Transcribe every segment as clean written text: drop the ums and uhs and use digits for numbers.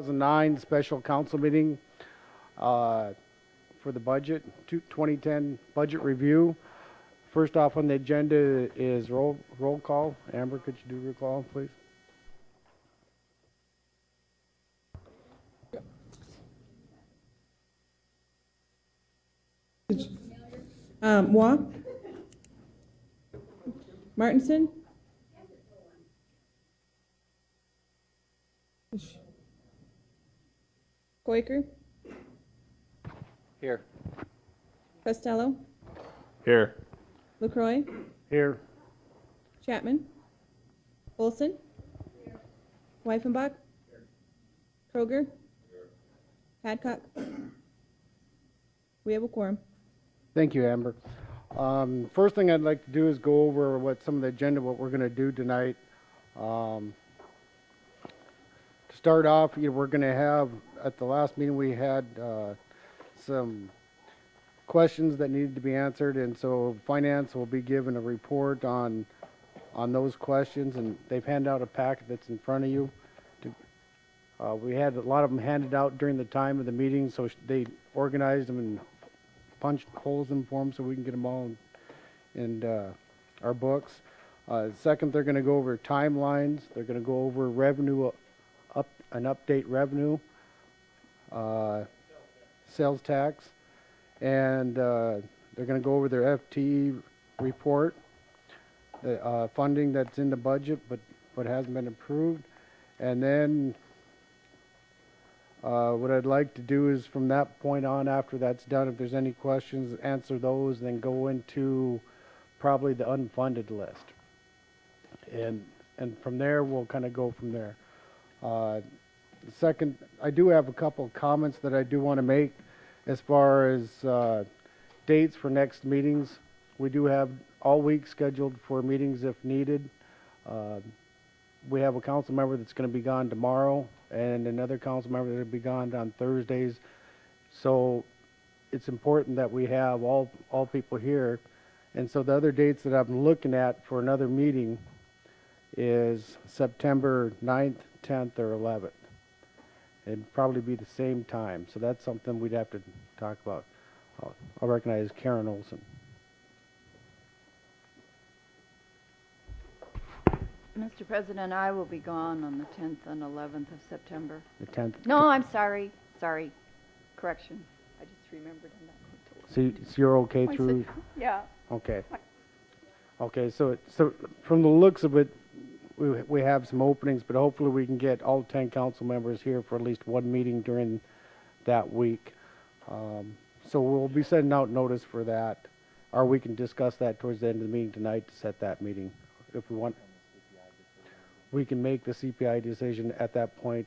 2009 special council meeting for the budget, 2010 budget review. First off on the agenda is roll call. Amber, could you do roll call, please? Moore, Martinson, Quaker, Here. Costello, Here. LaCroix, Here. Chapman, Olson, Weifenbach, Kroger, Hadcock. We have a quorum. Thank you, Amber. First thing I'd like to do is go over what some of the agenda, what we're going to do tonight. To start off, we're going to have, at the last meeting we had some questions that needed to be answered, and so finance will be given a report on those questions, and they've handed out a packet that's in front of you. We had a lot of them handed out during the time of the meeting, so they organized them and punched holes in for them so we can get them all in our books. Second, they're going to go over timelines. They're going to go over revenue, update revenue, sales tax, and they're going to go over their FTE report, the funding that's in the budget but hasn't been approved. And then what I'd like to do is from that point on, after that's done, if there's any questions, answer those, then go into probably the unfunded list. And from there, we'll kind of go from there. Second, I do have a couple of comments that I do want to make as far as dates for next meetings. We do have all week scheduled for meetings if needed. We have a council member that's going to be gone tomorrow and another council member that will be gone on Thursdays. So it's important that we have all people here. And so the other dates that I'm looking at for another meeting is September 9th, 10th, or 11th. It'd probably be the same time. So that's something we'd have to talk about. I'll recognize Karen Olson. Mr. President, I will be gone on the 10th and 11th of September. The 10th. No, I'm sorry. Sorry. Correction. I just remembered on that. So you're okay through? Yeah. Okay. Okay, so from the looks of it, we have some openings, but hopefully we can get all 10 council members here for at least one meeting during that week. So we'll be sending out notice for that, or we can discuss that towards the end of the meeting tonight to set that meeting if we want. We can make the CPI decision at that point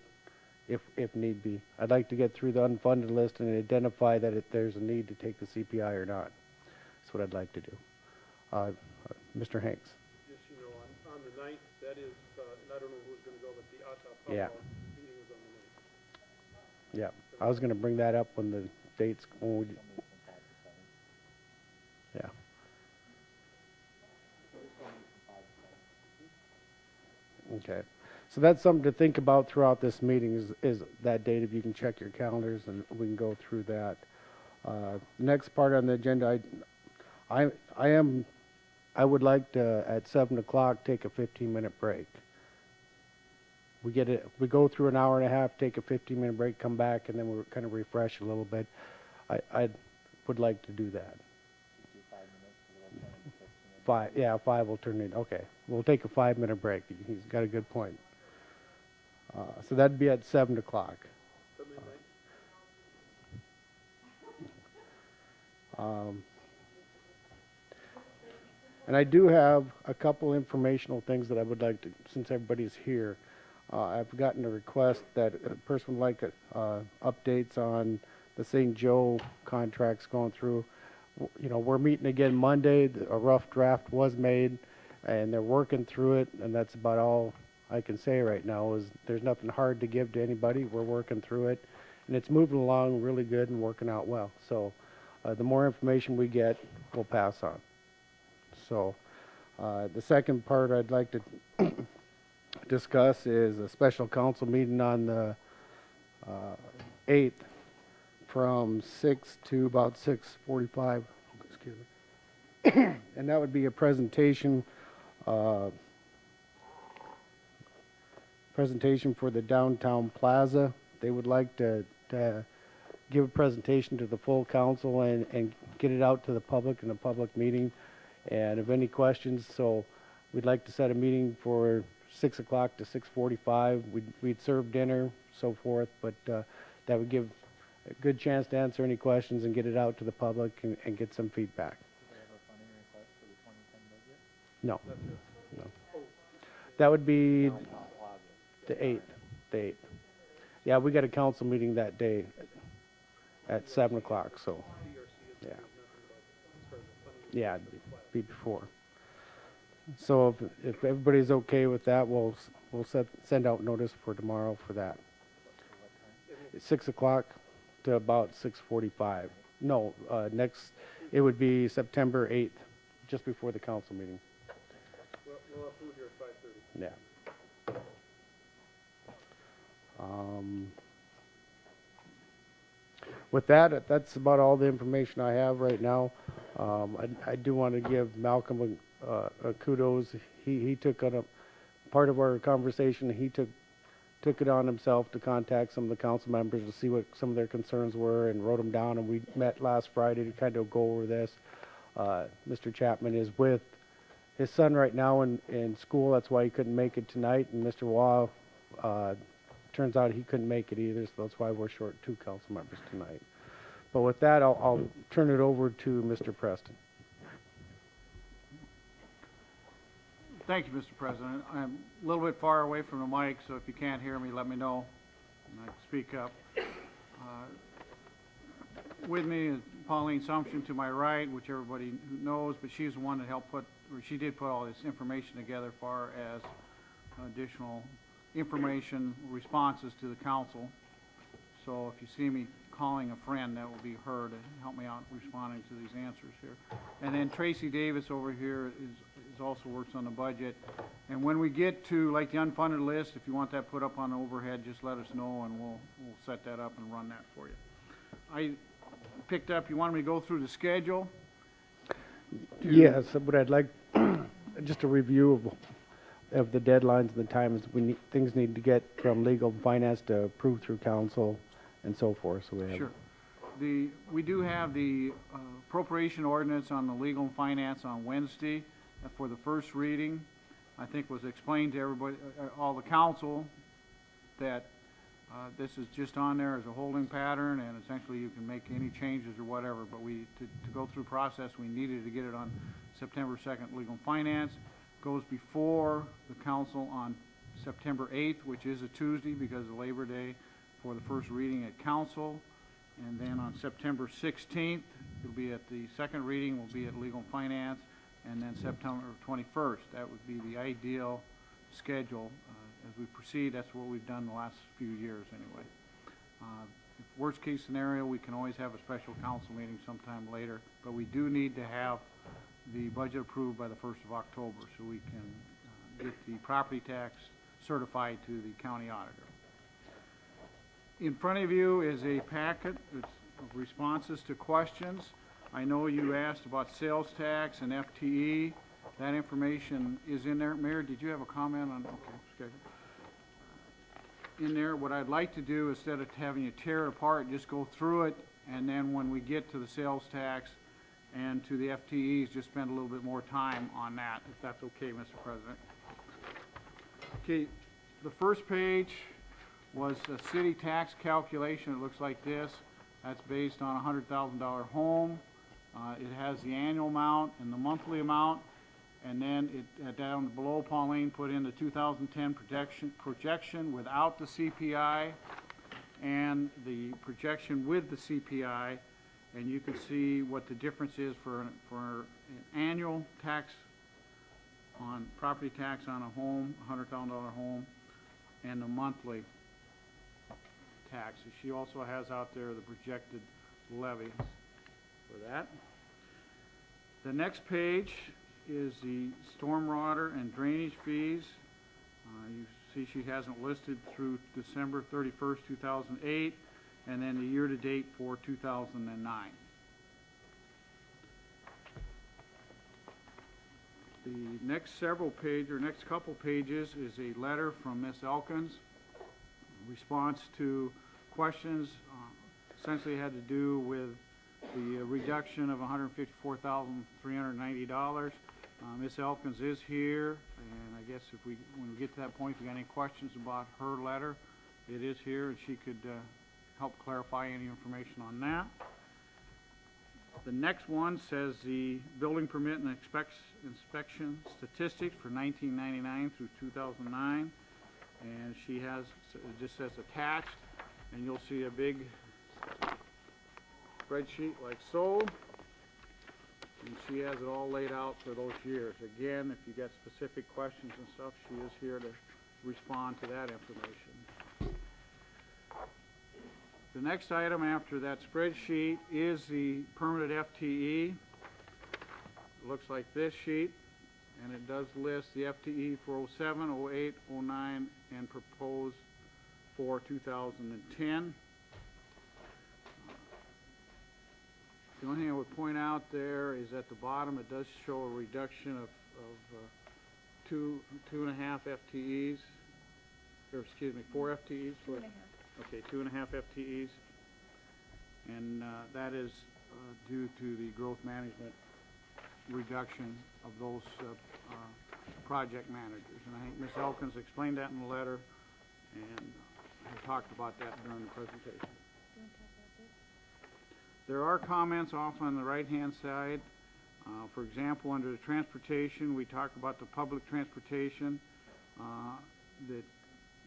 if need be. I'd like to get through the unfunded list and identify that if there's a need to take the CPI or not. That's what I'd like to do. Mr. Hanks. Just, on the 9th, that is, and I don't know who's going to go, but the Atapao meeting is on the 9th. Yeah, I was going to bring that up when the dates, yeah. Okay, so that's something to think about throughout this meeting is that date. If you can check your calendars and we can go through that. Next part on the agenda, I would like to at 7 o'clock take a 15-minute break. We go through an hour and a half, take a 15-minute break, come back, and then we're kind of refresh a little bit. I would like to do that. 5, yeah, 5 will turn in. Okay, we'll take a 5-minute break. He's got a good point. So that'd be at 7 o'clock. And I do have a couple informational things that I would like to, since everybody's here. I've gotten a request that a person would like updates on the St. Joe contracts going through. We're meeting again Monday. A rough draft was made, and they're working through it, and that's about all I can say right now is there's nothing hard to give to anybody. We're working through it, and it's moving along really good and working out well. So the more information we get, we'll pass on. So the second part I'd like to discuss is a special council meeting on the 8th from 6 to about 6:45. Excuse me. And that would be a presentation for the downtown plaza. They would like to give a presentation to the full council and get it out to the public in a public meeting. And if any questions, so we'd like to set a meeting for 6 o'clock to 6:45. We'd serve dinner, so forth, but that would give a good chance to answer any questions and get it out to the public and get some feedback. Do they have a funding request for the 2010 budget? No, no. That would be Downtown Plaza. the 8th. Yeah, we got a council meeting that day at 7 o'clock, so, yeah. Yeah, it'd be before. So if everybody's okay with that, we'll send out notice for tomorrow for that. It's 6 o'clock to about 6:45. No, it would be September 8th, just before the council meeting. We'll have food here at 5:30. Yeah. With that, that's about all the information I have right now. I do want to give Malcolm a kudos. He took on a part of our conversation. He took it on himself to contact some of the council members to see what some of their concerns were and wrote them down. And we met last Friday to kind of go over this. Mr. Chapman is with his son right now in school. That's why he couldn't make it tonight. And Mr. Waugh, turns out he couldn't make it either, so that's why we're short 2 council members tonight. But with that, I'll turn it over to Mr. Preston. Thank you, Mr. President. I'm a little bit far away from the mic, so if you can't hear me, let me know, and I can speak up. With me is Pauline Sumption to my right, which everybody knows, but she's the one that helped she did put all this information together as far as additional information responses to the council. So if you see me calling a friend, that will be her to help me out responding to these answers here. And then Tracy Davis over here is also works on the budget. And when we get to like the unfunded list, if you want that put up on the overhead, just let us know and we'll set that up and run that for you. I picked up, you wanted me to go through the schedule? Yes, but I'd like just a review of the deadlines and the times things need to get from legal and finance to approve through council and so forth. So we have. Sure. We do have the appropriation ordinance on the legal and finance on Wednesday for the first reading. I think was explained to everybody, all the council, that this is just on there as a holding pattern, and essentially you can make any changes or whatever, but to go through process, we needed to get it on September 2nd, legal and finance. Goes before the council on September 8th, which is a Tuesday because of Labor Day, for the first reading at council. And then on September 16th, it'll be at the second reading, will be at legal and finance. And then September 21st, that would be the ideal schedule. As we proceed, that's what we've done the last few years anyway. If worst case scenario, we can always have a special council meeting sometime later, but we do need to have the budget approved by the 1st of October so we can get the property tax certified to the county auditor. In front of you is a packet of responses to questions. I know you asked about sales tax and FTE. That information is in there. Mayor, did you have a comment on? Okay, schedule. In there, what I'd like to do, instead of having you tear it apart, just go through it, and then when we get to the sales tax and to the FTEs, just spend a little bit more time on that, if that's okay, Mr. President. Okay, the first page was a city tax calculation. It looks like this. That's based on a $100,000 home. It has the annual amount and the monthly amount, and then it down below, Pauline put in the 2010 projection without the CPI and the projection with the CPI, and you can see what the difference is for an annual tax on property tax on a home, $100,000 home, and the monthly taxes. She also has out there the projected levies for that. The next page is the stormwater and drainage fees. You see she hasn't listed through December 31st, 2008, and then the year-to-date for 2009. The next next couple pages is a letter from Miss Elkins, response to questions, essentially had to do with the reduction of $154,390. Miss Elkins is here, and I guess when we get to that point, if you got any questions about her letter, it is here, and she could help clarify any information on that. The next one says the building permit and inspection statistics for 1999 through 2009, and she has, it just says attached, and you'll see a big spreadsheet like so, and she has it all laid out for those years. Again, if you got specific questions and stuff, she is here to respond to that information. The next item after that spreadsheet is the permanent FTE. It looks like this sheet, and it does list the FTE for 07, 08, 09, and proposed for 2010. The only thing I would point out there is at the bottom, it does show a reduction of 2.5 FTEs, or excuse me, 4 FTEs. 2.5. Okay, 2.5 FTEs, and that is due to the growth management reduction of those project managers. And I think Ms. Elkins explained that in the letter, and I talked about that during the presentation. There are comments off on the right-hand side. For example, under the transportation, we talk about the public transportation that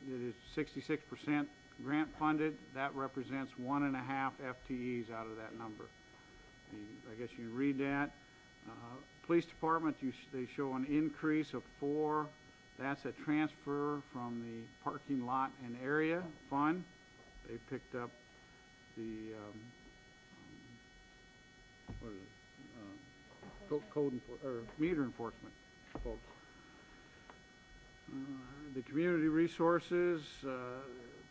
is 66% grant funded. That represents 1.5 FTEs out of that number. I guess you can read that. Police department, they show an increase of 4. That's a transfer from the parking lot and area fund. They picked up the what is it? Meter enforcement folks. The community resources,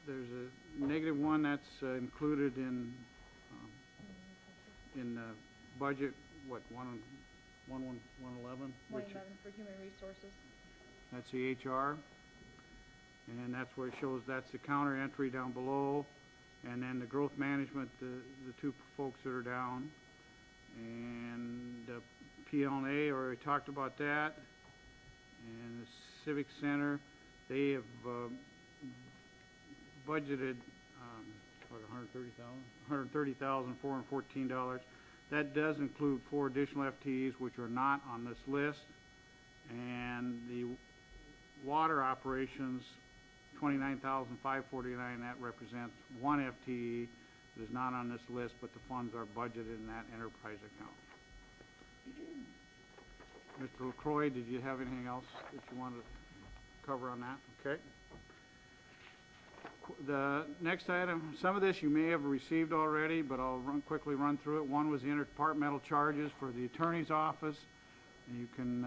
there's a -1 that's included in the budget. What 111? 111 for human resources. That's the HR, and that's where it shows. That's the counter entry down below, and then the growth management, the 2 folks that are down, and PLNA, already talked about that, and the Civic Center, they have budgeted what, $130,414. That does include 4 additional FTEs, which are not on this list, and the water operations, $29,549. That represents 1 FTE that is not on this list, but the funds are budgeted in that enterprise account. Mr. LaCroix, did you have anything else that you wanted to cover on that? Okay. The next item, some of this you may have received already, but I'll quickly run through it. One was the interdepartmental charges for the attorney's office. And you can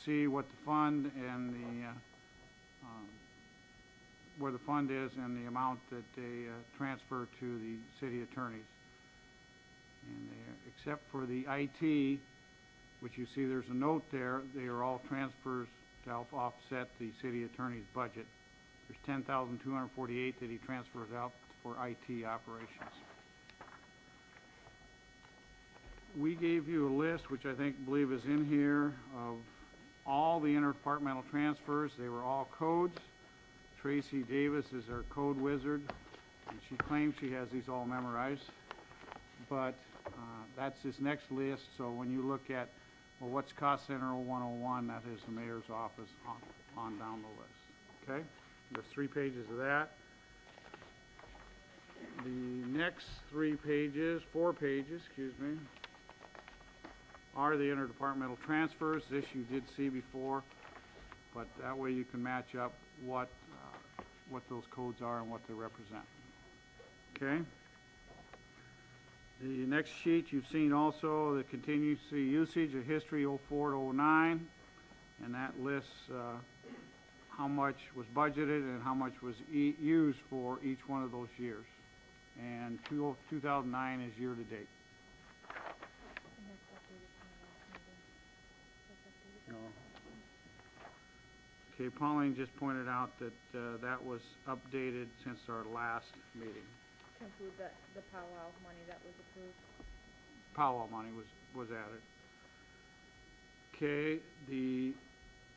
see what the fund and the where the fund is and the amount that they transfer to the city attorneys. And except for the IT, which you see there's a note there, they are all transfers to help offset the city attorney's budget. There's $10,248 that he transfers out for IT operations. We gave you a list, which I believe is in here, of all the interdepartmental transfers. They were all codes. Tracy Davis is our code wizard, and she claims she has these all memorized. But that's this next list, so when you look at, well, what's cost center 0101, that is the mayor's office on down the list. Okay? There's 3 pages of that. The next 4 pages, excuse me, are the interdepartmental transfers. This you did see before, but that way you can match up what those codes are and what they represent. Okay? The next sheet you've seen also, the contingency usage of history 04 to 09, and that lists how much was budgeted and how much was used for each one of those years. And 2009 is year-to-date. No. Okay, Pauline just pointed out that that was updated since our last meeting. To include the powwow money that was approved. Powwow money was added. Okay, the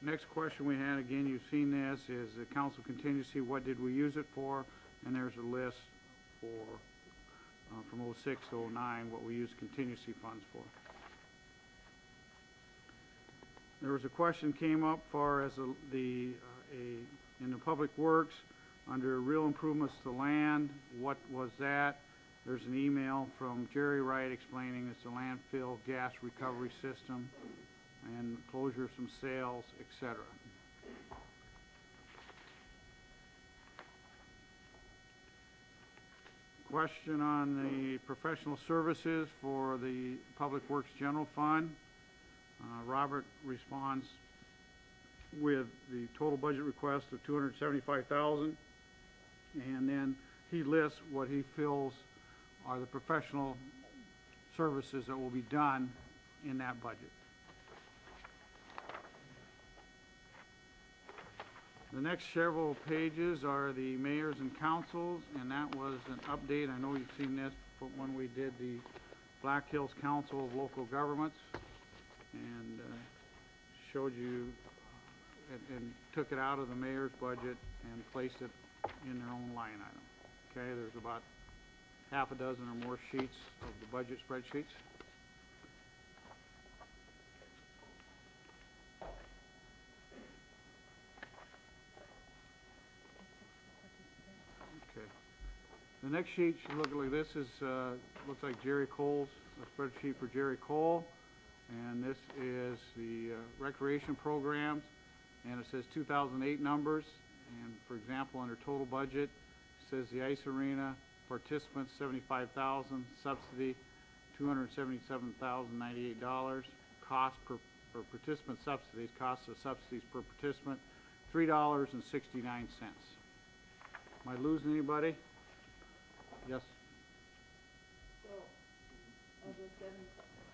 next question we had, again, you've seen this, is the council contingency, what did we use it for? And there's a list for, from 06 to 09, what we used contingency funds for. There was a question came up far as in the public works, under real improvements to land, what was that? There's an email from Jerry Wright explaining it's a landfill gas recovery system and closure of some sales, etc. Question on the professional services for the Public Works General Fund. Robert responds with the total budget request of $275,000, and then he lists what he feels are the professional services that will be done in that budget. The next several pages are the mayors and councils, and that was an update. I know you've seen this when we did the Black Hills Council of Local Governments, and showed you and took it out of the mayor's budget and placed it in their own line item. Okay, there's about half a dozen or more sheets of the budget spreadsheets. Okay. The next sheet should look like this. Is looks like Jerry Cole's, a spreadsheet for Jerry Cole. And this is the recreation programs, and it says 2008 numbers. And for example, under total budget, it says the ice arena participants 75,000, subsidy $277,098, cost per participant subsidies, cost of subsidies per participant $3.69. Am I losing anybody? Yes.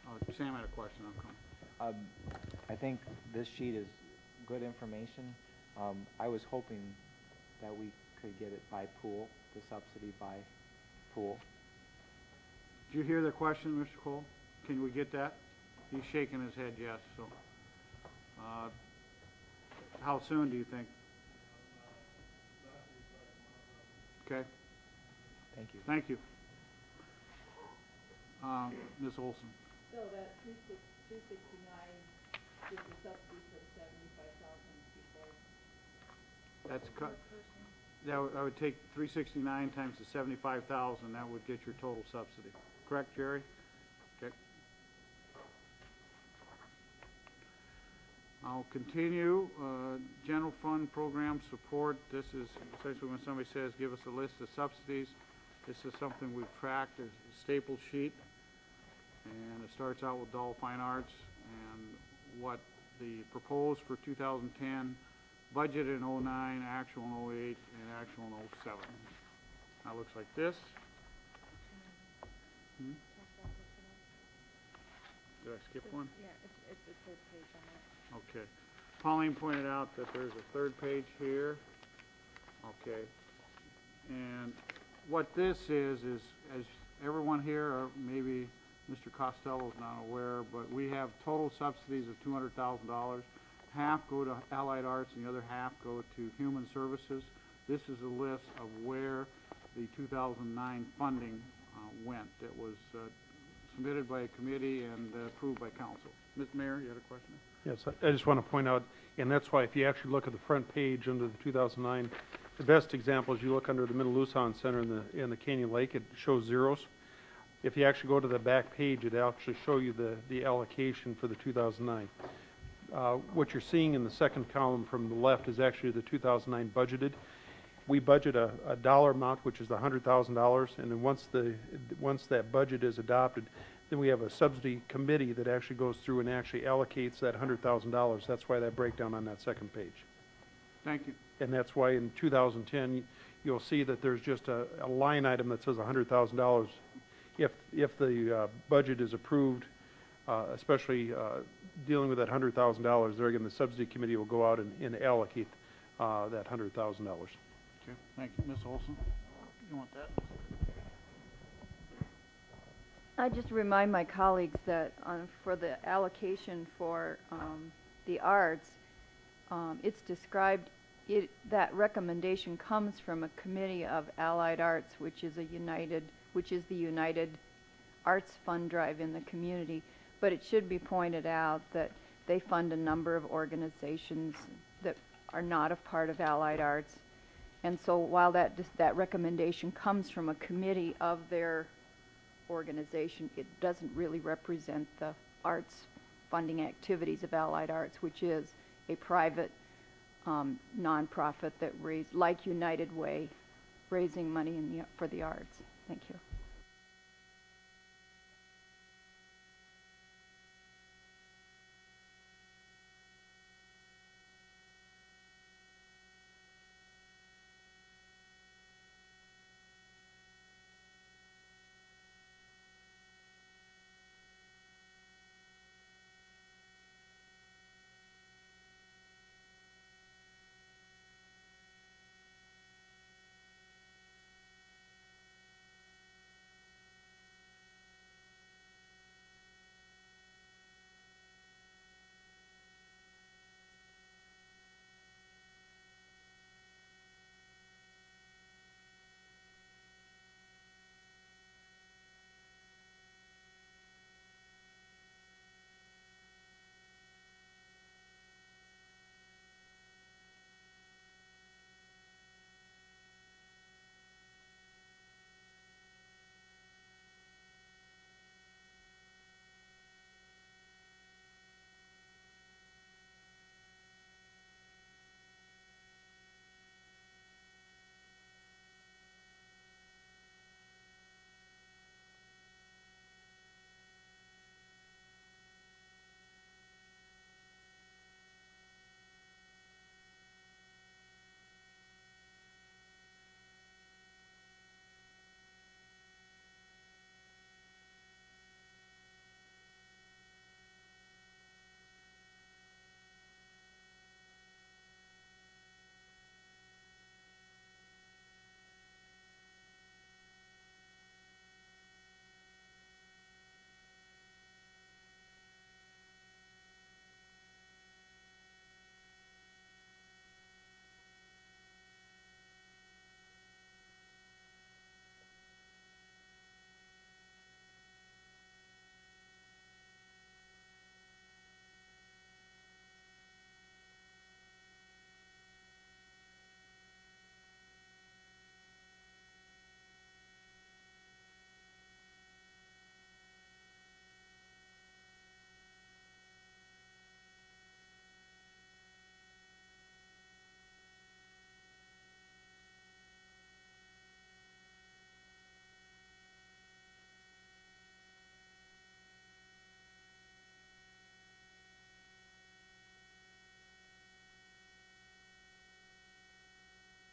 Oh, Sam had a question. I'll come. I think this sheet is good information. I was hoping that we could get it by pool, the subsidy by pool. Did you hear the question, Mr. Cole? Can we get that? He's shaking his head yes. So, how soon do you think? Okay. Thank you. Thank you. Ms. Olson. So that 369 is the subsidy for 75,000 people. That's cut. I would take 369 times the 75,000. That would get your total subsidy. Correct, Jerry? Okay. I'll continue. General fund program support. This is essentially when somebody says, give us a list of subsidies. This is something we've tracked as a staple sheet. And it starts out with Dull Fine Arts and what the proposed for 2010, budget in 09, actual in 08, and actual in 07. That looks like this. Did I skip one? Yeah, it's the third page on it. Okay. Pauline pointed out that there's a third page here. Okay. And what this is as everyone here, or maybe Mr. Costello's not aware, but we have total subsidies of $200,000. Half go to Allied Arts and the other half go to Human Services. This is a list of where the 2009 funding went. It was submitted by a committee and approved by council. Mr. Mayor, you had a question? Yes, I just want to point out, and that's why if you actually look at the front page under the 2009, the best example is you look under the Middle Luzon Center in the Canyon Lake, it shows zeros. If you actually go to the back page, it actually show you the allocation for the 2009. What you're seeing in the second column from the left is actually the 2009 budgeted. We budget a dollar amount, which is the $100,000, and then once that budget is adopted, then we have a subsidy committee that actually goes through and actually allocates that $100,000. That's why that breakdown on that second page. Thank you. And that's why in 2010, you'll see that there's just a line item that says $100,000. If the budget is approved, especially dealing with that $100,000, there again, the subsidy committee will go out and allocate that $100,000. Okay, thank you. Ms. Olson, you want that? I just remind my colleagues that for the allocation for the arts, it's described, that recommendation comes from a committee of allied arts, which is the United Arts Fund Drive in the community. But it should be pointed out that they fund a number of organizations that are not a part of allied arts. And so while that recommendation comes from a committee of their organization, it doesn't really represent the arts funding activities of Allied Arts, which is a private nonprofit that like United Way, raising money for the arts. Thank you.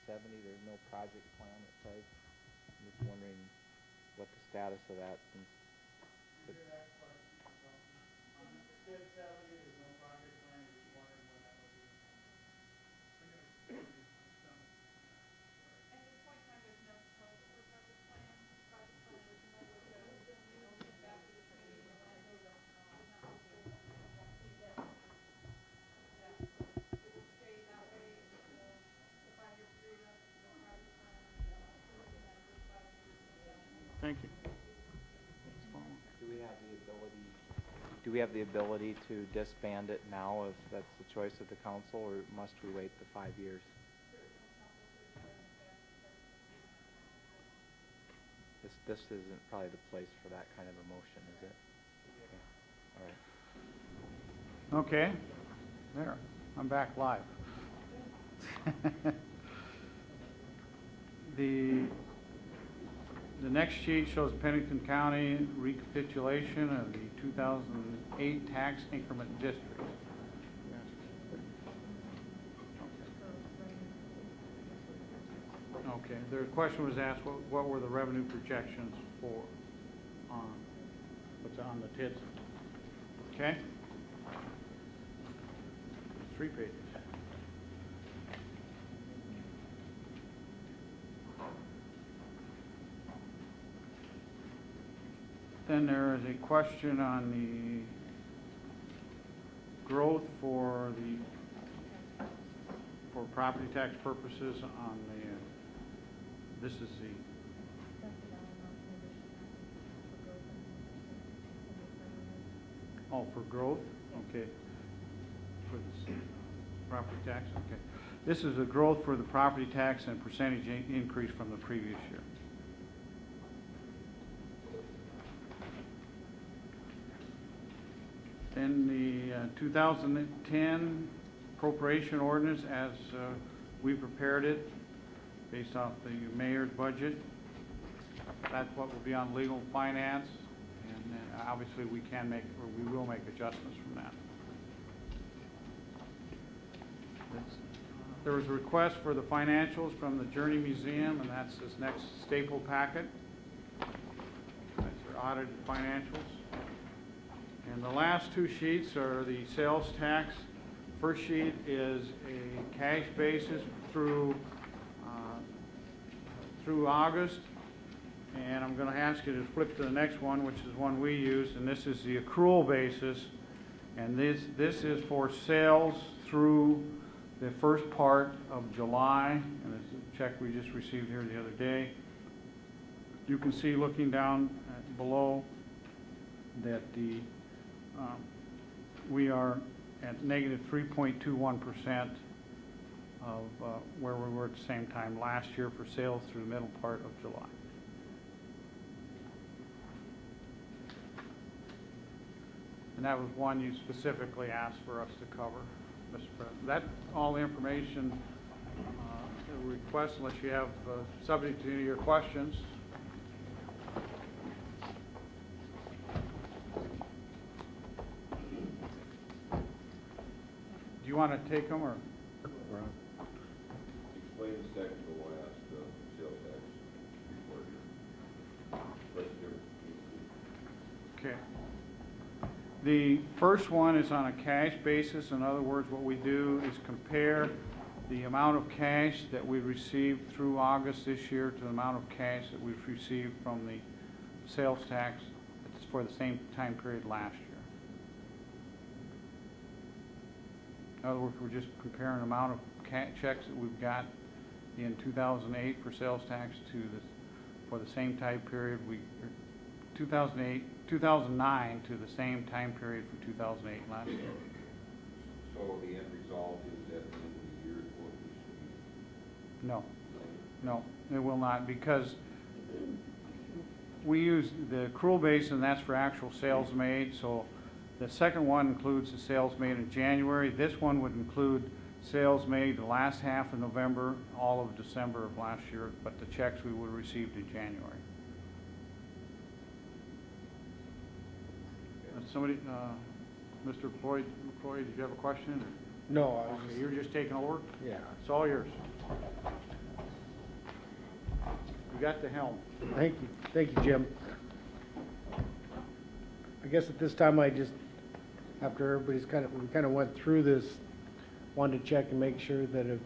There's no project plan, it says. I'm just wondering what the status of that since. Thank you. Do we have the ability to disband it now if that's the choice of the council, or must we wait the 5 years? This isn't probably the place for that kind of a motion, is it? Okay. All right. Okay, there, I'm back live. The next sheet shows Pennington County recapitulation of the 2008 tax increment districts. Okay, the question was asked, what were the revenue projections for, what's on the TIDS? Okay? 3 pages. Then there is a question on the growth for property tax purposes on the, this is the, oh, for growth, okay. For the property tax, okay. This is a growth for the property tax and percentage increase from the previous year. Then the 2010 appropriation ordinance as we prepared it based off the mayor's budget. That's what will be on legal finance, and obviously we can make, or we will make adjustments from that. There was a request for the financials from the Journey Museum, and that's this next staple packet. That's their audited financials. And the last 2 sheets are the sales tax. First sheet is a cash basis through August. And I'm going to ask you to flip to the next one, which is one we used, and this is the accrual basis. And this is for sales through the first part of July, and it's a check we just received here the other day. You can see looking down below that the we are at negative 3.21% of where we were at the same time last year for sales through the middle part of July. And that was one you specifically asked for us to cover, Mr. President. That's all the information, the request, unless you have subject to any of your questions. Do you want to take them, or? Explain the second to last sales tax report here. Okay. The first one is on a cash basis. In other words, what we do is compare the amount of cash that we received through August this year to the amount of cash that we've received from the sales tax for the same time period last year. In other words, we're just comparing the amount of checks that we've got in 2008 for sales tax to for the same time period 2009 to the same time period for 2008 last year. So the end result is at the end of the year is what we should be? No, it will not, because we use the accrual base, and that's for actual sales made. So the second one includes the sales made in January. This one would include sales made the last half of November, all of December of last year, but the checks we would have received in January. Somebody, Mr. Floyd, did you have a question? Or? No, I was Okay, you're just taking over? yeah. It's all yours. You got the helm. Thank you, Jim. I guess at this time, I just, after everybody's we kind of went through this, wanted to check and make sure that if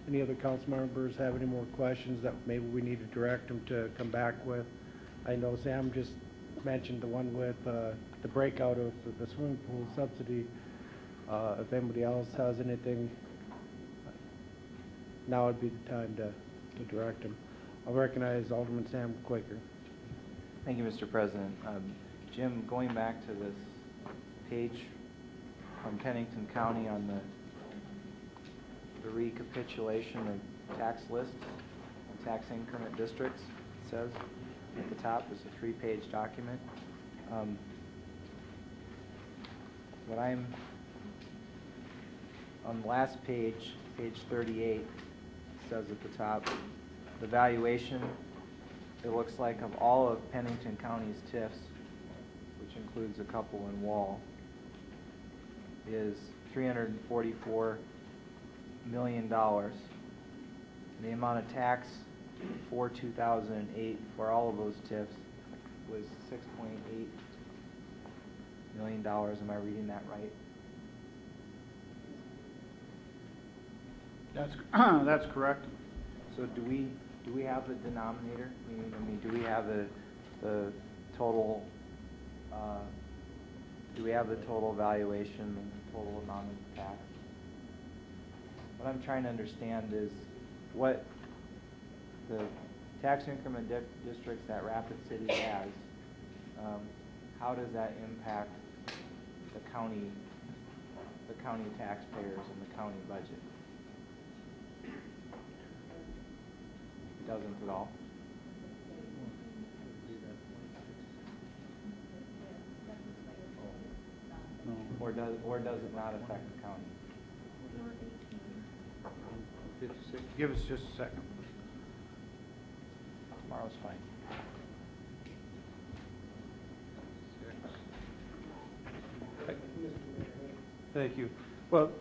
any other council members have any more questions that maybe we need to direct them to come back with. I know Sam just mentioned the one with the breakout of the swimming pool subsidy. If anybody else has anything, now would be the time to direct them. I'll recognize Alderman Sam Quaker. Thank you, Mr. President. Jim, going back to this page from Pennington County on the recapitulation of tax lists and tax increment districts, it says at the top is a 3-page document. What I'm on the last page, page 38, says at the top, the valuation, it looks like, of all of Pennington County's TIFs, which includes a couple in Wall, is $344 million. The amount of tax for 2008 for all of those TIFs was $6.8 million. Am I reading that right? That's correct. So do we have the denominator? I mean, do we have the total, do we have the total valuation and the total amount of tax? What I'm trying to understand is what the tax increment districts that Rapid City has, how does that impact the county taxpayers and the county budget? It doesn't at all? Or does it not affect the county? Give us just a second. Tomorrow's fine. Thank you. Well,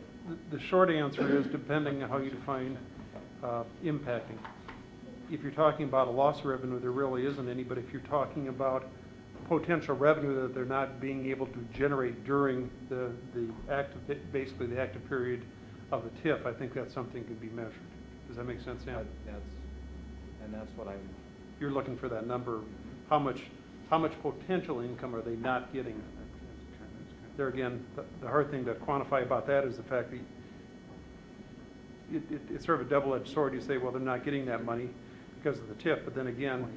the short answer is depending on how you define impacting. If you're talking about a loss of revenue, there really isn't any, but if you're talking about potential revenue that they're not being able to generate during the active, basically the active period of the TIF, I think that's something that can be measured. Does that make sense, Sam? That's what I'm. You're looking for that number. How much potential income are they not getting? There again, the hard thing to quantify about that is the fact that it's sort of a double-edged sword. You say, well, they're not getting that money because of the TIF, but then again,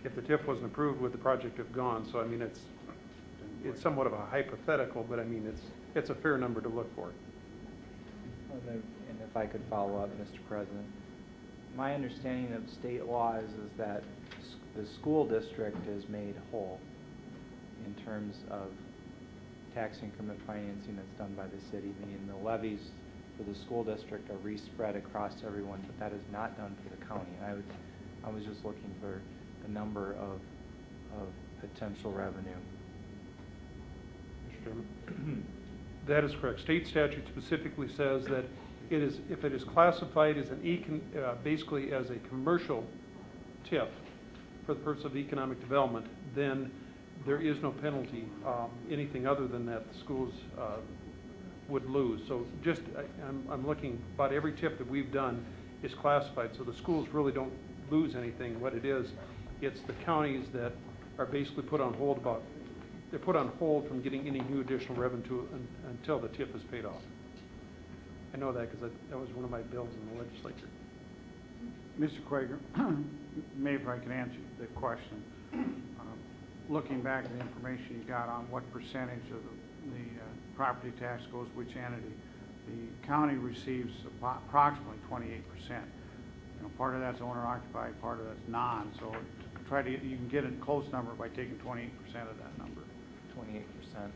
if the TIF wasn't approved, would the project have gone? So I mean, it's somewhat of a hypothetical, but I mean, it's a fair number to look for. And if I could follow up, Mr. President, my understanding of state law is that the school district is made whole in terms of tax increment financing that's done by the city, meaning the levies for the school district are respread across everyone, but that is not done for the county. And I was just looking for the number of potential revenue. Mr. Chairman? That is correct. State statute specifically says that it is, if it is classified as basically as a commercial TIF for the purpose of economic development, then there is no penalty. Anything other than that, the schools would lose. So just, I'm looking, about every TIF that we've done is classified, so the schools really don't lose anything. What it is, it's the counties that are basically put on hold they're put on hold from getting any new additional revenue until the TIF is paid off. I know that because that was one of my bills in the legislature. Mr. Quaker, maybe if I can answer the question. Looking back at the information you got on what percentage of the property tax goes which entity, the county receives approximately 28%. You know, part of that's owner occupied, part of that's non. So you can get a close number by taking 28% of that number. 28%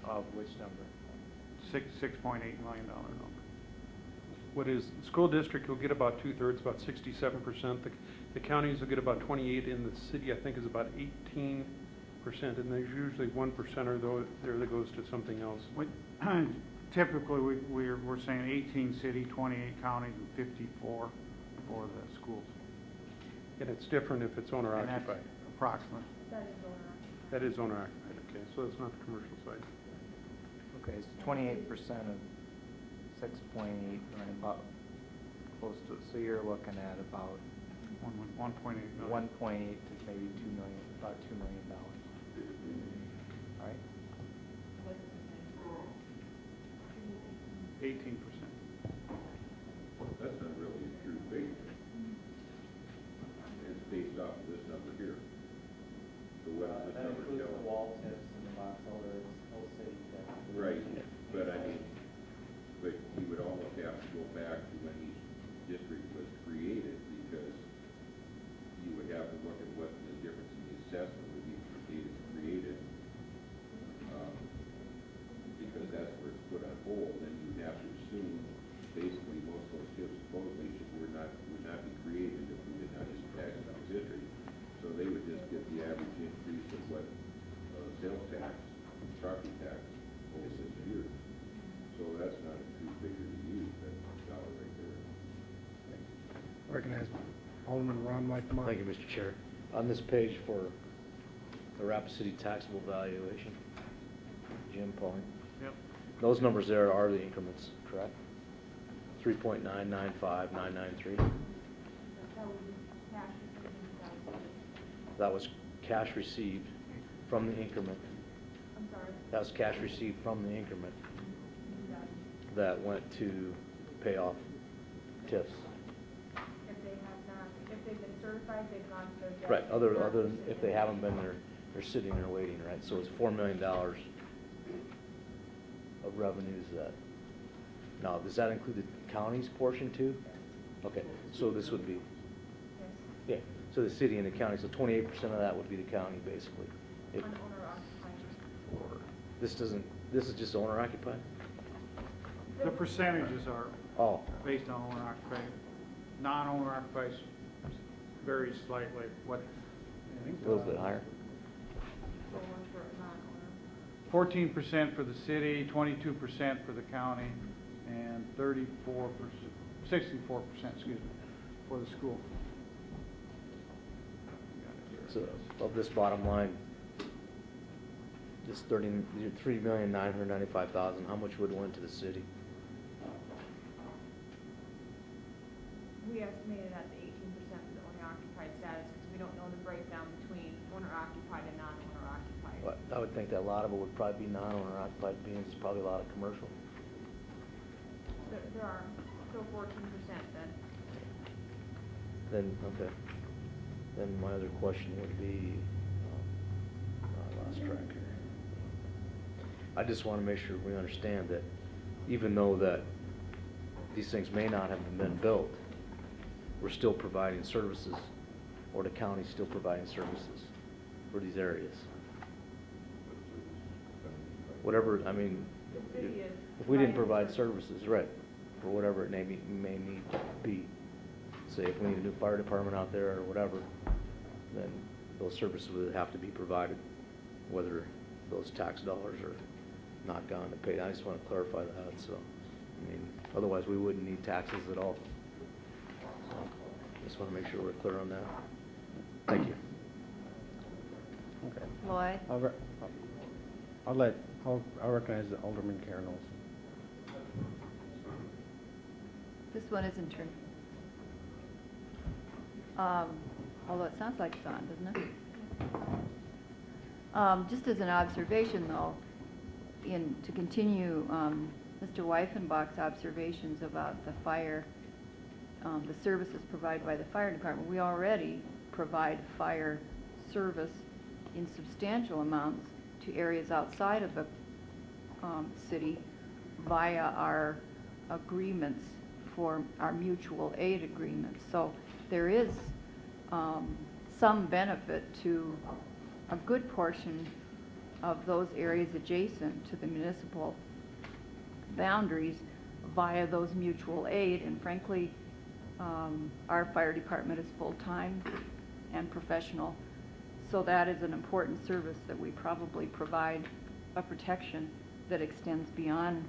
of which number? $6.8 million number. What is, the school district will get about 2/3, about 67%. The counties will get about 28%, and the city, I think, is about 18%, and there's usually 1% or there that goes to something else. Typically, we're saying 18 city, 28 counties, and 54 for the schools. And it's different if it's owner And that's occupied. approximately. That is owner occupied, okay, so that's not the commercial side. Okay, so 28% of 6.8 million, about close to, so you're looking at about 1.8 million. 1.8 to maybe 2 million, about $2 million. All right? 18%. That's not really a true figure. It's based off of this number here. So what does this That number includes tell the us? wall tips and the box elders, whole city tax. Right, but I mean, but he would almost have to go back to when each district was created, because you would have to look at what the difference in the assessment would be for the date it's created. Because that's where it's put on hold, then you'd have to assume Alderman Ron Whittemore. Thank you, Mr. Chair. On this page for the Rapid City taxable valuation, Jim Pauling, Yep. those numbers there are the increments, correct? 3.995993. That was cash received from the increment. I'm sorry. That was cash received from the increment that went to pay off TIFs. If they have not, if they've been certified, they've gone to their debt. Right, other than if they haven't been there, they're sitting there waiting, right? So it's $4 million of revenues that, now, does that include the county's portion too? Okay, so this would be, yeah, so the city and the county, so 28% of that would be the county, basically. If- On owner occupied. This is just owner occupied? The percentages are Oh, based on owner occupied. Non-owner occupied varies slightly. What, I think, a little bit higher. So one for non-owner. 14% for the city, 22% for the county, and 64%, excuse me, for the school. So of this bottom line, this 3,995,000, how much would went to the city? We estimated at the 18% for the owner occupied status, because we don't know the breakdown between owner occupied and non-owner occupied. But I would think that a lot of it would probably be non-owner occupied, being it's probably a lot of commercial. There are, so 14% then. Then, okay. Then my other question would be, I lost track here. I just want to make sure we understand that even though that these things may not have been built, we're still providing services, or the county's still providing services for these areas. Whatever, I mean, The city is if we didn't providing provide services, right, for whatever it may need to be, say if we need a new fire department out there or whatever, then those services would have to be provided, whether those tax dollars are not gone to pay. I just want to clarify that, so, I mean, otherwise we wouldn't need taxes at all. So, just want to make sure we're clear on that. Thank you. Okay. Lloyd? I'll recognize the Alderman Karen Olson. This one isn't true. Although it sounds like it's on, doesn't it? Just as an observation, though, to continue Mr. Weifenbach's observations about the fire, the services provided by the fire department, we already provide fire service in substantial amounts to areas outside of the city via our agreements for our mutual aid agreements. So there is some benefit to a good portion of those areas adjacent to the municipal boundaries via those mutual aid. And frankly, our fire department is full-time and professional. So that is an important service that we probably provide a protection that extends beyond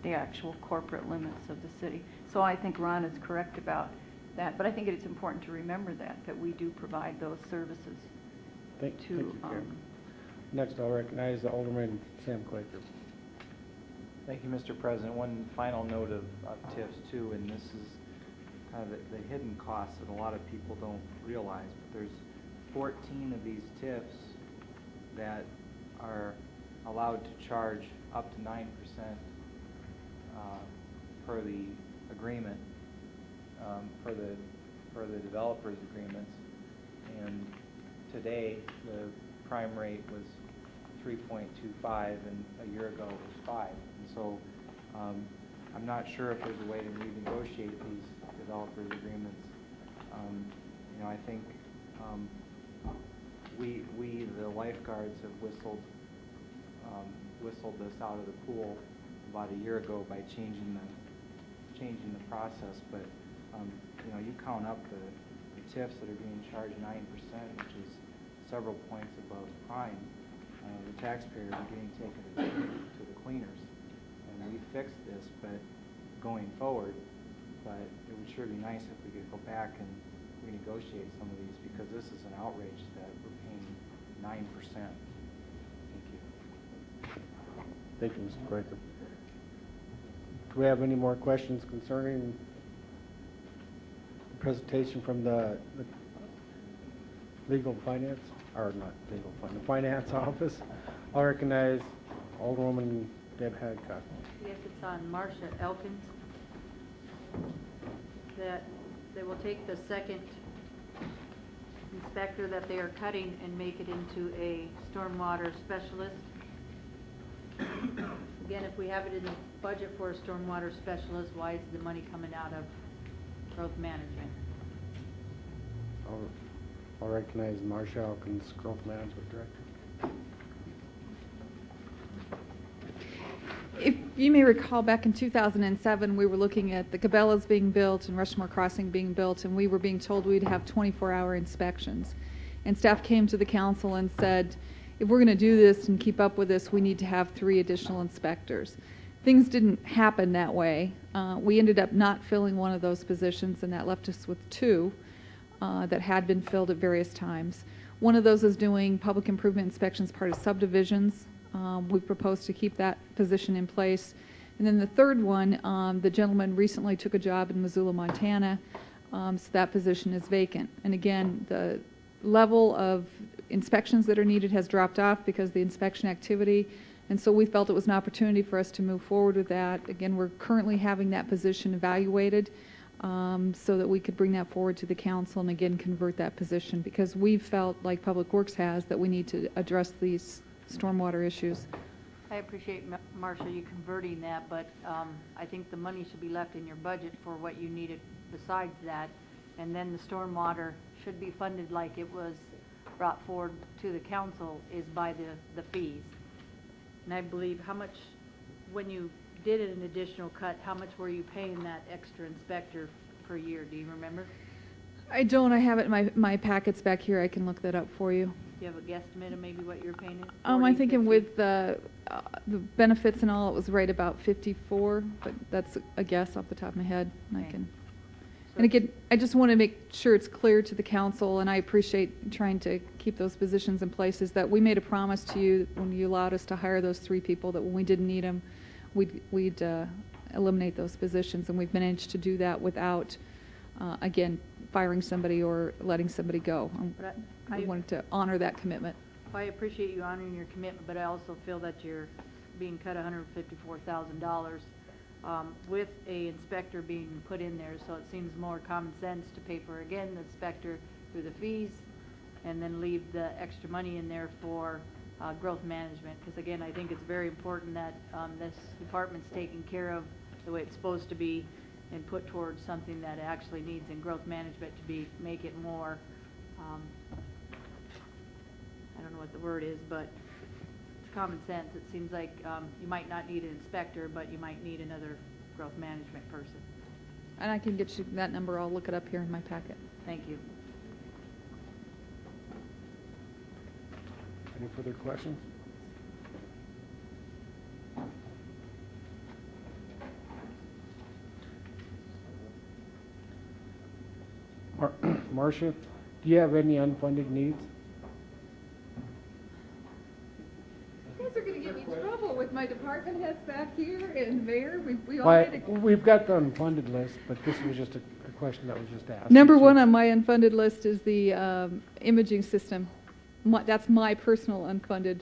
the actual corporate limits of the city. So I think Ron is correct about that, but I think it's important to remember that we do provide those services Thank to, you, Karen. Next, I'll recognize the Alderman Sam Quaker. Thank you, Mr. President. One final note of TIFs too, and this is kind of the hidden costs that a lot of people don't realize, but there's 14 of these TIFs that are allowed to charge up to 9% per the agreement, per the developers' agreements. And today, the prime rate was 3.25, and a year ago it was 5. And so, I'm not sure if there's a way to renegotiate these developers' agreements. You know, I think we the lifeguards have whistled this out of the pool about a year ago by changing the process. But you know, you count up the TIFs that are being charged 9%, which is several points above prime. The taxpayers are getting taken to the cleaners, and we fixed this, but going forward. But it would sure be nice if we could go back and renegotiate some of these, because this is an outrage that we're paying 9%. Thank you. Thank you, Mr. Quaker. Do we have any more questions concerning the presentation from the legal finance, or not legal fund, the finance office? I'll recognize Alderwoman Deb Hadcock. Yes, it's on Marcia Elkins, that they will take the second inspector that they are cutting and make it into a stormwater specialist. Again, if we have it in the budget for a stormwater specialist, why is the money coming out of growth management? I'll recognize Marcia Elkins, Growth Management Director. If you may recall, back in 2007, we were looking at the Cabela's being built and Rushmore Crossing being built, and we were being told we'd have 24-hour inspections. And staff came to the council and said, if we're going to do this and keep up with this, we need to have 3 additional inspectors. Things didn't happen that way. We ended up not filling one of those positions, and that left us with 2 that had been filled at various times. One of those is doing public improvement inspections part of subdivisions. We propose to keep that position in place. And then the third one, the gentleman recently took a job in Missoula, Montana, so that position is vacant. And again, the level of inspections that are needed has dropped off because of the inspection activity, and so we felt it was an opportunity for us to move forward with that. Again, we're currently having that position evaluated so that we could bring that forward to the council and again convert that position, because we felt, like Public Works has, that we need to address these stormwater issues. I appreciate, Marcia, you converting that, but I think the money should be left in your budget for what you needed besides that, and then the stormwater should be funded like it was brought forward to the council is by the fees. And I believe, how much, when you did an additional cut, how much were you paying that extra inspector per year? Do you remember? I don't. I have it in my packets back here. I can look that up for you. Do you have a guesstimate of maybe what you're paying it? I'm thinking with the benefits and all, it was right about 54, but that's a guess off the top of my head. And Okay. I can. And again, I just want to make sure it's clear to the council, and I appreciate trying to keep those positions in place, is that we made a promise to you when you allowed us to hire those 3 people that when we didn't need them, we'd eliminate those positions, and we've managed to do that without, again, firing somebody or letting somebody go. But I wanted to honor that commitment. I appreciate you honoring your commitment, but I also feel that you're being cut $154,000 with a inspector being put in there, so it seems more common sense to pay for, again, the inspector through the fees and then leave the extra money in there for growth management, because again, I think it's very important that this department's taken care of the way it's supposed to be and put towards something that it actually needs in growth management to make it more, I don't know what the word is, but it's common sense. It seems like you might not need an inspector, but you might need another growth management person. And I can get you that number. I'll look it up here in my packet. Thank you. Any further questions? Marcia, do you have any unfunded needs? You guys are going to get me in trouble with my department heads back here and the mayor. We all Why, made a we've got the unfunded list, but this was just a question that was just asked. Number 1 on my unfunded list is the imaging system. That's my personal unfunded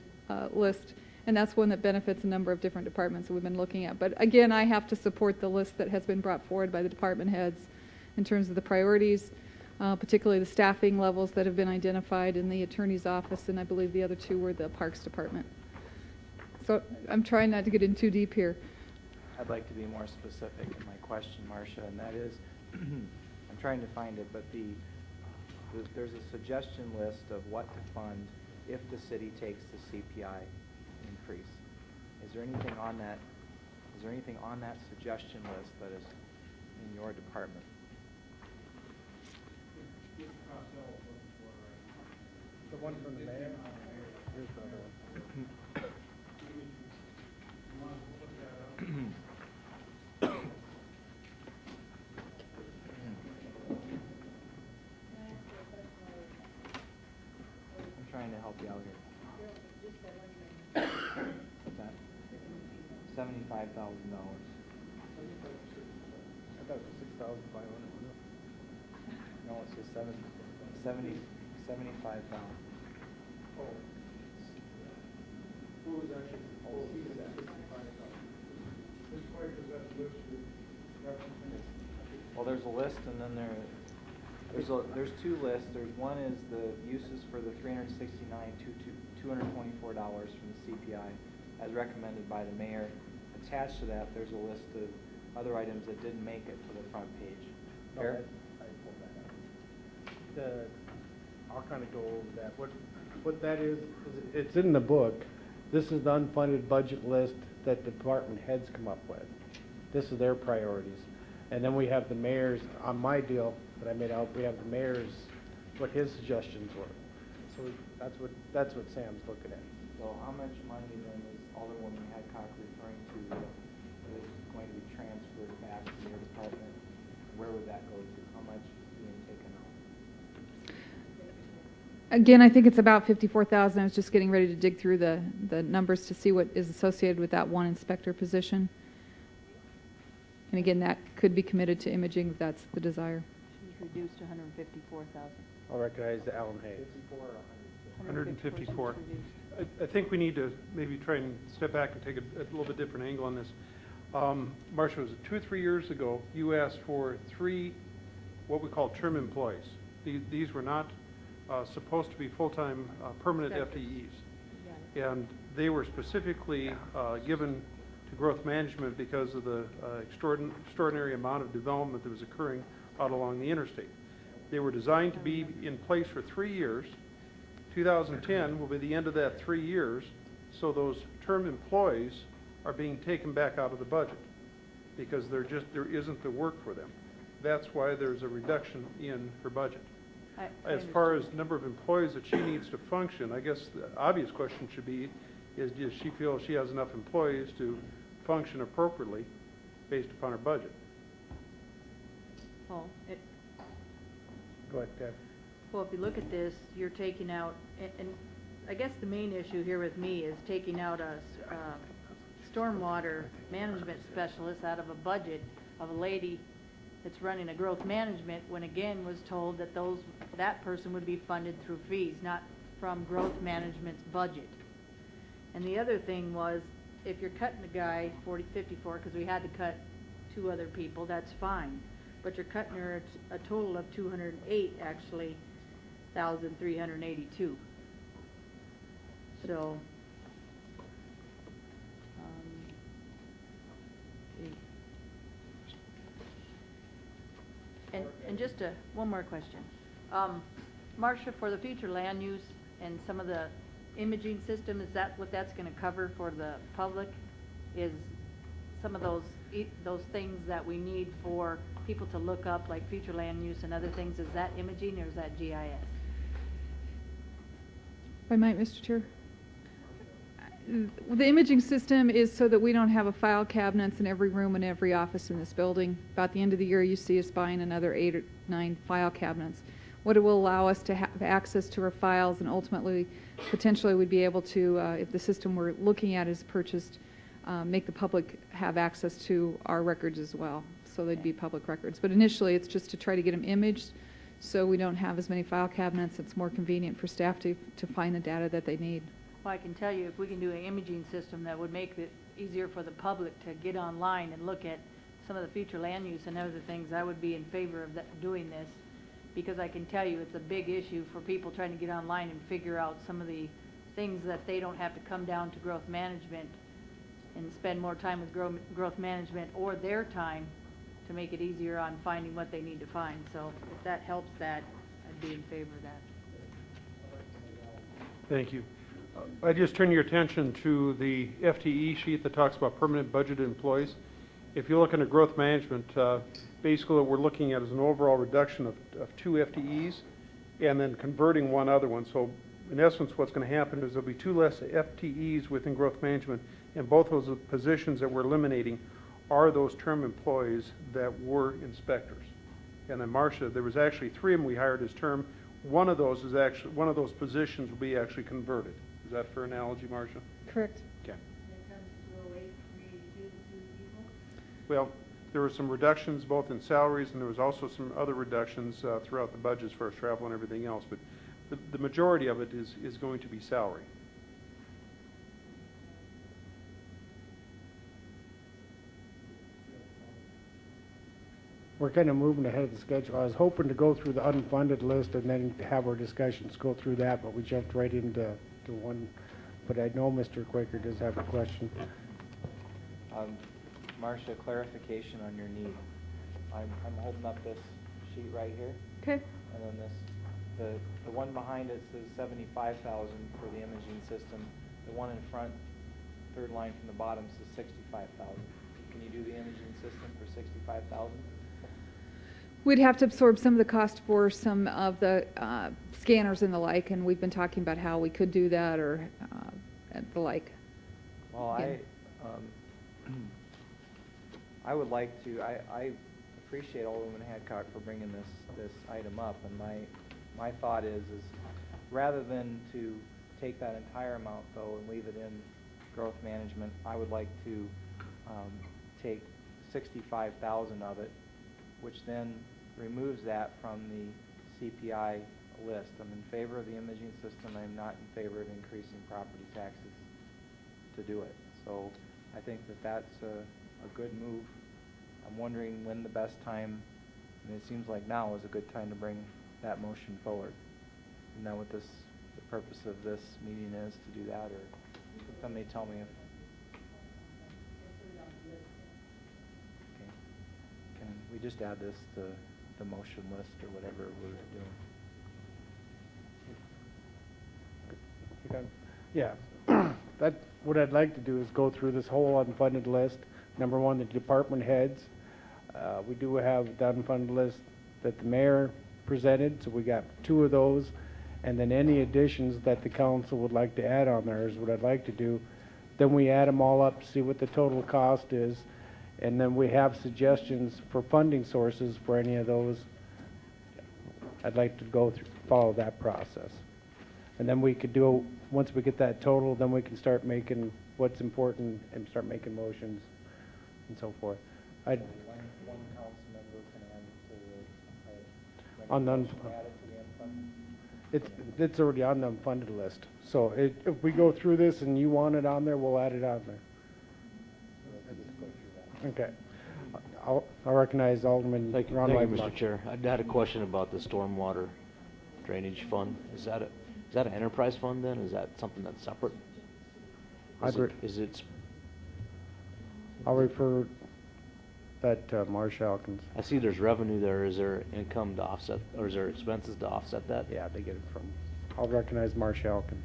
list, and that's one that benefits a number of different departments that we've been looking at. But again, I have to support the list that has been brought forward by the department heads in terms of the priorities, particularly the staffing levels that have been identified in the attorney's office, and I believe the other 2 were the Parks Department. So I'm trying not to get in too deep here. I'd like to be more specific in my question, Marcia, and that is, I'm trying to find it, but there's a suggestion list of what to fund if the city takes the CPI increase. Is there anything on that? Is there anything on that suggestion list that is in your department? The one from the mayor? Here's the other one. $75,000. I thought it was 6,500. No, it says 75,000. Who was actually, oh, he said 65,000. This way, because that's listed, referencing it. Well, there's a list, and then there's two lists. There's one is the uses for the $224 from the CPI, as recommended by the mayor. Attached to that, there's a list of other items that didn't make it to the front page. Fair? I pulled that out. I'll kind of go over that. What that is it's in the book. This is the unfunded budget list that department heads come up with. This is their priorities. And then we have the mayor's, on my deal that I made out, we have the mayor's, what his suggestions were. So that's what Sam's looking at. So how much money then is Alderwoman Hadcock referring to that is going to be transferred back to your department? Where would that go to? How much is being taken out? Again, I think it's about 54,000. I was just getting ready to dig through the numbers to see what is associated with that one inspector position. And again, that could be committed to imaging if that's the desire. She's reduced to 154,000. I'll recognize the Alan Hayes. 54 or 154. I think we need to maybe try and step back and take a little bit different angle on this. Marcia, was it 2 or 3 years ago, you asked for 3 what we call term employees. These were not supposed to be full-time permanent FTEs. And they were specifically given to growth management because of the extraordinary amount of development that was occurring out along the interstate. They were designed to be in place for 3 years. 2010 will be the end of that 3 years, so those term employees are being taken back out of the budget because there isn't the work for them. That's why there's a reduction in her budget. As far as number of employees that she needs to function, I guess the obvious question should be, does she feel she has enough employees to function appropriately based upon her budget? Paul, Go ahead, Deb. well, if you look at this, you're taking out, and I guess the main issue here with me is taking out a stormwater management specialist out of a budget of a lady that's running a growth management, when again was told that that person would be funded through fees, not from growth management's budget. And the other thing was, if you're cutting a guy 54, because we had to cut 2 other people, that's fine. But you're cutting her a total of 208, actually, 1,382. So, and just one more question. Marcia, for the future land use and some of the imaging system, is that what that's going to cover for the public? Is some of those things that we need for people to look up, like future land use and other things, is that imaging or is that GIS? If I might, Mr. Chair. The imaging system is so that we don't have a file cabinets in every room and every office in this building. About the end of the year, you see us buying another 8 or 9 file cabinets. What it will allow us to have access to our files, and ultimately, potentially, we'd be able to, if the system we're looking at is purchased, make the public have access to our records as well. So they'd be public records. But initially, it's just to try to get them imaged so we don't have as many file cabinets. It's more convenient for staff to find the data that they need. Well, I can tell you, if we can do an imaging system that would make it easier for the public to get online and look at some of the future land use and other things, I would be in favor of doing this, because I can tell you it's a big issue for people trying to get online and figure out some of the things that they don't have to come down to growth management and spend more time with growth management or their time to make it easier on finding what they need to find. So if that helps that, I'd be in favor of that. Thank you. I just turn your attention to the FTE sheet that talks about permanent budgeted employees. If you look under growth management, basically what we're looking at is an overall reduction of 2 FTEs and then converting 1 other one. So in essence, what's going to happen is there'll be 2 less FTEs within growth management, and both those positions that we're eliminating are those term employees that were inspectors. And then Marcia, there was actually 3 of them we hired as term. One of those positions will be actually converted. Is that a fair analogy, Marcia? Correct. Okay. When it comes to 208, Well, there were some reductions both in salaries, and there was also some other reductions throughout the budget as far as travel and everything else, but the majority of it is going to be salary. We're kind of moving ahead of the schedule. I was hoping to go through the unfunded list and then have our discussions go through that, but we jumped right into one. But I know Mr. Quaker does have a question. Marcia, clarification on your need. I'm holding up this sheet right here, Okay. and then the one behind it says 75,000 for the imaging system. The one in front, third line from the bottom, says 65,000. Can you do the imaging system for 65,000? We'd have to absorb some of the cost for some of the scanners and the like, and we've been talking about how we could do that or and the like. Well, Yeah. I would like to, I appreciate Alderman Hadcock for bringing this item up, and my thought is rather than to take that entire amount though and leave it in growth management, I would like to take 65,000 of it, which then removes that from the CPI list. I'm in favor of the imaging system. I'm not in favor of increasing property taxes to do it. So I think that's a good move. I'm wondering when the best time, and it seems like now is a good time to bring that motion forward. Isn't that what the purpose of this meeting is, to do that, or can somebody tell me if... Okay. Can we just add this to the motion list or whatever we're doing? Yeah, what I'd like to do is go through this whole unfunded list. Number one, the department heads. We do have the unfunded list that the mayor presented, so we got 2 of those. And then any additions that the council would like to add on there is what I'd like to do. Then we add them all up, see what the total cost is, and then we have suggestions for funding sources for any of those. I'd like to go through, follow that process. And then we could do, once we get that total, then we can start making what's important and start making motions and so forth. One council member can add it to the... On the add it to the unfunded? It's already on the unfunded list. So if we go through this and you want it on there, we'll add it on there. Okay. I'll recognize Alderman Thank you, Ron Mr. Weidenbach. Chair. I had a question about the stormwater drainage fund. Is that an enterprise fund then? Is that something that's separate? I'll refer that to Marcia Elkins. I see there's revenue there. Is there income to offset, or is there expenses to offset that? Yeah, they get it from, I'll recognize Marcia Elkins.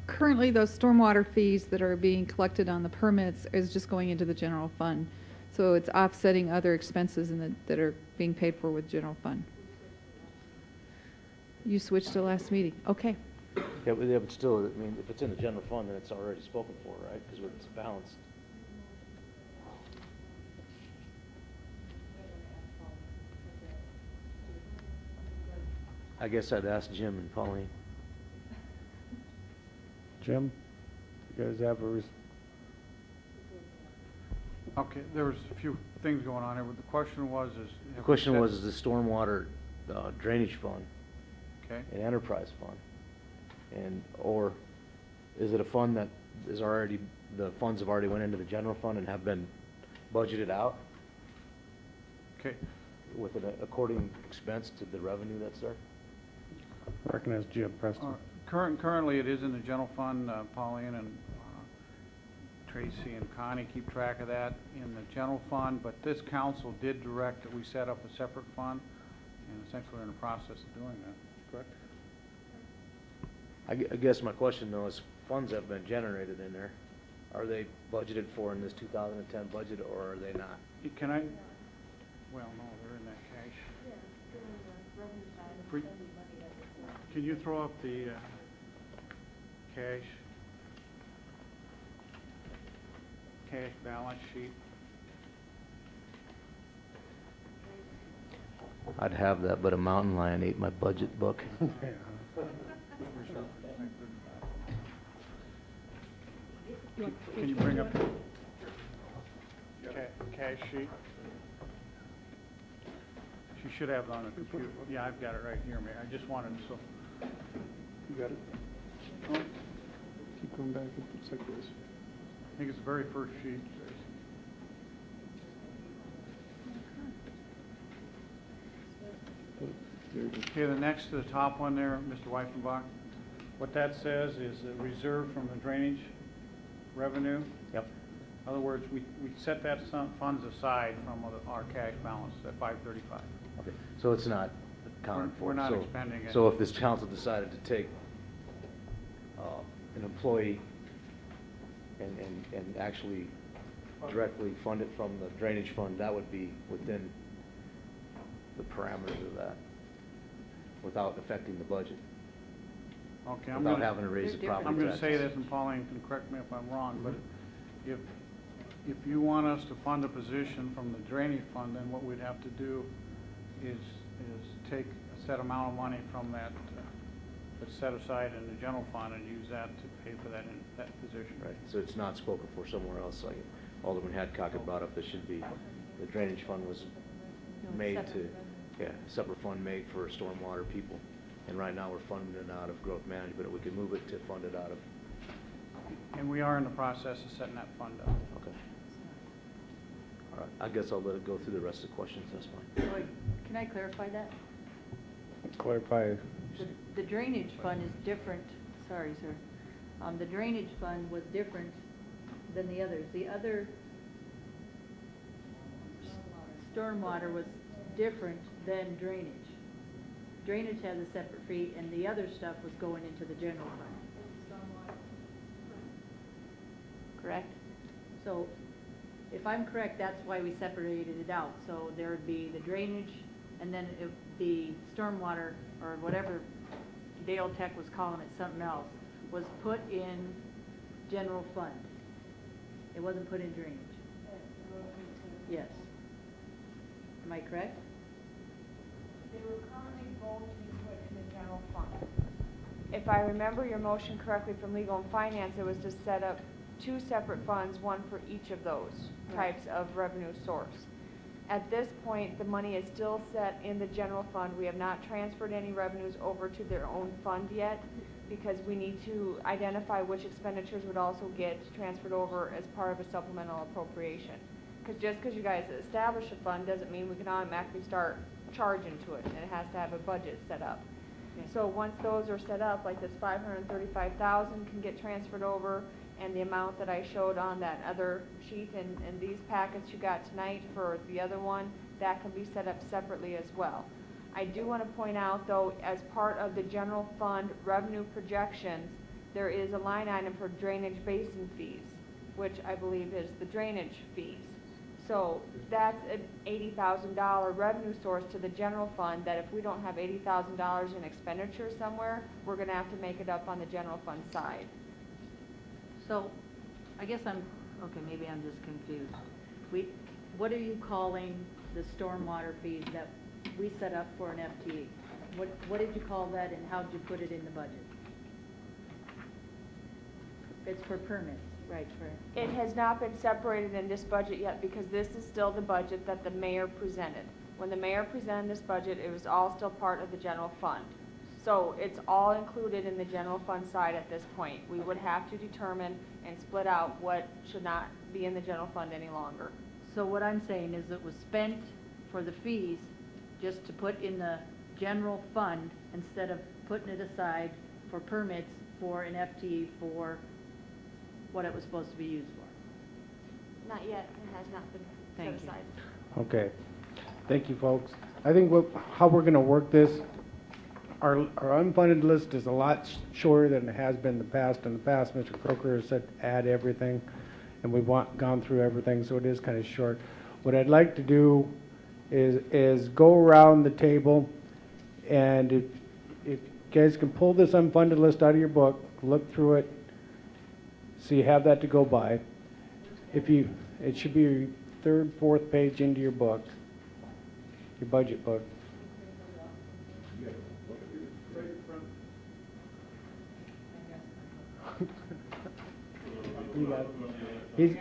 Currently, those stormwater fees that are being collected on the permits is just going into the general fund. So it's offsetting other expenses that are being paid for with general fund. You switched to last meeting. Okay. Yeah, but still, I mean, if it's in the general fund, then it's already spoken for, right? Because it's balanced. I guess I'd ask Jim and Pauline. Jim, you guys have a Okay, there was a few things going on here, but the question was is... The question was, is the stormwater drainage fund Okay. an enterprise fund? Or is it a fund that is already, the funds have already went into the general fund and have been budgeted out Okay. with an according expense to the revenue that's there? recognize Jim Preston. Currently, it is in the general fund. Pauline and Tracy and Connie keep track of that in the general fund, but this council did direct that we set up a separate fund, and essentially we're in the process of doing that, correct? I guess my question though is, funds have been generated in there. Are they budgeted for in this 2010 budget, or are they not? Can I, well, no, they're in that cash. Can you throw up the cash balance sheet? I'd have that, but a mountain lion ate my budget book. Can you bring up cash sheet? She should have it on the computer. Yeah, I've got it right here, Mayor. I just wanted, so. You got it? Oh, Keep going back, it's like this. I think it's the very first sheet. Okay, the next to the top one there, Mr. Weifenbach, what that says is a reserve from the drainage revenue. Yep. In other words, we set that funds aside from our cash balance at 535. Okay, so it's not accounted for. We're not So- expending it. So if this council decided to take an employee and actually directly fund it from the drainage fund, that would be within the parameters of that, without affecting the budget, Okay, I'm without gonna, having to raise the They're property I'm taxes. gonna say this, and Pauline can correct me if I'm wrong, but if you want us to fund a position from the drainage fund, then what we'd have to do is take a set amount of money from that, that's set aside in the general fund and use that to pay for that position. Right, so it's not spoken for somewhere else, like Alderman Hadcock had brought up, there should be, the drainage fund was made to, yeah, a separate fund made for stormwater people. And right now, we're funding it out of growth management, we could move it to fund it out of, And we are in the process of setting that fund up. okay. All right, I guess I'll let it go through the rest of the questions, that's fine. Lloyd, can I clarify that? Clarify. The drainage fund is different, sorry, sir. The drainage fund was different than the others. The other stormwater was different than drainage. Drainage has a separate fee, and the other stuff was going into the general fund. Correct? So, if I'm correct, that's why we separated it out. So there would be the drainage, and then the stormwater, or whatever Dale Tech was calling it, something else, was put in general fund. It wasn't put in drainage. Yes. Am I correct? They were currently both to be put in the general fund. If I remember your motion correctly from legal and finance, it was to set up two separate funds, one for each of those types of revenue source. At this point, the money is still set in the general fund. We have not transferred any revenues over to their own fund yet, because we need to identify which expenditures would also get transferred over as part of a supplemental appropriation. Because just because you guys establish a fund doesn't mean we can automatically start charging to it, and it has to have a budget set up. Okay. So once those are set up, like this 535,000 can get transferred over, and the amount that I showed on that other sheet and these packets you got tonight for the other one, that can be set up separately as well. I do want to point out, though, as part of the general fund revenue projections, there is a line item for drainage basin fees, which I believe is the drainage fees. So that's an $80,000 revenue source to the general fund, that if we don't have $80,000 in expenditure somewhere, we're going to have to make it up on the general fund side. So, I guess okay, maybe I'm just confused. What are you calling the stormwater fees that we set up for an FTE? What did you call that, and how did you put it in the budget? It's for permits, right, for... It has not been separated in this budget yet, because this is still the budget that the mayor presented. When the mayor presented this budget, it was all still part of the general fund. So it's all included in the general fund side at this point. We would have to determine and split out what should not be in the general fund any longer. So what I'm saying is it was spent for the fees just to put in the general fund instead of putting it aside for permits for an FTE for what it was supposed to be used for. Not yet, it has not been Thank you. set aside. Okay. Thank you, folks. I think how we're going to work this, our unfunded list is a lot shorter than it has been in the past. In the past, Mr. Croker has said add everything, and we've gone through everything, so it is kind of short. What I'd like to do is go around the table, and if you guys can pull this unfunded list out of your book, look through it, so you have that to go by. It should be your third, fourth page into your book, your budget book. You got it. He's,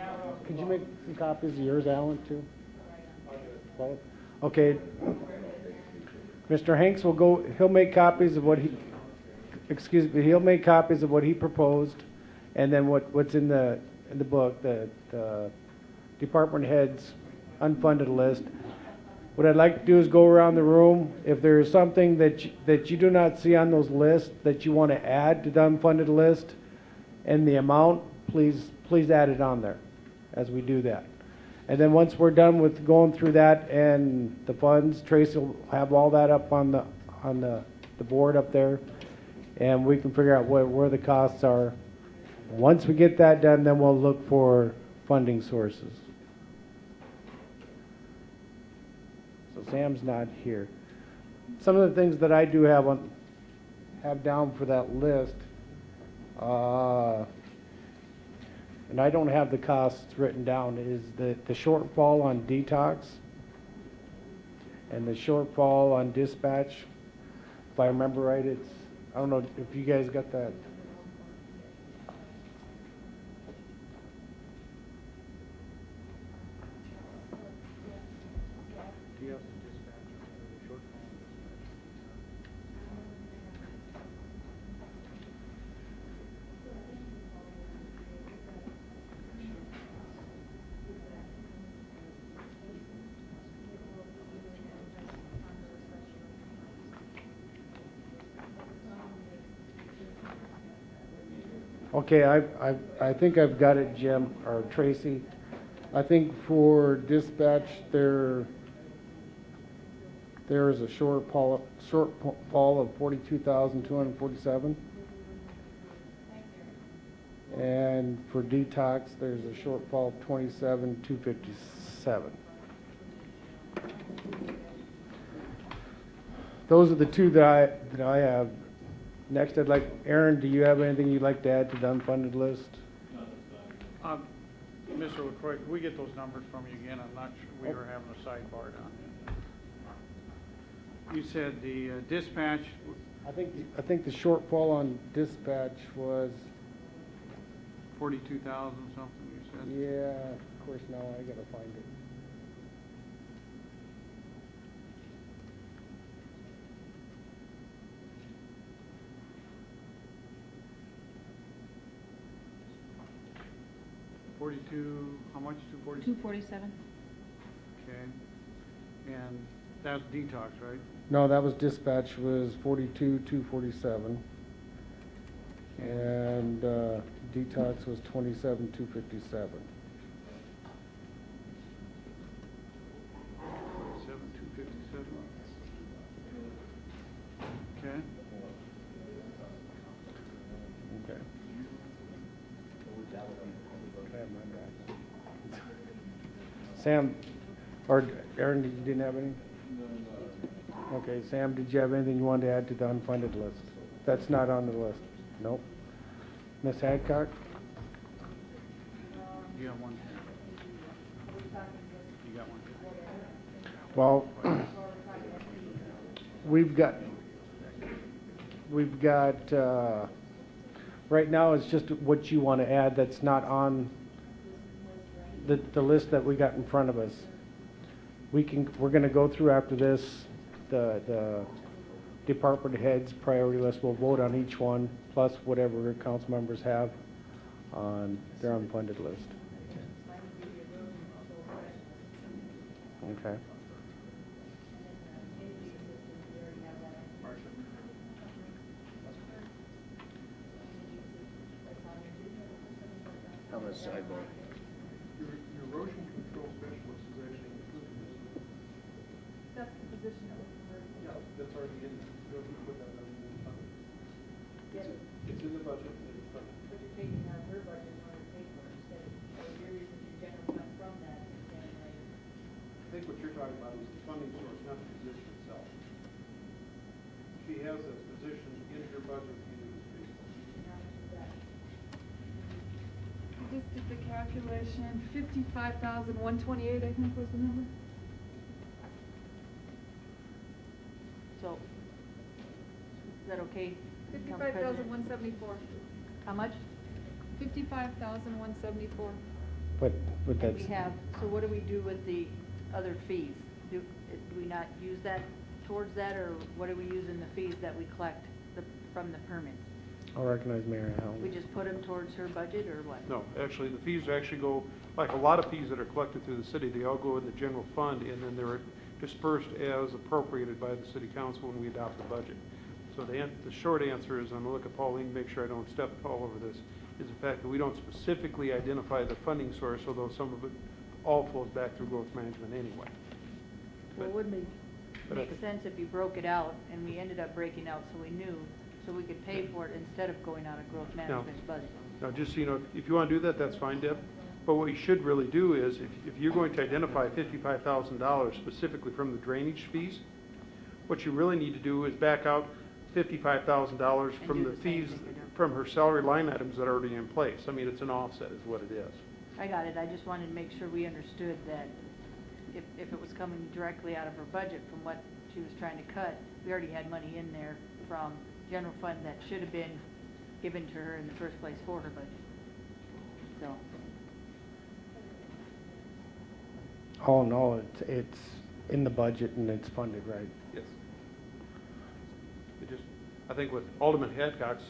could you make some copies of yours, Alan, too? Well, okay. Mr. Hanks will go, he'll make copies of what he, excuse me, he'll make copies of what he proposed, and then what's in the book, the department heads unfunded list. What I'd like to do is go around the room. If there's something that you do not see on those lists that you want to add to the unfunded list and the amount, please add it on there as we do that. And then once we're done with going through that and the funds, Tracy will have all that up on the board up there, and we can figure out where the costs are. Once we get that done, then we'll look for funding sources. So Sam's not here. Some of the things that I do have down for that list, and I don't have the costs written down, is the shortfall on detox and the shortfall on dispatch. If I remember right, it's, I don't know if you guys got that. Okay, I think I've got it, Jim, or Tracy. I think for dispatch, there is a shortfall of 42,247. And for detox, there's a shortfall of 27,257. Those are the two that I have. Next, I'd like, Aaron, do you have anything you'd like to add to the unfunded list? Mr. LaCroix, can we get those numbers from you again? I'm not sure, we were having a sidebar down there. You said the dispatch. I think the shortfall on dispatch was 42,000 something, you said? Yeah, of course, now I gotta find it. How much? 240? 247. Okay. And that's detox, right? No, that was dispatch was 42,247. And detox was 27,257. 27,257. Okay. Okay. Sam, or Aaron, you didn't have any? Okay, Sam, did you have anything you wanted to add to the unfunded list? That's not on the list. Nope. Ms. Hadcock? You got one. You got one. Well, we've got, right now it's just what you want to add that's not on the list that we got in front of us. We're going to go through after this, the department heads priority list. We'll vote on each one, plus whatever council members have on their unfunded list. Okay. I'm a sidebar. Your erosion control specialist is actually included in this. That's the position that was converted. Yeah, that's already in there. You don't put that on the funded. It's in the budget. It's funded. But you're taking out her budget in order to pay for it instead, so you're using your general fund from that instead of like. I think what you're talking about is the funding source, not the position itself. She has a position in her budget to do this piece. I just did the calculation, 55,128, I think was the number. So, is that okay? Council President? 55,174. How much? $55,174. but And that's, we have, so what do we do with the other fees? Do we not use that towards that, or what do we use in the fees that we collect from the permits? I'll recognize Mayor Allen. We just put them towards her budget, or what? No, actually, the fees actually go, like a lot of fees that are collected through the city, they all go in the general fund, and then they're dispersed as appropriated by the city council when we adopt the budget. So the short answer is, I'm gonna look at Pauline, make sure I don't step all over this, is the fact that we don't specifically identify the funding source, although some of it all flows back through growth management anyway. Well, it would make but I- sense if you broke it out, and we ended up breaking out so we knew, so we could pay for it instead of going out of growth management's budget. Now, just so you know, if you want to do that, that's fine, Deb. But what you should really do is, if you're going to identify $55,000 specifically from the drainage fees, what you really need to do is back out $55,000 And from do the the same fees, thing again. from her salary line items that are already in place. I mean, it's an offset is what it is. I got it, I just wanted to make sure we understood that if it was coming directly out of her budget from what she was trying to cut, we already had money in there from general fund that should have been given to her in the first place for her budget. So, All in all, it's in the budget and it's funded, right? Yes. It just, I think what Alderman Hadcock's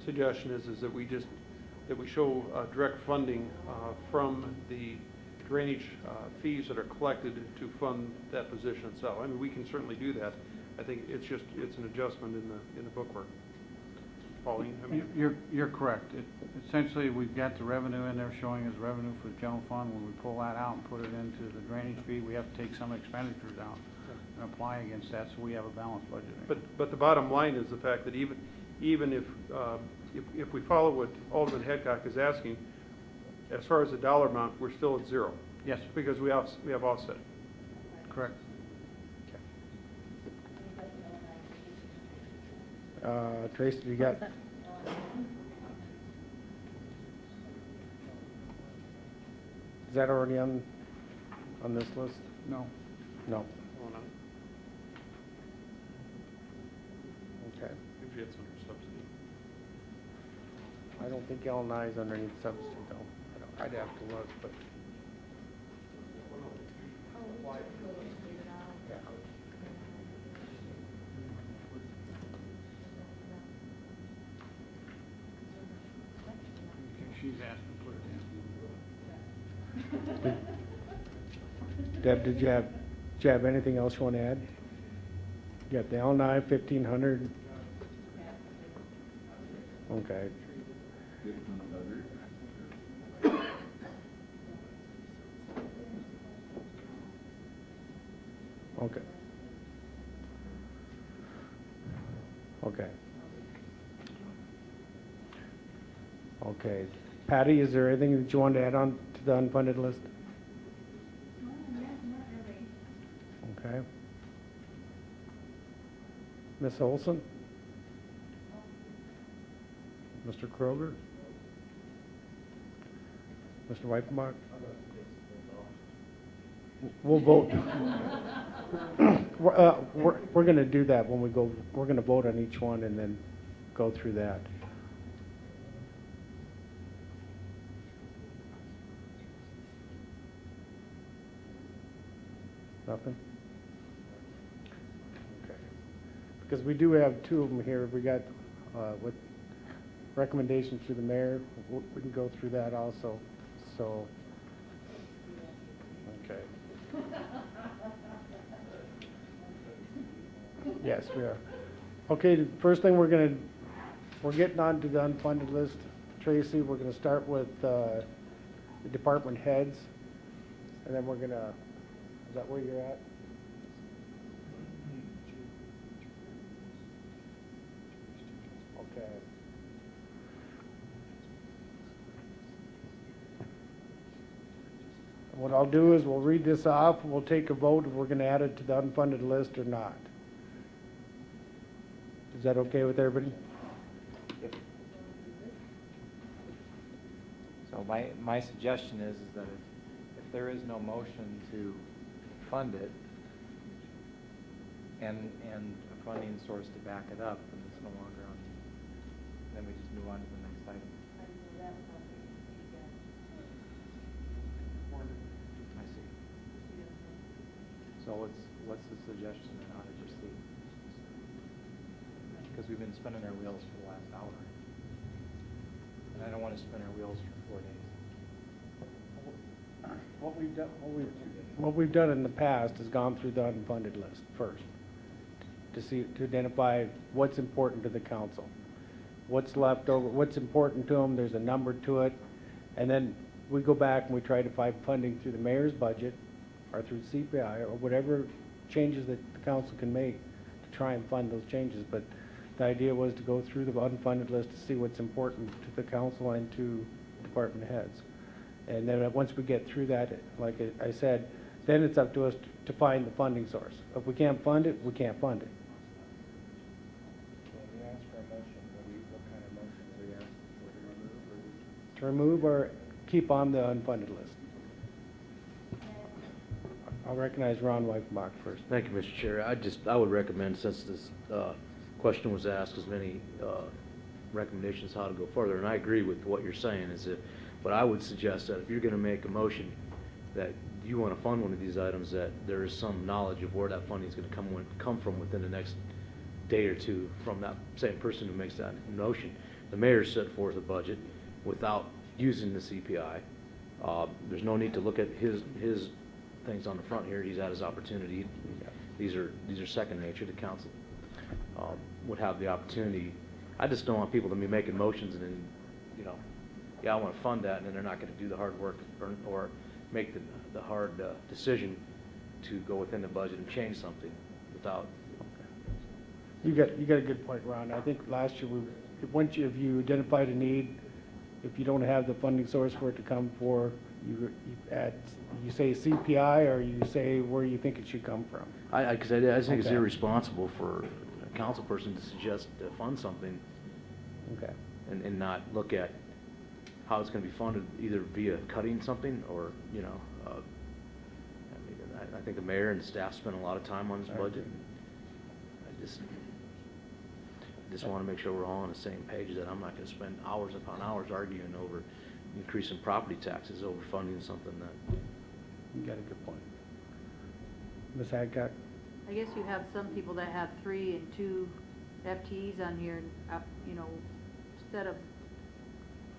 suggestion is that we show direct funding from the drainage fees that are collected to fund that position itself. I mean, we can certainly do that. I think it's an adjustment in the bookwork. Pauline, I mean. You're correct. Essentially, we've got the revenue in there showing as revenue for the general fund. When we pull that out and put it into the drainage fee, we have to take some expenditures out and apply against that, so we have a balanced budget. But the bottom line is the fact that even if we follow what Alderman Hadcock is asking, as far as the dollar amount, we're still at zero. Yes, Because we have offset. correct. Tracy, you got? Is that already on this list? No. No. Okay. Usually it's under subsidy. I don't think L&I is underneath subsidy though. I'd have to look, but. Yeah. Okay, she's asking to put it in. Deb, did you have anything else you want to add? You got the L&I 1,500. Okay. 1,500. Okay. Okay. Okay. Patty, is there anything that you want to add on to the unfunded list? Okay. Ms. Olson? Mr. Kroger? Mr. Weifenbach? We'll vote. We're going to do that when we go, we're going to vote on each one and then go through that. Nothing? Okay. Because we do have two of them here. We got with recommendations to the mayor. We can go through that also. So, okay. Yes, we are. Okay, the first thing we're getting on to the unfunded list, Tracy. We're gonna start with the department heads, and then we're gonna, is that where you're at? Okay. What I'll do is we'll read this off, and we'll take a vote if we're gonna add it to the unfunded list or not. Is that okay with everybody? So my suggestion is that if there is no motion to fund it and a funding source to back it up, then it's no longer on, then we just move on to the next item. So what's the suggestion on how to just see? Because we've been spinning our wheels for the last hour. And I don't want to spin our wheels for 4 days. What we've done in the past is gone through the unfunded list first to identify what's important to the council, what's left over, what's important to them. There's a number to it, and then we go back and we try to find funding through the mayor's budget or through CPI or whatever changes that the council can make to try and fund those changes. But the idea was to go through the unfunded list to see what's important to the council and to department heads. And then once we get through that, like I said, then it's up to us to find the funding source. If we can't fund it, we can't fund it. When we ask for a motion, what kind of motion are we asking for, To remove or keep on the unfunded list. I'll recognize Ron Weifenbach first. Thank you, Mr. Chair. I would recommend, since this question was asked, as many recommendations how to go further, and I agree with what you're saying, but I would suggest that if you're gonna make a motion that you wanna fund one of these items, that there is some knowledge of where that funding is gonna come from within the next day or two from that same person who makes that motion. The mayor set forth a budget without using the CPI. There's no need to look at his things on the front here. He's had his opportunity. These are second nature. The council would have the opportunity. I just don't want people to be making motions and then, you know, yeah, I want to fund that, and then they're not going to do the hard work or make the hard decision to go within the budget and change something without. You got a good point, Ron. I think last year if you identified a need, if you don't have the funding source for it to come for, you say CPI or you say where you think it should come from. Because I think it's Okay. irresponsible for a council person to suggest to fund something. Okay. And not look at how it's going to be funded, either via cutting something or, you know, I think the mayor and the staff spent a lot of time on this budget. I just want to make sure we're all on the same page, that I'm not going to spend hours upon hours arguing over increasing property taxes over funding something that. You got a good point. Ms. Hadcock? I guess you have some people that have 3 and 2 FTEs on here, and, you know, instead of,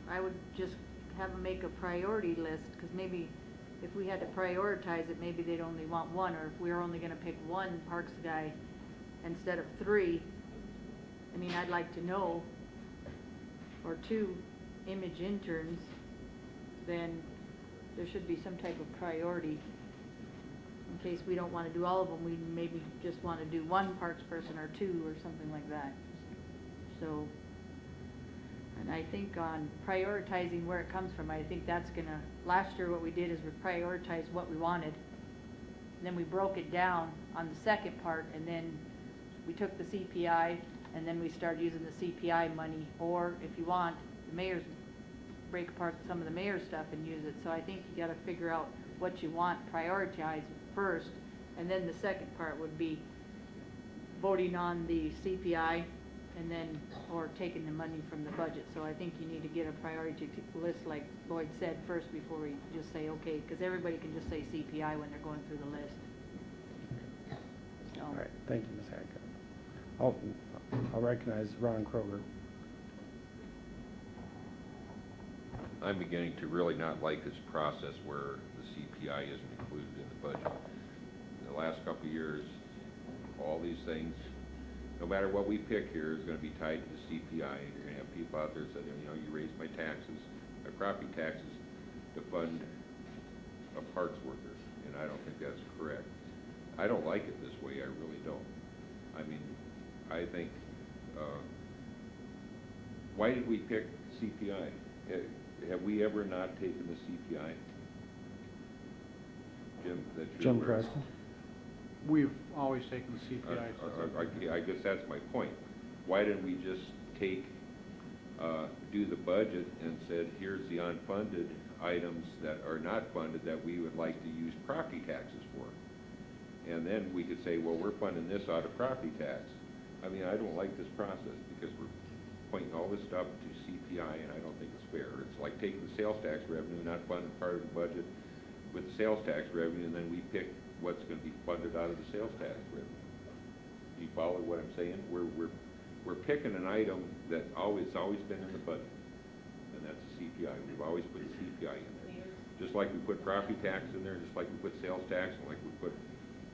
I would just have them make a priority list, because maybe if we had to prioritize it, maybe they'd only want 1, or if we were only gonna pick 1 parks guy instead of 3, I mean, I'd like to know, or 2 image interns, then there should be some type of priority. In case we don't want to do all of them, we maybe just want to do 1 parks person or 2 or something like that. So, and I think on prioritizing where it comes from, I think that's gonna, last year what we did is we prioritized what we wanted. And then we broke it down on the second part, and then we took the CPI, and then we started using the CPI money. Or if you want, the mayor's, break apart some of the mayor's stuff and use it. So I think you gotta figure out what you want, prioritize first, and then the second part would be voting on the CPI and then, or taking the money from the budget. So I think you need to get a priority list, like Lloyd said, first before we just say, okay, because everybody can just say CPI when they're going through the list. So. All right, thank you, Ms. Hadcock. I'll recognize Ron Kroger. I'm beginning to really not like this process where the CPI isn't included in the budget. In the last couple of years, all these things, no matter what we pick here, is going to be tied to the CPI. You're going to have people out there saying, you know, you raise my taxes, my property taxes, to fund a parks worker, and I don't think that's correct. I don't like it this way, I really don't. I mean, I think, why did we pick CPI? Have we ever not taken the CPI? Jim, that's your Jim word. Preston? We've always taken the CPI. I guess that's my point. Why didn't we just do the budget and said, here's the unfunded items that are not funded that we would like to use property taxes for? And then we could say, well, we're funding this out of property tax. I mean, I don't like this process because we're pointing all this stuff to CPI, and I don't think it's fair. It's like taking the sales tax revenue, not funding part of the budget with the sales tax revenue, and then we pick what's gonna be funded out of the sales tax revenue. Do you follow what I'm saying? We're picking an item that always been in the budget, and that's the CPI. We've always put the CPI in there. Just like we put property tax in there, just like we put sales tax, and like we put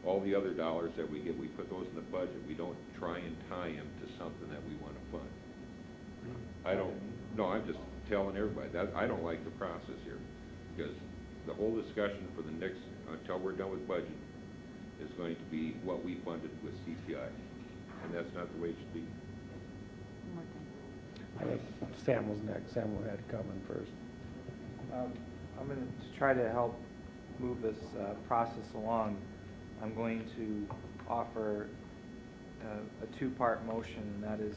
all the other dollars that we get, we put those in the budget. We don't try and tie them to something that we want to fund. I'm just telling everybody that I don't like the process here, because the whole discussion for the next, until we're done with budget, is going to be what we funded with CPI, and that's not the way it should be. I think Sam was next. Sam had to come in first. I'm going to try to help move this process along. I'm going to offer a two-part motion, and that is,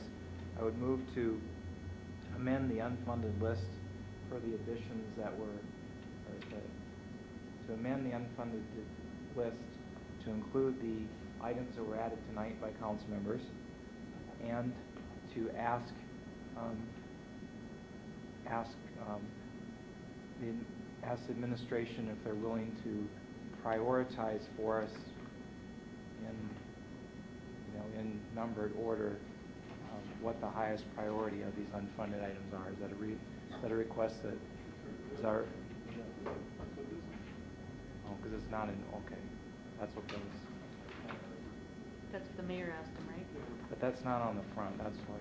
I would move to amend the unfunded list for the additions that were, or to amend the unfunded list to include the items that were added tonight by council members, and to ask the administration if they're willing to prioritize for us in numbered order what the highest priority of these unfunded items are. Is that a request that is our? Oh, because it's not in. Okay, that's what goes. That's what the mayor asked him, right? But that's not on the front. That's why.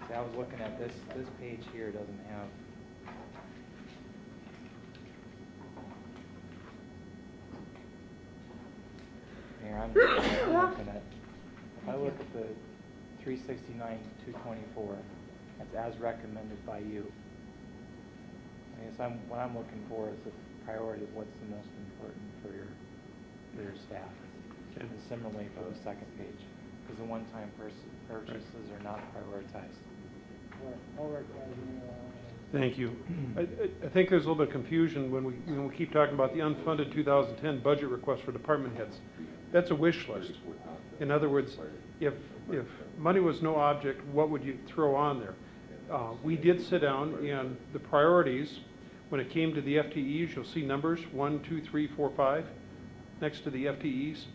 See, I was looking at this. This page here doesn't have. Here, I'm looking at. If I look at the 369-224, that's as recommended by you. I guess what I'm looking for is the priority of what's the most important for your staff. Okay. And similarly for the second page, because the one-time purchases are not prioritized. Thank you. I think there's a little bit of confusion when we keep talking about the unfunded 2010 budget request for department heads. That's a wish list. In other words, if money was no object, what would you throw on there? We did sit down, and the priorities, when it came to the FTEs, you'll see numbers 1, 2, 3, 4, 5 next to the FTEs.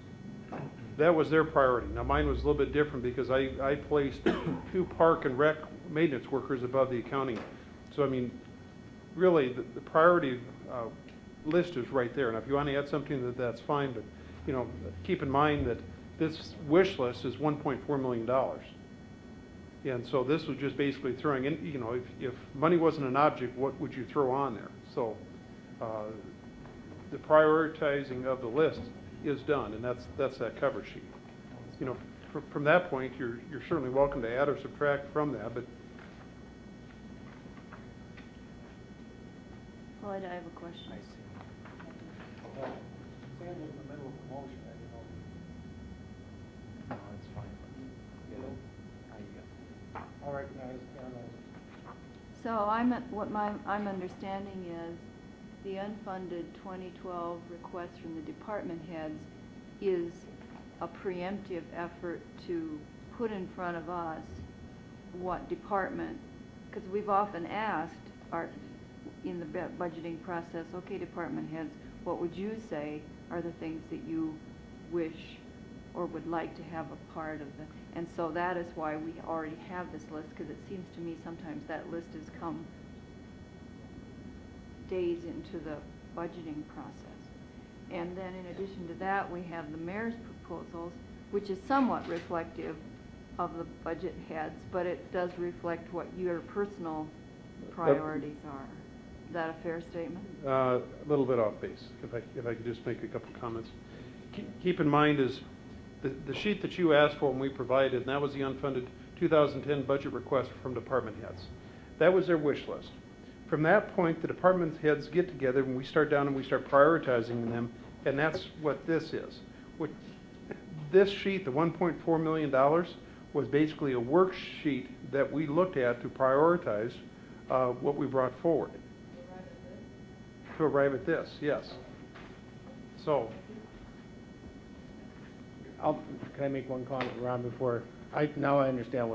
That was their priority. Now mine was a little bit different because I placed 2 park and rec maintenance workers above the accounting. So I mean, really the priority list is right there. And if you want to add something, that's fine. But keep in mind that this wish list is $1.4 million. And so this was just basically throwing in, if money wasn't an object, what would you throw on there? So the prioritizing of the list is done, and that's that cover sheet. From that point, you're certainly welcome to add or subtract from that, but Floyd, I have a question. I see. Sam was in the middle of the motion, I didn't know. No, it's fine. How you go? I'll recognize Carol. So I'm understanding is the unfunded 2012 request from the department heads is a preemptive effort to put in front of us what department, because we've often asked in the budgeting process, okay, department heads, what would you say are the things that you wish or would like to have a part of and so that is why we already have this list, because it seems to me sometimes that list has come days into the budgeting process. And then in addition to that, we have the mayor's proposals, which is somewhat reflective of the budget heads, but it does reflect what your personal priorities are. Is that a fair statement? a little bit off base, if I could just make a couple comments. Keep in mind is the sheet that you asked for and we provided, and that was the unfunded 2010 budget request from department heads. That was their wish list. From that point, the department heads get together and we start down and we start prioritizing them, and that's what this is. This sheet, the $1.4 million, was basically a worksheet that we looked at to prioritize what we brought forward. To arrive at this, yes. So, Can I make one comment, Ron, before? Now I understand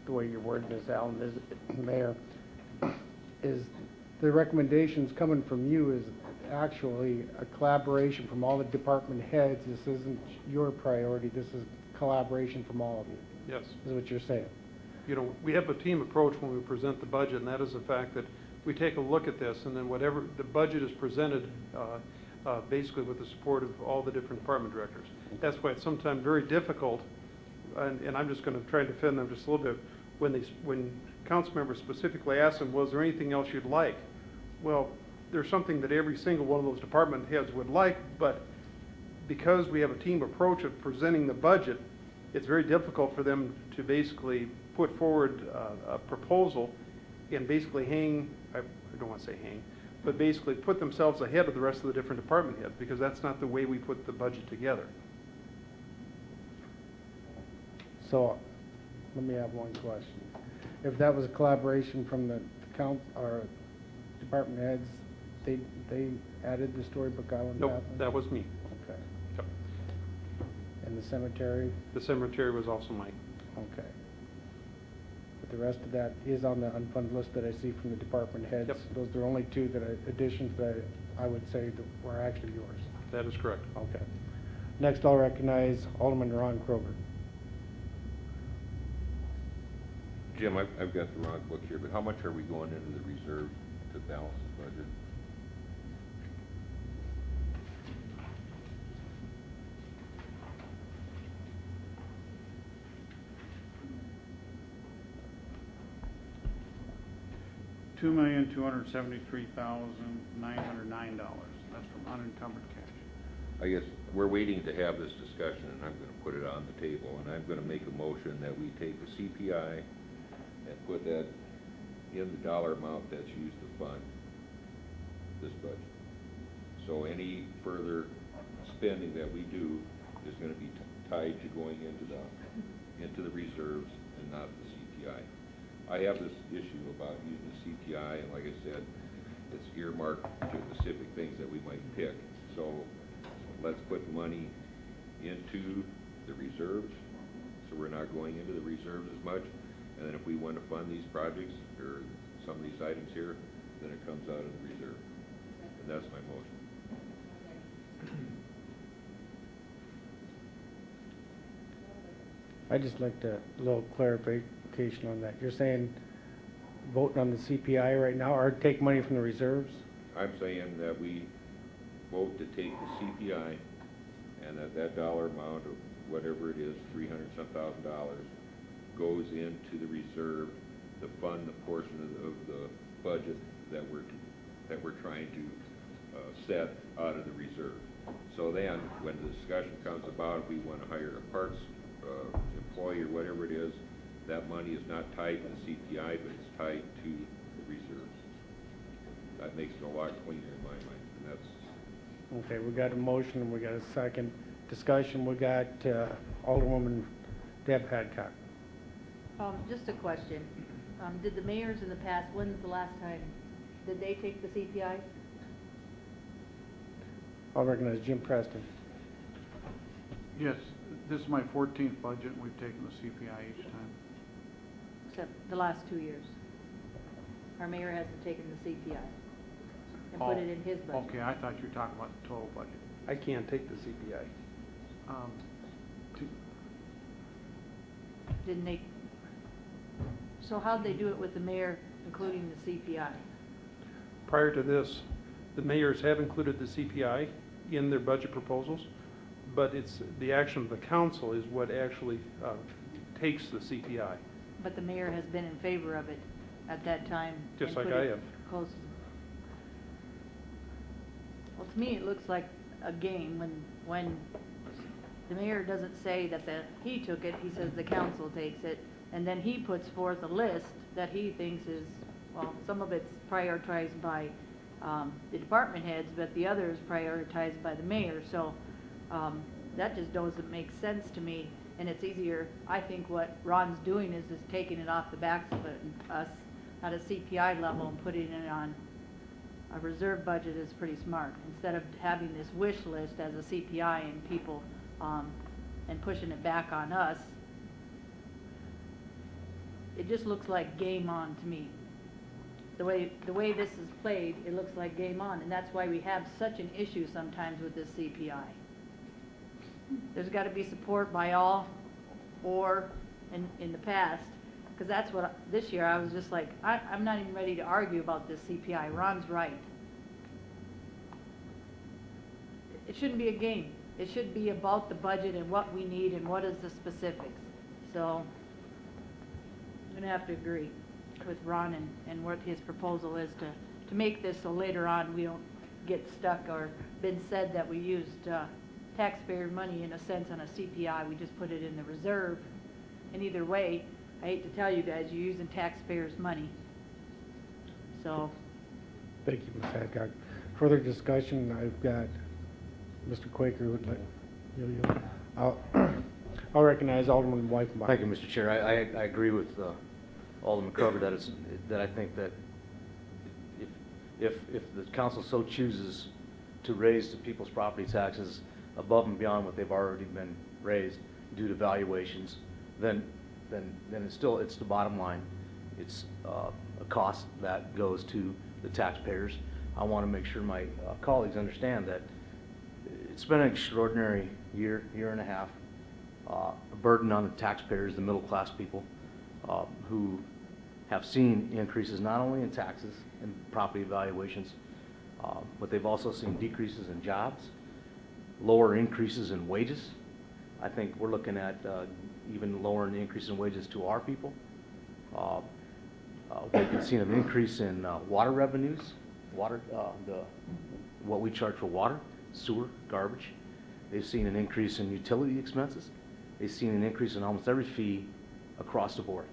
the way you're wording this, Alan, is, Mayor, is the recommendations coming from you is actually a collaboration from all the department heads. This isn't your priority, this is collaboration from all of you, Yes. is what you're saying. You know, we have a team approach when we present the budget, and that is the fact that we take a look at this, and then whatever, the budget is presented basically with the support of all the different department directors. That's why it's sometimes very difficult, and I'm just going to try and defend them just a little bit, when council members specifically ask them, was there anything else you'd like? Well, there's something that every single one of those department heads would like, but because we have a team approach of presenting the budget, it's very difficult for them to basically put forward a proposal and basically I don't want to say hang, but basically put themselves ahead of the rest of the different department heads, because that's not the way we put the budget together. So, let me have one question. If that was a collaboration from the or department heads, they added the Storybook Island Nope, path? that was me. Okay. Yep. And the cemetery? The cemetery was also mine. Okay. But the rest of that is on the unfunded list that I see from the department heads? Yep. Those are the only two additions that I would say that were actually yours? That is correct. Okay. Next, I'll recognize Alderman Ron Kroger. Jim, I've got the wrong book here, but how much are we going into the reserve to balance the budget? $2,273,909. That's from unencumbered cash. I guess we're waiting to have this discussion, and I'm gonna put it on the table, and I'm gonna make a motion that we take the CPI and put that in the dollar amount that's used to fund this budget. So any further spending that we do is gonna be tied to going into the reserves and not the CPI. I have this issue about using the CPI, and like I said, it's earmarked to specific things that we might pick. So let's put the money into the reserves, so we're not going into the reserves as much. And then if we want to fund these projects, or some of these items here, then it comes out of the reserve. And that's my motion. I'd just like a little clarification on that. You're saying voting on the CPI right now, or take money from the reserves? I'm saying that we vote to take the CPI, and that dollar amount of whatever it is, $300-some thousand, goes into the reserve to fund the portion of the budget that we're trying to set out of the reserve. So then, when the discussion comes about, if we want to hire a parks employee or whatever it is, that money is not tied to the CPI, but it's tied to the reserves. That makes it a lot cleaner in my mind, and that's. Okay, we got a motion, and we got a second discussion. We got Alderwoman Deb Hadcock. Just a question. Did the mayors in the past, when's the last time, did they take the CPI? I'll recognize Jim Preston. Yes, this is my 14th budget, and we've taken the CPI each time. Except the last 2 years. Our mayor hasn't taken the CPI and put it in his budget. Okay, I thought you were talking about the total budget. I can't take the CPI. Didn't they? So how'd they do it with the mayor, including the CPI? Prior to this, the mayors have included the CPI in their budget proposals, but it's the action of the council is what actually takes the CPI. But the mayor has been in favor of it at that time. Just and like put I it have. Close. Well, to me, it looks like a game when the mayor doesn't say that he took it, he says the council takes it, and then he puts forth a list that he thinks is, well, some of it's prioritized by the department heads, but the other is prioritized by the mayor. So that just doesn't make sense to me. And it's easier, I think what Ron's doing is taking it off the backs of us at a CPI level and putting it on a reserve budget is pretty smart. Instead of having this wish list as a CPI and people, and pushing it back on us, it just looks like game on to me. the way this is played, it looks like game on, and that's why we have such an issue sometimes with this CPI. There's gotta be support by all, or in the past, because that's what, this year I was just like, I'm not even ready to argue about this CPI. Ron's right. It shouldn't be a game. It should be about the budget and what we need and what is the specifics. So, I'm gonna have to agree with Ron and what his proposal is to make this so later on we don't get stuck or been said that we used taxpayer money in a sense on a CPI. We just put it in the reserve. And either way, I hate to tell you guys, you're using taxpayers' money. So, Thank you, Ms. Hadcock. Further discussion, I've got Mr. Quaker who would like, I'll recognize Alderman Weifenbach. Thank you, Mr. Chair. I agree with Alderman Kroger that I think that if the council so chooses to raise the people's property taxes above and beyond what they've already been raised due to valuations, then it's the bottom line. It's a cost that goes to the taxpayers. I want to make sure my colleagues understand that it's been an extraordinary year and a half, a burden on the taxpayers, the middle class people, who have seen increases not only in taxes and property valuations, but they've also seen decreases in jobs, lower increases in wages. I think we're looking at even lower an increase in wages to our people. They've seen an increase in water revenues, what we charge for water, sewer, garbage. They've seen an increase in utility expenses. They've seen an increase in almost every fee across the board.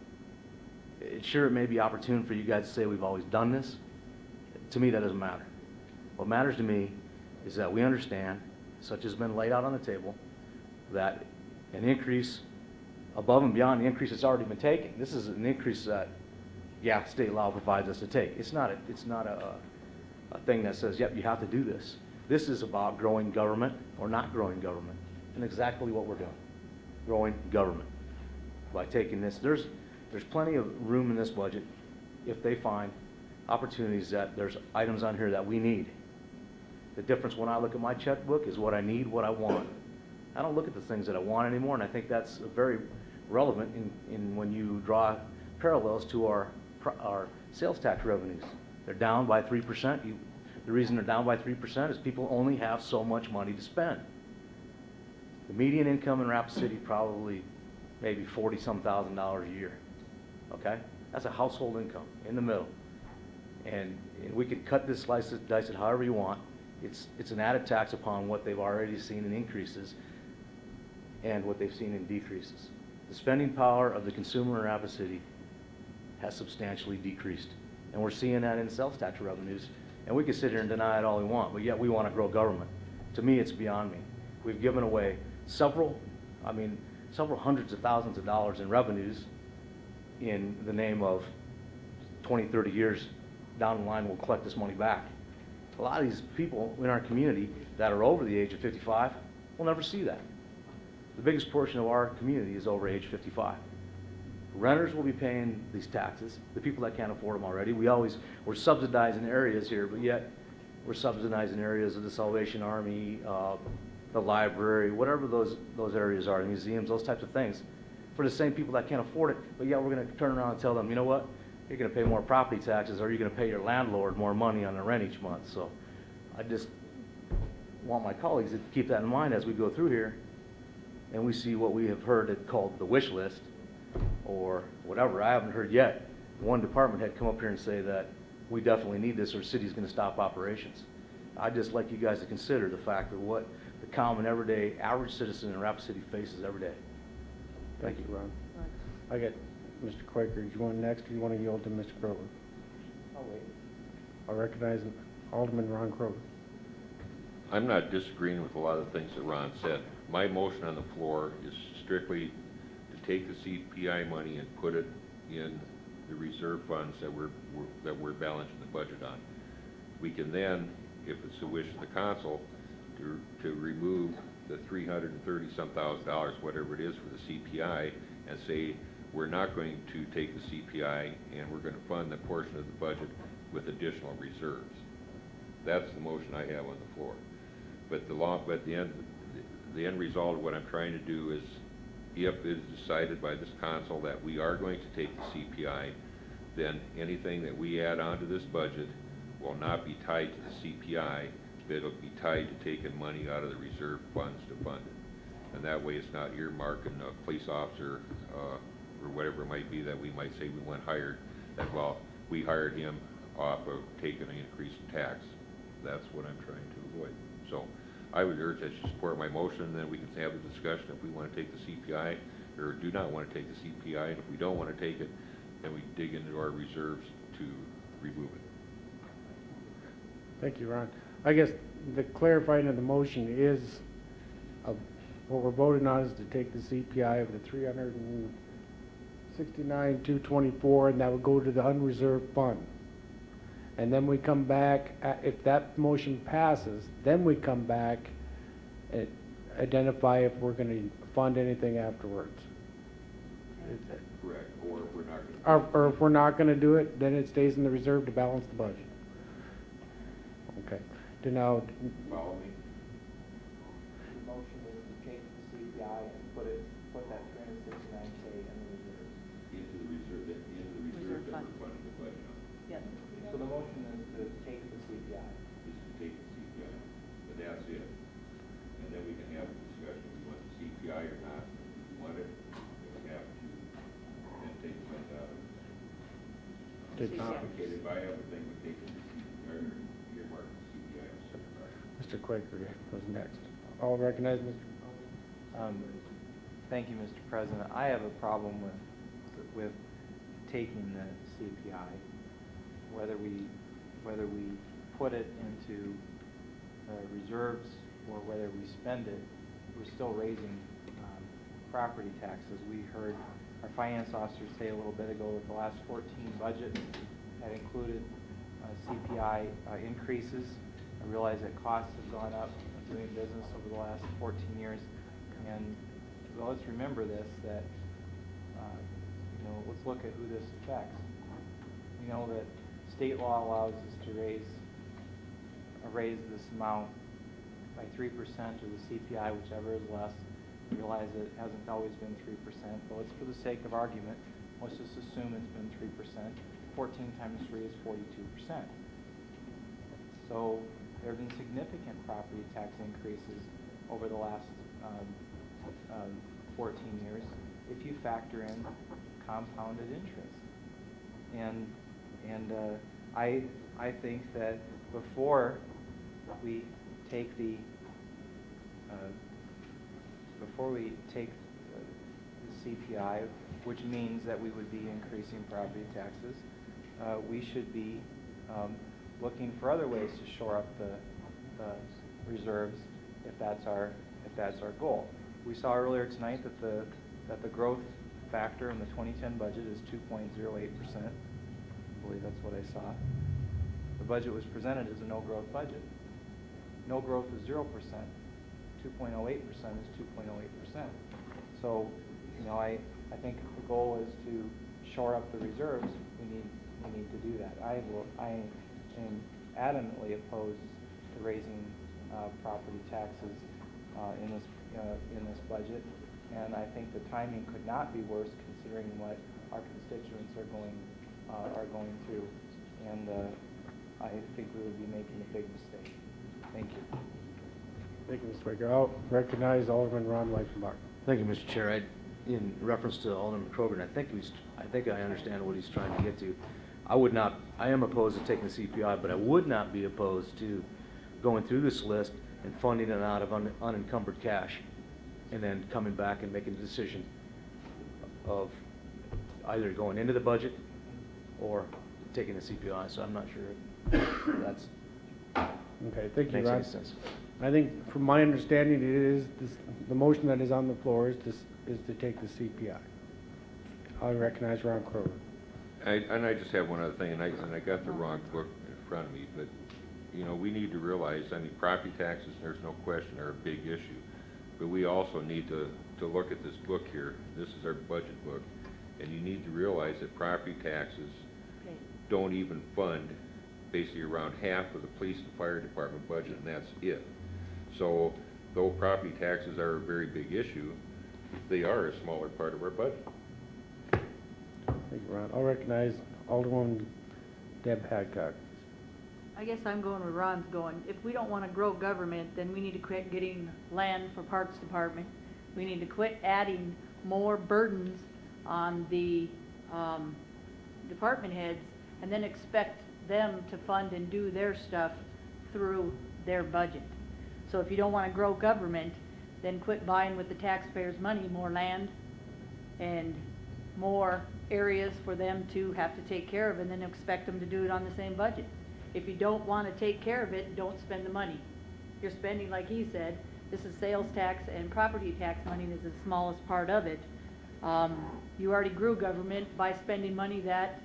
It may be opportune for you guys to say we've always done this. To me, that doesn't matter. What matters to me is that we understand, such has been laid out on the table, that an increase above and beyond the increase that's already been taken. This is an increase that, yeah, state law provides us to take. It's not a thing that says, yep, you have to do this. This is about growing government or not growing government, and exactly what we're doing, growing government. By taking this, there's plenty of room in this budget if they find opportunities that there's items on here that we need. The difference when I look at my checkbook is what I need, what I want. I don't look at the things that I want anymore, and I think that's very relevant in when you draw parallels to our sales tax revenues. They're down by 3%. The reason they're down by 3% is people only have so much money to spend. The median income in Rapid City probably maybe $40-some thousand a year. Okay, that's a household income in the middle, and we could cut this, slice it, dice it however you want. It's an added tax upon what they've already seen in increases and what they've seen in decreases. The spending power of the consumer in Rapid City has substantially decreased, and we're seeing that in sales tax revenues. And we can sit here and deny it all we want, but yet we want to grow government. To me, it's beyond me. We've given away several hundreds of thousands of dollars in revenues in the name of 20, 30 years down the line we'll collect this money back. A lot of these people in our community that are over the age of 55 will never see that. The biggest portion of our community is over age 55. Renters will be paying these taxes, the people that can't afford them already. We're subsidizing areas here, but yet we're subsidizing areas of the Salvation Army, the library, whatever those areas are, the museums, those types of things, for the same people that can't afford it, but yet we're going to turn around and tell them, you know what, you're going to pay more property taxes, or you're going to pay your landlord more money on the rent each month. So I just want my colleagues to keep that in mind as we go through here and we see what we have heard it called the wish list or whatever. I haven't heard yet one department head come up here and say that we definitely need this or the city's going to stop operations. I'd just like you guys to consider the fact of what the common, everyday, average citizen in Rapid City faces every day. Thank you, Ron. I got Mr. Quaker. Do you want next, or do you want to yield to Mr. Kroger? I'll wait. I recognize Alderman Ron Kroger. I'm not disagreeing with a lot of the things that Ron said. My motion on the floor is strictly to take the CPI money and put it in the reserve funds that we're balancing the budget on. We can then, if it's the wish of the council, to remove the $330-some thousand, whatever it is, for the CPI, and say we're not going to take the CPI and we're going to fund the portion of the budget with additional reserves. That's the motion I have on the floor. But the end result of what I'm trying to do is, if it is decided by this council that we are going to take the CPI, then anything that we add onto this budget will not be tied to the CPI, but it'll be tied to taking money out of the reserve funds to fund it. And that way it's not earmarking a police officer, or whatever it might be that we might say we went hired, that, well, we hired him off of taking an increase in tax. That's what I'm trying to avoid. So I would urge that you support my motion, and then we can have a discussion if we want to take the CPI or do not want to take the CPI. And if we don't want to take it, then we dig into our reserves to remove it. Thank you, Ron. I guess the clarifying of the motion is, what we're voting on is to take the CPI of the 369,224, and that would go to the unreserved fund. And then we come back, if that motion passes, then we come back and identify if we're going to fund anything afterwards. Correct. Or if we're not going to. Or if we're not going to do it, then it stays in the reserve to balance the budget. Okay. To now, Follow me? The motion is to take the CPI and put that 369K in the reserves. Into the reserve that Reserve we're fund. funding the budget on. Yes. So the motion is to take the CPI. Is to take the CPI, but that's it. And then we can have a discussion if we want the CPI or not. If we want it, then we have to then take the money out of it. Take It's out. complicated, but I have a thing with taking the CPI or earmark the CPI. Mr. Quaker was next. I'll recognize Mr. Thank you, Mr. President. I have a problem with taking the CPI, whether we put it into reserves or whether we spend it. We're still raising property taxes. We heard our finance officer say a little bit ago that the last 14 budgets had included CPI increases. I realize that costs have gone up doing business over the last 14 years, and well, let's remember this, that let's look at who this affects. We know that state law allows us to raise this amount by 3% or the CPI, whichever is less. I realize it hasn't always been 3%, but let's, for the sake of argument, let's just assume it's been 3%. 14 times 3 is 42%. So there have been significant property tax increases over the last 14 years if you factor in compounded interest. And I think that before we take the CPI, which means that we would be increasing property taxes, we should be looking for other ways to shore up the reserves if that's our goal. We saw earlier tonight that the growth factor in the 2010 budget is 2.08%. I believe that's what I saw. The budget was presented as a no-growth budget. No growth is 0%. 2.08% is 2.08%. So, I think if the goal is to shore up the reserves, we need to do that. I am adamantly opposed to raising property taxes in this budget, and I think the timing could not be worse considering what our constituents are going through, and I think we would be making a big mistake. Thank you. Thank you, Mr. Quaker. I'll recognize Alderman Ron Weifenbach. Thank you, Mr. Chair. In reference to Alderman Kroger, I think I understand what he's trying to get to. I am opposed to taking the CPI, but I would not be opposed to going through this list and funding it out of unencumbered cash, and then coming back and making a decision of either going into the budget or taking the CPI. So I'm not sure if that's Okay, thank you, makes Ron. any sense. I think, from my understanding, it is the motion that is on the floor is to take the CPI. I recognize Ron Kroger. And I just have one other thing, and I got the wrong book in front of me, but, we need to realize, property taxes, there's no question, are a big issue. But we also need to look at this book here. This is our budget book, and you need to realize that property taxes don't even fund basically around half of the police and fire department budget, and that's it. So, though property taxes are a very big issue, they are a smaller part of our budget. Thank you, Ron. I'll recognize Alderwoman Deb Hadcock. I guess I'm going where Ron's going. If we don't want to grow government, then we need to quit getting land for Parks Department. We need to quit adding more burdens on the department heads and then expect them to fund and do their stuff through their budget. So if you don't want to grow government, then quit buying with the taxpayers' money more land and more areas for them to have to take care of, and then expect them to do it on the same budget. If you don't want to take care of it, don't spend the money. You're spending, like he said, this is sales tax and property tax money is the smallest part of it. You already grew government by spending money that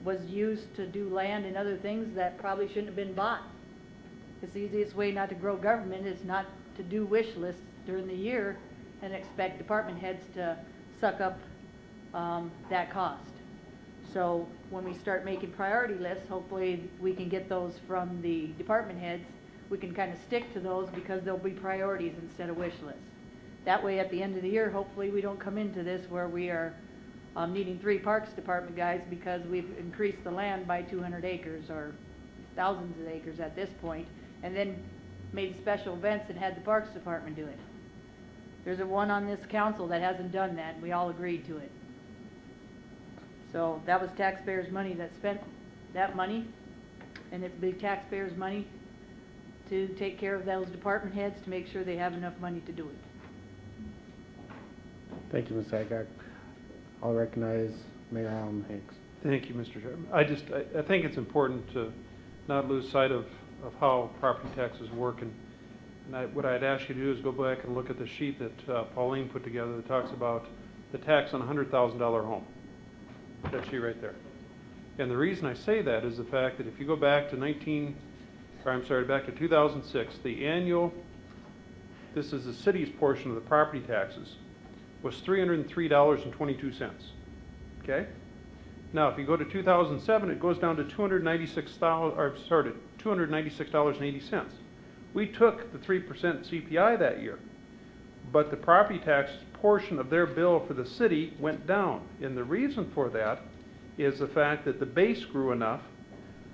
was used to do land and other things that probably shouldn't have been bought. It's the easiest way not to grow government is not to do wish lists during the year and expect department heads to suck up that cost. So when we start making priority lists, hopefully we can get those from the department heads. We can kind of stick to those because they'll be priorities instead of wish lists. That way at the end of the year, hopefully we don't come into this where we are needing 3 Parks Department guys because we've increased the land by 200 acres or thousands of acres at this point, and then made special events and had the Parks Department do it. There's one on this council that hasn't done that, and we all agreed to it. So that was taxpayers' money that spent that money, and it's big taxpayers' money to take care of those department heads to make sure they have enough money to do it. Thank you, Ms. Hadcock. I'll recognize Mayor Alan Hanks. Thank you, Mr. Chairman. I think it's important to not lose sight of how property taxes work. And what I'd ask you to do is go back and look at the sheet that Pauline put together that talks about the tax on a $100,000 home. That sheet right there. And the reason I say that is the fact that if you go back to back to 2006, the annual, this is the city's portion of the property taxes, was $303.22. Okay? Now, if you go to 2007, it goes down to $296.80. We took the 3% CPI that year, but the property tax portion of their bill for the city went down. And the reason for that is the fact that the base grew enough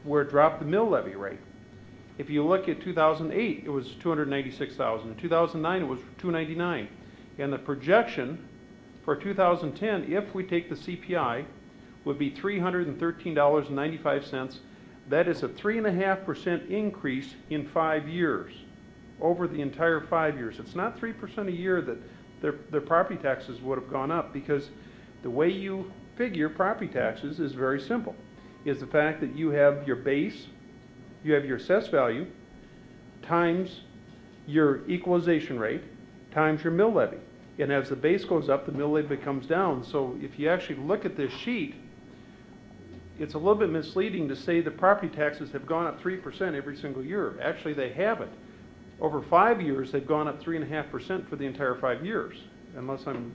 where it dropped the mill levy rate. If you look at 2008, it was $296,000. In 2009, it was $299. And the projection for 2010, if we take the CPI, would be $313.95. That is a 3.5% increase in 5 years, over the entire 5 years. It's not 3% a year that their property taxes would have gone up, because the way you figure property taxes is very simple. Is the fact that you have your base, you have your assessed value, times your equalization rate, times your mill levy. And as the base goes up, the mill levy comes down. So if you actually look at this sheet, it's a little bit misleading to say the property taxes have gone up 3% every single year. Actually, they haven't. Over 5 years, they've gone up 3.5% for the entire 5 years, unless I'm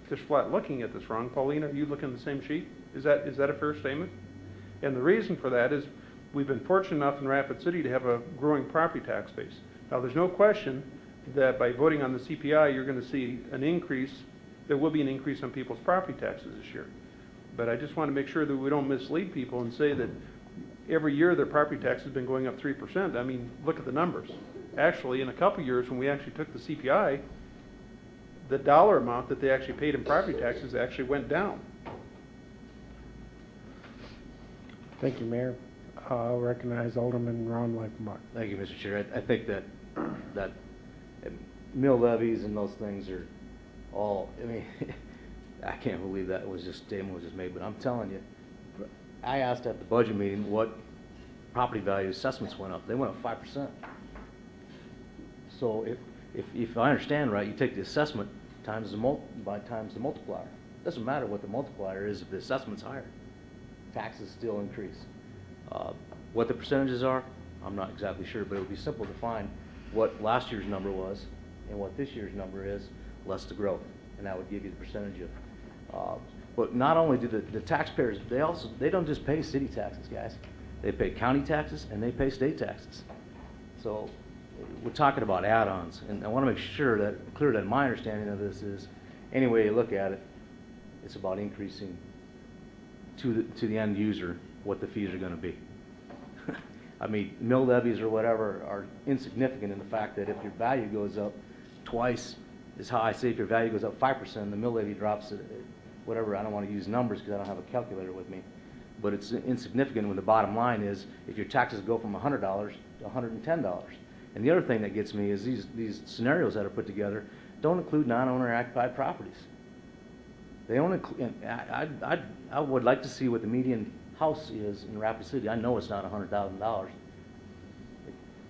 just flat looking at this wrong. Pauline, are you looking at the same sheet? Is that a fair statement? And the reason for that is we've been fortunate enough in Rapid City to have a growing property tax base. Now, there's no question that by voting on the CPI, you're going to see an increase. There will be an increase on people's property taxes this year. But I just want to make sure that we don't mislead people and say that every year their property tax has been going up 3%. I mean, look at the numbers. Actually, in a couple years when we actually took the CPI, the dollar amount that they actually paid in property taxes actually went down. Thank you, Mayor. I'll recognize Alderman Ron Leifenbach. Thank you, Mr. Chair. I think that mill levies and those things are all, I mean, I can't believe that statement was just made, but I'm telling you, I asked at the budget meeting what property value assessments went up. They went up 5%. So if I understand right, you take the assessment times the multiplier. It doesn't matter what the multiplier is if the assessment's higher. Taxes still increase. What the percentages are, I'm not exactly sure, but it would be simple to find what last year's number was and what this year's number is, less the growth, and that would give you the percentage of. But not only do the taxpayers, they don't just pay city taxes, guys. They pay county taxes and they pay state taxes. So we're talking about add-ons, and I want to make sure that, clear that my understanding of this is, any way you look at it, it's about increasing to the end user what the fees are going to be. I mean, mill levies or whatever are insignificant in the fact that if your value goes up twice as high, say if your value goes up 5%, the mill levy drops at whatever, I don't want to use numbers because I don't have a calculator with me, but it's insignificant when the bottom line is if your taxes go from $100 to $110. And the other thing that gets me is these scenarios that are put together don't include non-owner occupied properties. They only include, I would like to see what the median house is in Rapid City. I know it's not $100,000.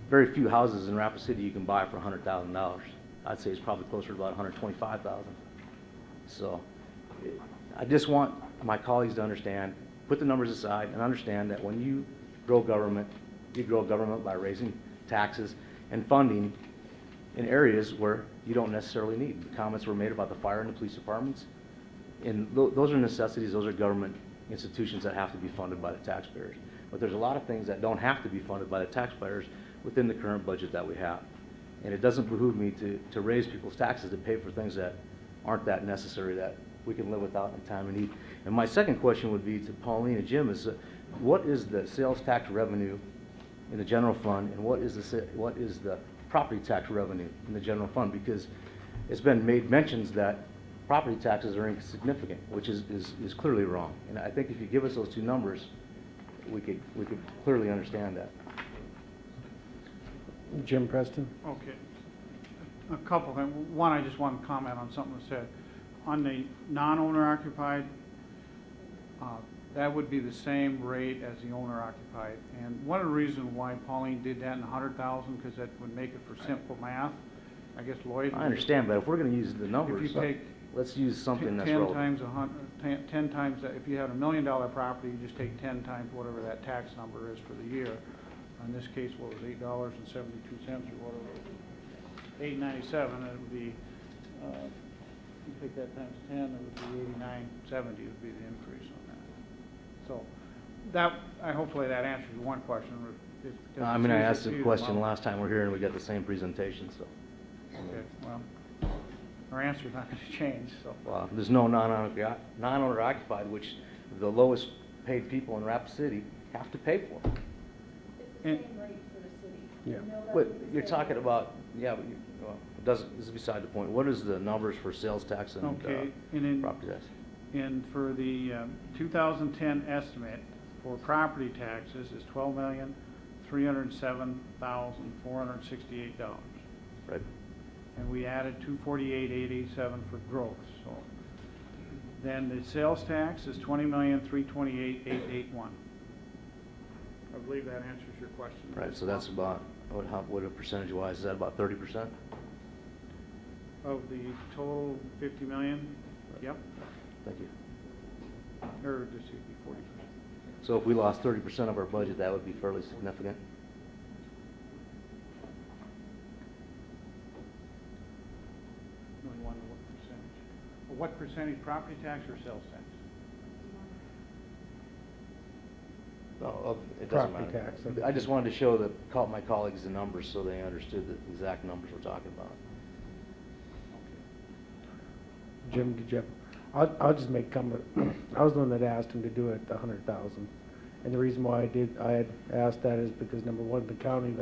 Very few houses in Rapid City you can buy for $100,000. I'd say it's probably closer to about $125,000. So I just want my colleagues to understand, put the numbers aside and understand that when you grow government by raising taxes and funding in areas where you don't necessarily need. The comments were made about the fire and the police departments. And those are necessities, those are government institutions that have to be funded by the taxpayers. But there's a lot of things that don't have to be funded by the taxpayers within the current budget that we have. And it doesn't behoove me to raise people's taxes to pay for things that aren't that necessary, that we can live without in time of need. And my second question would be to Pauline and Jim is, what is the sales tax revenue in the general fund, and what is the property tax revenue in the general fund? Because it's been made mentions that property taxes are insignificant, which is clearly wrong. And I think if you give us those two numbers, we could clearly understand that. Jim Preston? Okay. A couple things. One, I just want to comment on something that said. On the non-owner occupied, that would be the same rate as the owner occupied. And one of the reasons why Pauline did that in 100,000, because that would make it for simple math. I guess Lloyd. I understand, but if we're going to use the numbers, if you take let's use something that's 10 relevant. times 10 times that, if you had $1 million property, you just take 10 times whatever that tax number is for the year. In this case, what was $8.72 or whatever? $8.97. It would be. You take that times 10, it would be $89.70 would be the increase on that. So that, hopefully that answers one question. I mean, I asked the question last time we were here and we got the same presentation, so. Okay, well, our answer's not going to change, so. Well, there's no non-owner occupied, which the lowest paid people in Rapid City have to pay for. It's the same rate for the city. Yeah. But you're talking about, yeah, but this is beside the point. What is the numbers for sales tax and Okay, and property tax? And for the 2010 estimate for property taxes is $12,307,468. Right. And we added $248,887 for growth. So then the sales tax is $20,328,881. I believe that answers your question. Right. So that's about what a percentage-wise is that about 30%? Of the total 50 million. Yep. Thank you. Or this would be 40%. So if we lost 30% of our budget, that would be fairly significant. We wonder what percentage. Well, what percentage, property tax or sales tax? No, it doesn't Property matter. tax. I just wanted to show my colleagues the numbers so they understood the exact numbers we're talking about. Jim, did you have, I'll just make comment. I was the one that asked him to do it at the 100,000. And the reason why I had asked that is because number one, the county,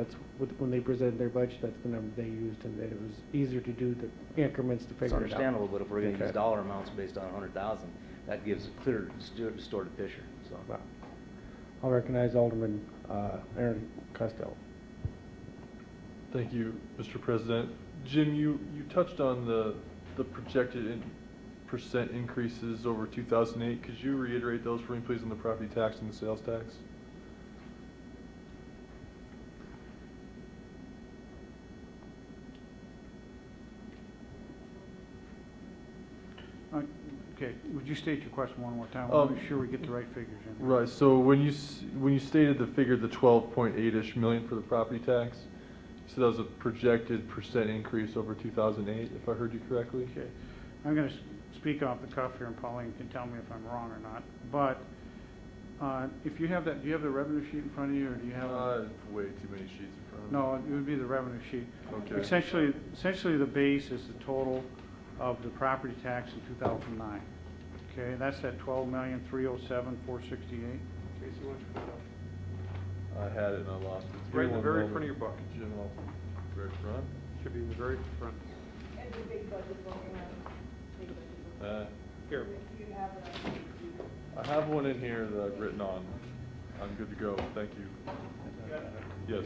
when they presented their budget, that's the number they used, and that it was easier to do the increments to It's figure it out. understandable, but if we're going to Okay. use dollar amounts based on 100,000, that gives a clear, distorted picture, so. Well, I'll recognize Alderman Aaron Costello. Thank you, Mr. President. Jim, you touched on the projected percent increases over 2008. Could you reiterate those for me, please, on the property tax and the sales tax? Okay, would you state your question one more time? I want to make sure we get the right figures in. Right, so when you stated the figure, the 12.8-ish million for the property tax, you said that was a projected percent increase over 2008, if I heard you correctly? Okay, I'm going to speak off the cuff here, and Pauline can tell me if I'm wrong or not. But If you have that, do you have the revenue sheet in front of you, or do you have? Way too many sheets in front of me. No, it would be the revenue sheet. Okay. Essentially, the base is the total of the property tax in 2009. Okay, that's that 12,307,468. Casey, why don't you put it up? I had it and I lost it. Right in the Give me very one front of your moment. book. Jim, I'll, very front. Should be in the very front. And the big budget book, big budget book. Here. You have it on your computer. I have one in here that I've written on. I'm good to go, thank you. Yes.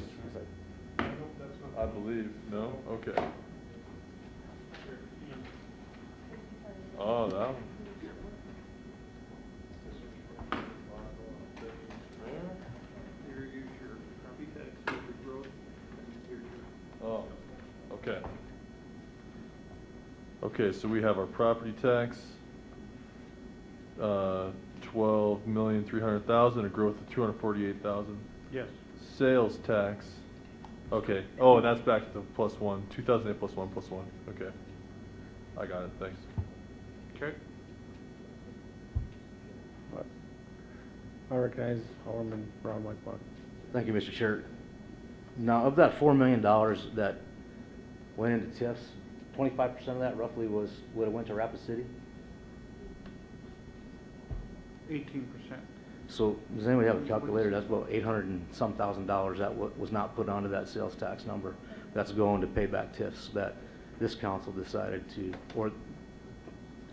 I believe, no? Okay. Oh, that one. Here is your property tax, here's your growth, and here's your. Oh, okay. Okay, so we have our property tax, 12,300,000, a growth of 248,000. Yes. Sales tax, okay, oh, and that's back to the plus one, 2008 plus one, okay. I got it, thanks. Okay. I recognize Alderman Ron Whitebach. Thank you, Mr. Chair. Now, of that $4 million that went into TIFs, 25% of that roughly would have went to Rapid City? 18%. So does anybody have a calculator? That's about 800 and some thousand dollars that was not put onto that sales tax number. That's going to pay back TIFs that this council decided to, or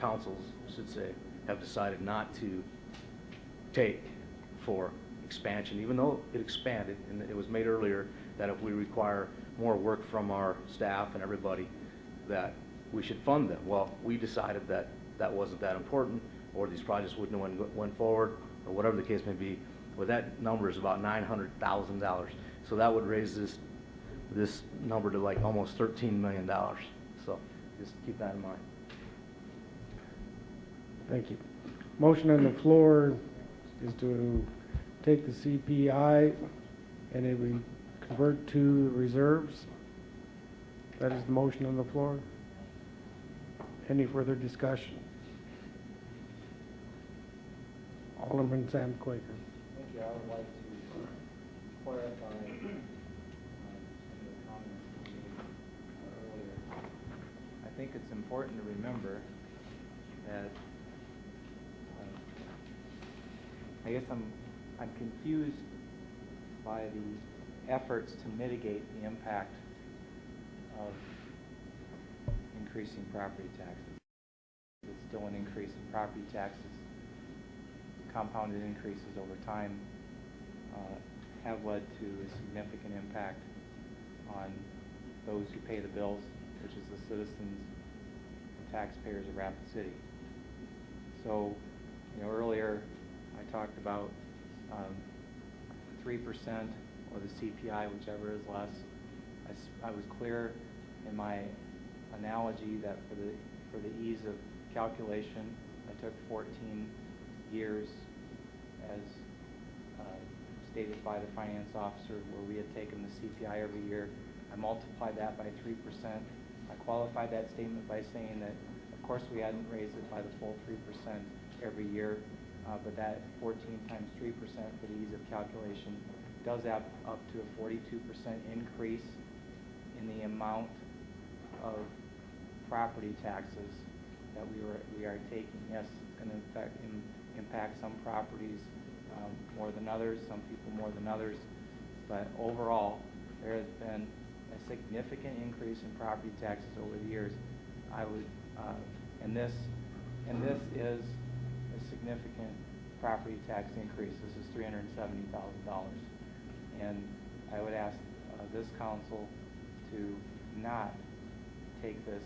councils should say, have decided not to take for expansion, even though it expanded, and it was made earlier that if we require more work from our staff and everybody, that we should fund them. Well, we decided that that wasn't that important, or these projects wouldn't have went forward, or whatever the case may be. Well, that number is about $900,000. So that would raise this number to like almost $13 million. So just keep that in mind. Thank you. Motion on the floor is to take the CPI and it will convert to reserves. That is the motion on the floor. Any further discussion? Alderman Sam Quaker. Thank you. I would like to clarify some of the comments you made earlier. I think it's important to remember that I guess I'm confused by the efforts to mitigate the impact of increasing property taxes. It's still an increase in property taxes. Compounded increases over time have led to a significant impact on those who pay the bills, which is the citizens and taxpayers of Rapid City. So, earlier I talked about 3% or the CPI, whichever is less. I was clear in my analogy that for the ease of calculation, I took 14 years as stated by the finance officer, where we had taken the CPI every year. I multiplied that by 3%. I qualified that statement by saying that, of course, we hadn't raised it by the full 3% every year, but that 14 times 3% for the ease of calculation does add up to a 42% increase in the amount of property taxes that we are taking. Yes, it's going to impact some properties more than others, some people more than others, but overall there has been a significant increase in property taxes over the years. And this is a significant property tax increase. This is $370,000, and I would ask this council to not take this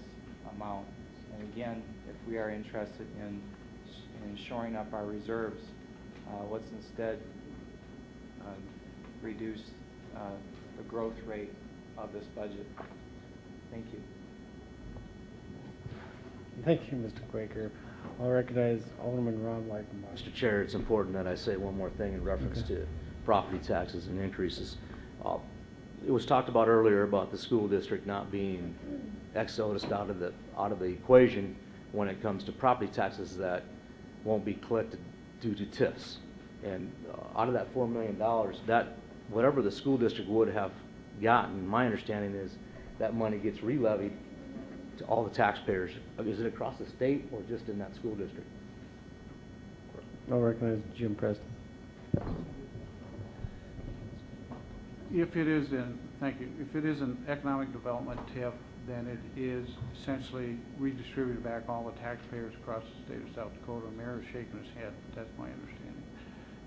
amount. And again, if we are interested in shoring up our reserves, let's instead reduce the growth rate of this budget. Thank you. Thank you, Mr. Quaker. I'll recognize Alderman Ron Whitebach. Mr. Chair, it's important that I say one more thing in reference to property taxes and increases. It was talked about earlier about the school district not being exodused out of the equation when it comes to property taxes that won't be collected due to TIFs. And out of that $4 million, that, whatever the school district would have gotten, my understanding is that money gets re-levied to all the taxpayers. Is it across the state or just in that school district? I'll recognize Jim Preston. If it is in, thank you, if it is an economic development TIF, then it is essentially redistributed back all the taxpayers across the state of South Dakota. The mayor is shaking his head, but that's my understanding.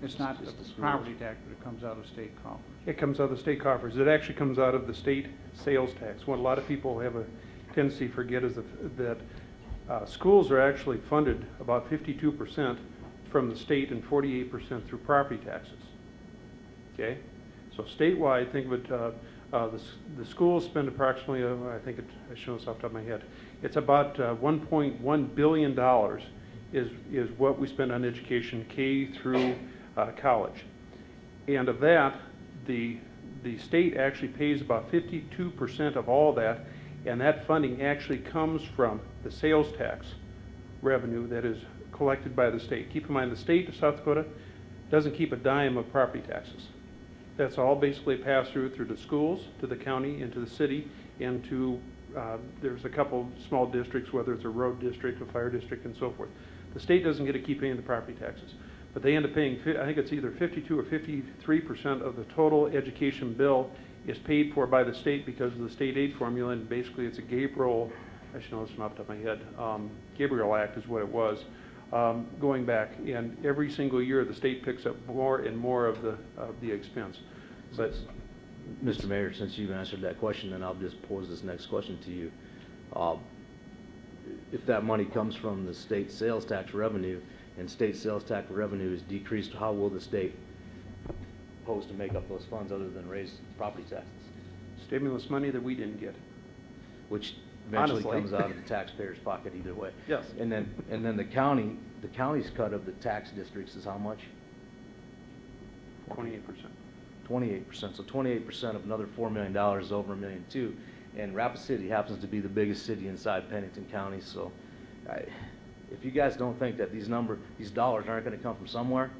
It's not the property tax, but it comes out of state coffers. It comes out of the state coffers. It actually comes out of the state sales tax. What a lot of people have a tendency to forget is that schools are actually funded about 52% from the state and 48% through property taxes. Okay? So statewide, think of it, the schools spend approximately, I think I show this off the top of my head, it's about $1.1 billion is what we spend on education, K through college. And of that, the state actually pays about 52% of all that, and that funding actually comes from the sales tax revenue that is collected by the state. Keep in mind, the state of South Dakota doesn't keep a dime of property taxes. That's all basically passed through the schools, to the county, and to the city, and to, there's a couple small districts, whether it's a road district, a fire district, and so forth. The state doesn't get to keep paying the property taxes, but they end up paying, I think it's either 52 or 53% of the total education bill is paid for by the state because of the state aid formula, and basically it's a Gabriel, I should know this off the top of my head, Gabriel Act is what it was, going back, and every single year the state picks up more and more of the expense. But Mr. Mayor, since you've answered that question, then I'll just pose this next question to you. If that money comes from the state sales tax revenue and state sales tax revenue is decreased, how will the state propose to make up those funds other than raise property taxes? stimulus money that we didn't get. Which eventually Honestly. comes out of the taxpayer's pocket either way. Yes. And then the county's cut of the tax districts is how much? 28%. 28%. So 28% of another $4 million is over $1.2 million. And Rapid City happens to be the biggest city inside Pennington County. So if you guys don't think that these dollars aren't going to come from somewhere,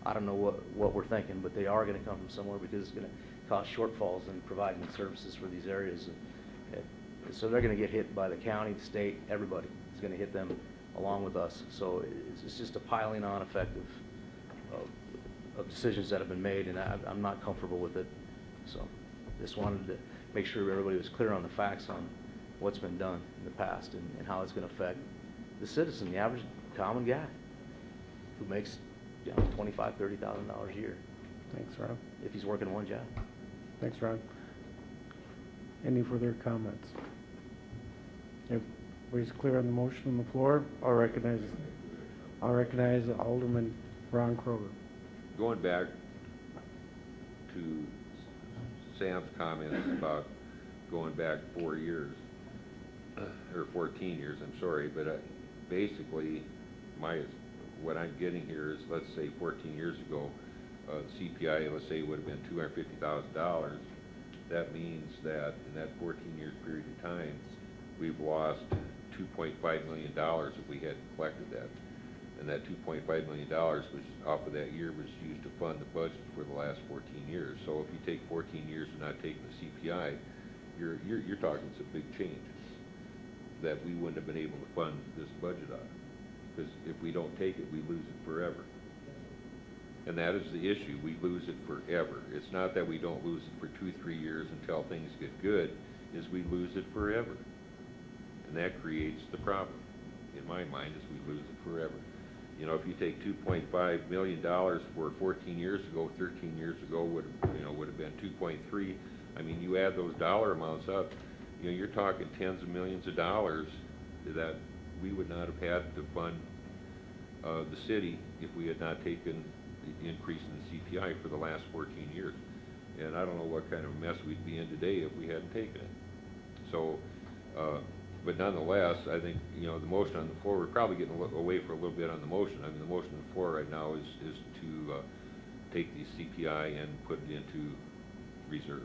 I don't know what we're thinking, but they are going to come from somewhere because it's going to cause shortfalls in providing services for these areas. And so they're going to get hit by the county, the state, everybody. It's going to hit them along with us. So it's just a piling on effect of decisions that have been made, and I'm not comfortable with it. So just wanted to make sure everybody was clear on the facts on what's been done in the past and how it's going to affect the citizen, the average common guy who makes $25,000, $30,000 a year. Thanks, Ron. If he's working one job. Thanks, Ron. Any further comments? If everybody's clear on the motion on the floor, I'll recognize Alderman Ron Kroger. Going back to Sam's comments about going back 4 years, or 14 years, I'm sorry, but basically what I'm getting here is, let's say 14 years ago, the CPI, let's say, would have been $250,000. That means that in that 14-year period of time, we've lost $2.5 million if we hadn't collected that. And that $2.5 million was off of that year was used to fund the budget for the last 14 years. So if you take 14 years of not taking the CPI, you're talking some big change that we wouldn't have been able to fund this budget on. Because if we don't take it, we lose it forever. And that is the issue. We lose it forever. It's not that we don't lose it for 2-3 years until things get good, is we lose it forever. And that creates the problem, in my mind, is we lose it forever. You know, if you take $2.5 million for 14 years ago, 13 years ago would have been 2.3. I mean, you add those dollar amounts up, you're talking tens of millions of dollars that we would not have had to fund the city if we had not taken the increase in the CPI for the last 14 years. And I don't know what kind of mess we'd be in today if we hadn't taken it. So, but nonetheless, I think, the motion on the floor, we're probably getting away for a little bit on the motion. I mean, the motion on the floor right now is to take the CPI and put it into reserves.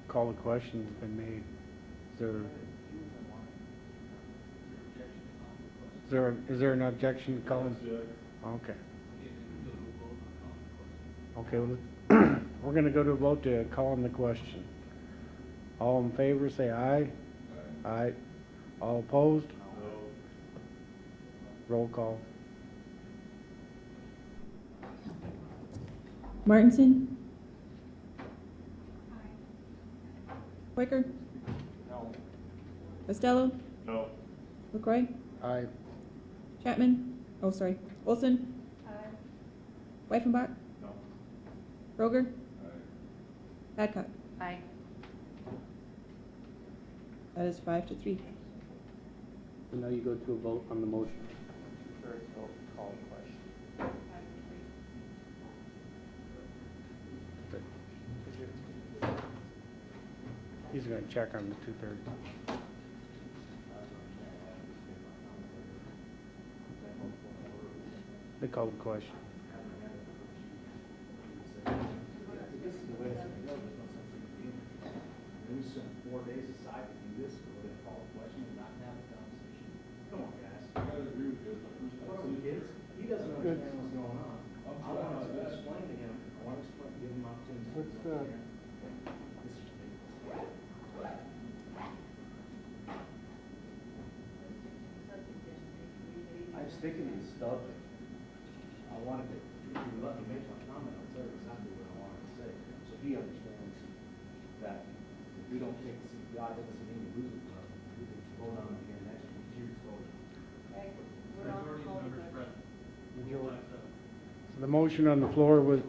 Call the question's been made. Is there? Is there an objection to calling? Okay. Okay, well, we're gonna go to a vote to call on the question. All in favor, say aye. Aye. All opposed? Roll call. Martinson? Quaker? No. Costello? No. LaCroy? Aye. Chapman? Oh, sorry. Olson? Wyffenbach? No. Kroger? Adcock? Aye. That is 5-3. So now you go to a vote on the motion. First, we'll call the question. He's gonna check on the 230. They called the question. We spent 4 days aside to do this, we're gonna call a question and not have a conversation. Come on, guys. I gotta agree with you. What are we kids? He doesn't understand what's going on. I want to explain to him, I want to explain, give him opportunity. What's the? This is ridiculous. I'm sticking to the stuff. I wanted to, if you let me make my comment, I'll tell you exactly what I wanted to say. So he understands that if we don't take the CPI, that doesn't mean we lose it. We can vote on it again next week. Here's vote. We're on call the question. So the motion on the floor was,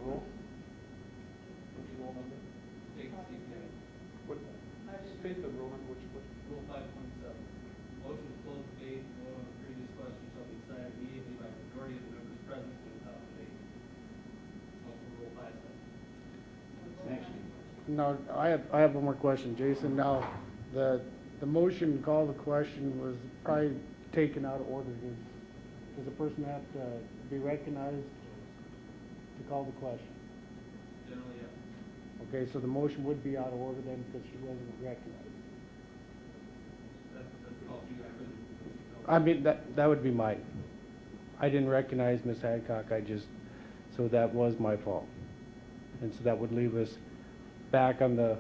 State the rule, which, Rule 5.7. Motion to close debate, vote on the previous question shall be decided immediately by majority of the members present without debate. Open Rule 5.7. Actually, no, I have one more question, Jason. Now, the motion to call the question was probably taken out of order. Does the person have to be recognized to call the question? Generally, yes. Okay, so the motion would be out of order then because she wasn't recognized. That's all you guys I mean, that would be mine. I didn't recognize Ms. Hadcock, so that was my fault. And so that would leave us back on the,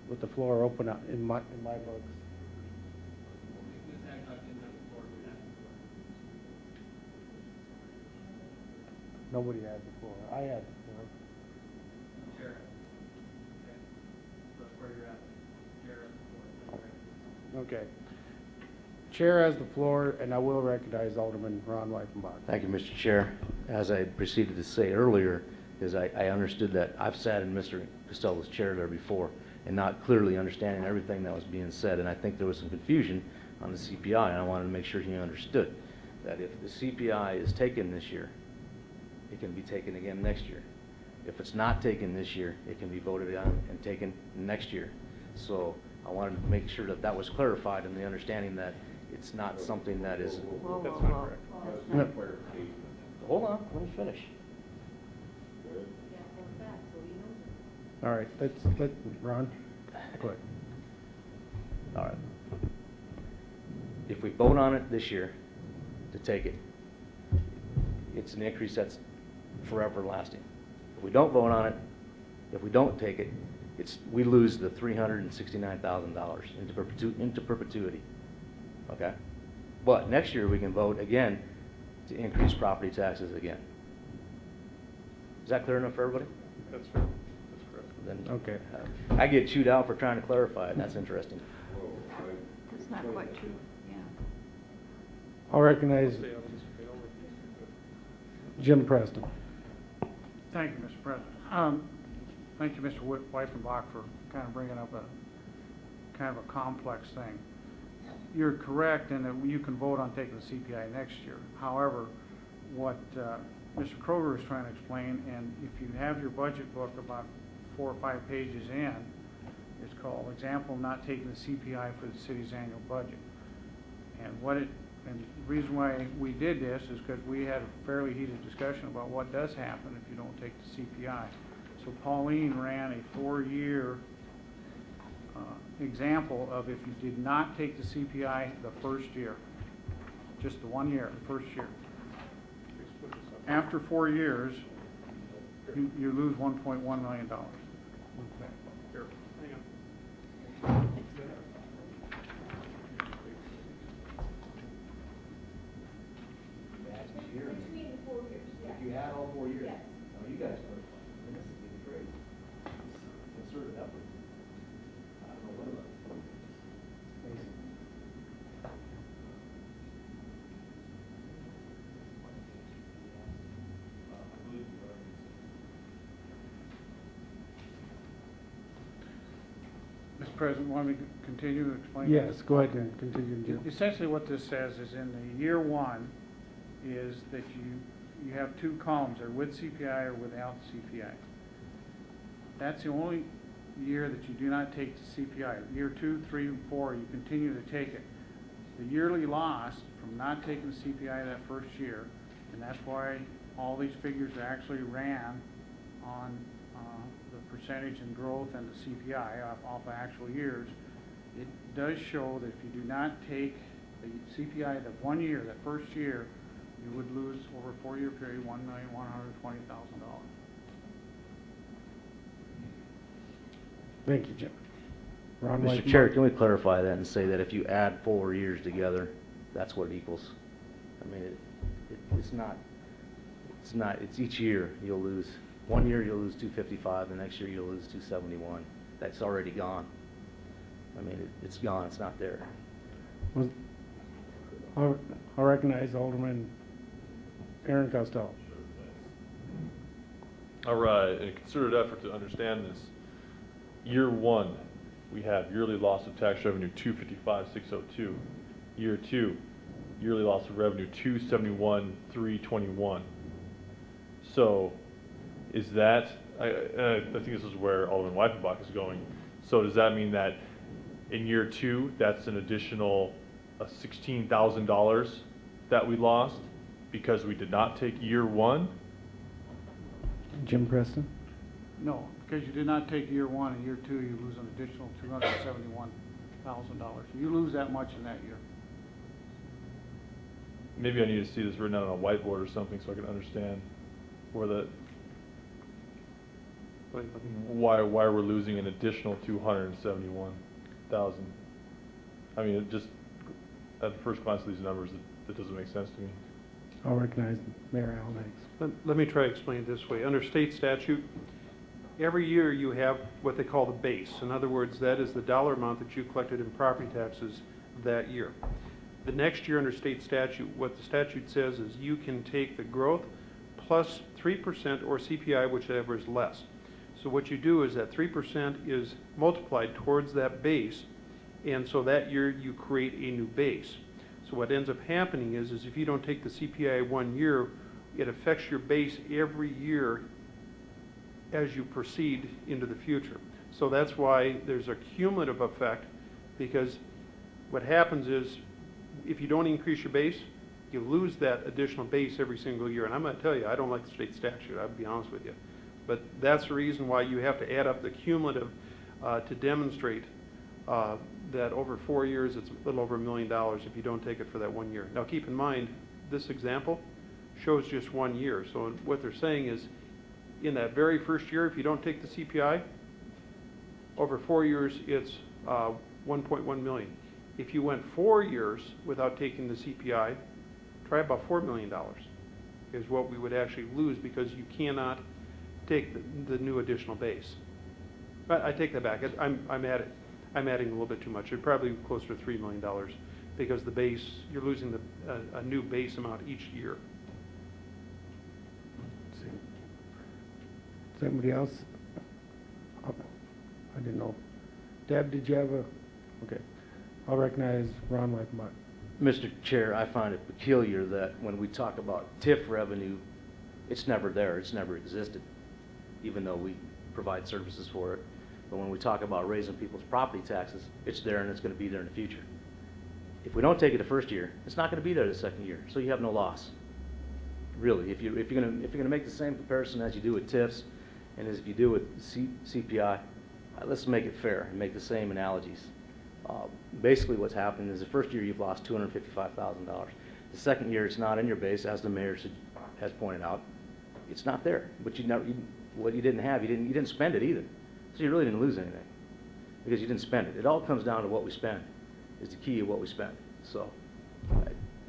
with the floor open up in my books. Ms. Hancock didn't have the floor, we had the floor. Nobody had the floor. I had the floor. Chair. Okay. So that's where you're at. Chair has the floor. Is that right? Okay. Chair has the floor, and I will recognize Alderman Ron Wyffenbach. thank you, Mr. Chair. As I proceeded to say earlier, is I understood that I've sat in Mr. Costello's chair there before and not clearly understanding everything that was being said, and I think there was some confusion on the CPI, and I wanted to make sure he understood that if the CPI is taken this year, it can be taken again next year. If it's not taken this year, it can be voted on and taken next year. So I wanted to make sure that that was clarified in the understanding that it's not something that is. Whoa, That's whoa, not whoa. correct. That's not- Clarification. Hold on, let me finish. All right, Ron, go ahead. All right. If we vote on it this year to take it, it's an increase that's forever lasting. If we don't vote on it, if we don't take it, we lose the $369,000 into perpetuity. Okay? But next year we can vote again to increase property taxes again. Is that clear enough for everybody? that's fair. That's correct. Then, Okay. I get chewed out for trying to clarify it. That's interesting. Well, That's not quite true, yeah. I'll recognize Stay on this fail. Jim Preston. Thank you, Mr. President. Thank you, Mr. Wyffenbach, for kind of bringing up kind of a complex thing. You're correct in that you can vote on taking the CPI next year. However, what Mr. Kroger is trying to explain, and if you have your budget book about 4 or 5 pages in, it's called Example of Not Taking the CPI for the City's Annual Budget. And the reason why we did this is because we had a fairly heated discussion about what does happen if you don't take the CPI. So Pauline ran a 4-year example of if you did not take the CPI the first year, just the 1 year, the first year. After 4 years, you lose $1.1 million. Here, hang on. Between the 4 years, yeah. If you had all 4 years? Yes. No, you guys put it, and this is getting crazy. Concerted effort. I don't know what about it. Amazing. Mr. President, want me to continue to explain? Yes, go ahead and continue, Jim. Essentially what this says is in the year 1 is that you have 2 columns, they're with CPI or without CPI. That's the only year that you do not take the CPI. Year 2, 3, and 4, you continue to take it. The yearly loss from not taking the CPI that first year, and that's why all these figures actually ran on the percentage and growth and the CPI off of actual years. It does show that if you do not take the CPI that 1 year, that first year, you would lose over a 4-year period $1,120,000. Thank you, Jim. Ron Mr. White. Chair, can we clarify that and say that if you add 4 years together, that's what it equals? I mean, it's each year you'll lose. 1 year you'll lose 255, the next year you'll lose 271. That's already gone. I mean, it's gone, it's not there. I'll recognize Alderman Aaron Costello. All right, in a concerted effort to understand this, year 1, we have yearly loss of tax revenue 255,602. Year 2, yearly loss of revenue 271,321. So, is that, I think this is where Alderman Weifenbach is going. So does that mean that in year 2, that's an additional $16,000 that we lost because we did not take year 1? Jim Preston? No, because you did not take year 1 and year 2, you lose an additional $271,000. You lose that much in that year. Maybe I need to see this written out on a whiteboard or something so I can understand where the, why we're losing an additional 271,000. I mean, it just, at first glance of these numbers, it doesn't make sense to me. I'll recognize Mayor Allen Hicks. Let me try to explain it this way. Under state statute, every year you have what they call the base. In other words, that is the dollar amount that you collected in property taxes that year. The next year under state statute, what the statute says is you can take the growth plus 3% or CPI, whichever is less. So what you do is that 3% is multiplied towards that base, and so that year you create a new base. So what ends up happening is if you don't take the CPI 1 year, it affects your base every year as you proceed into the future. So that's why there's a cumulative effect, because what happens is if you don't increase your base, you lose that additional base every single year. And I'm going to tell you, I don't like the state statute, I'll be honest with you. But that's the reason why you have to add up the cumulative to demonstrate that over 4 years, it's a little over $1 million if you don't take it for that 1 year. Now keep in mind, this example shows just 1 year. So what they're saying is, in that very first year, if you don't take the CPI, over 4 years, it's 1.1 million. If you went 4 years without taking the CPI, try about $4 million is what we would actually lose, because you cannot take the new additional base. But I take that back. I'm adding a little bit too much. It'd probably be closer to $3 million, because the base, you're losing a new base amount each year. Somebody else? Oh, I didn't know. Deb, did you have a? Okay. I'll recognize Ron Weifenbach. Mr. Chair, I find it peculiar that when we talk about TIF revenue, it's never there, it's never existed, even though we provide services for it. But when we talk about raising people's property taxes, it's there and it's going to be there in the future. If we don't take it the first year, it's not going to be there the second year, so you have no loss. Really, if you're going to make the same comparison as you do with TIFs and as if you do with CPI, let's make it fair and make the same analogies. Basically what's happened is the first year you've lost $255,000. The second year, it's not in your base, as the mayor has pointed out. It's not there, but what you didn't have, you didn't spend it either. So you really didn't lose anything, because you didn't spend it. It all comes down to what we spend, is the key of what we spend. So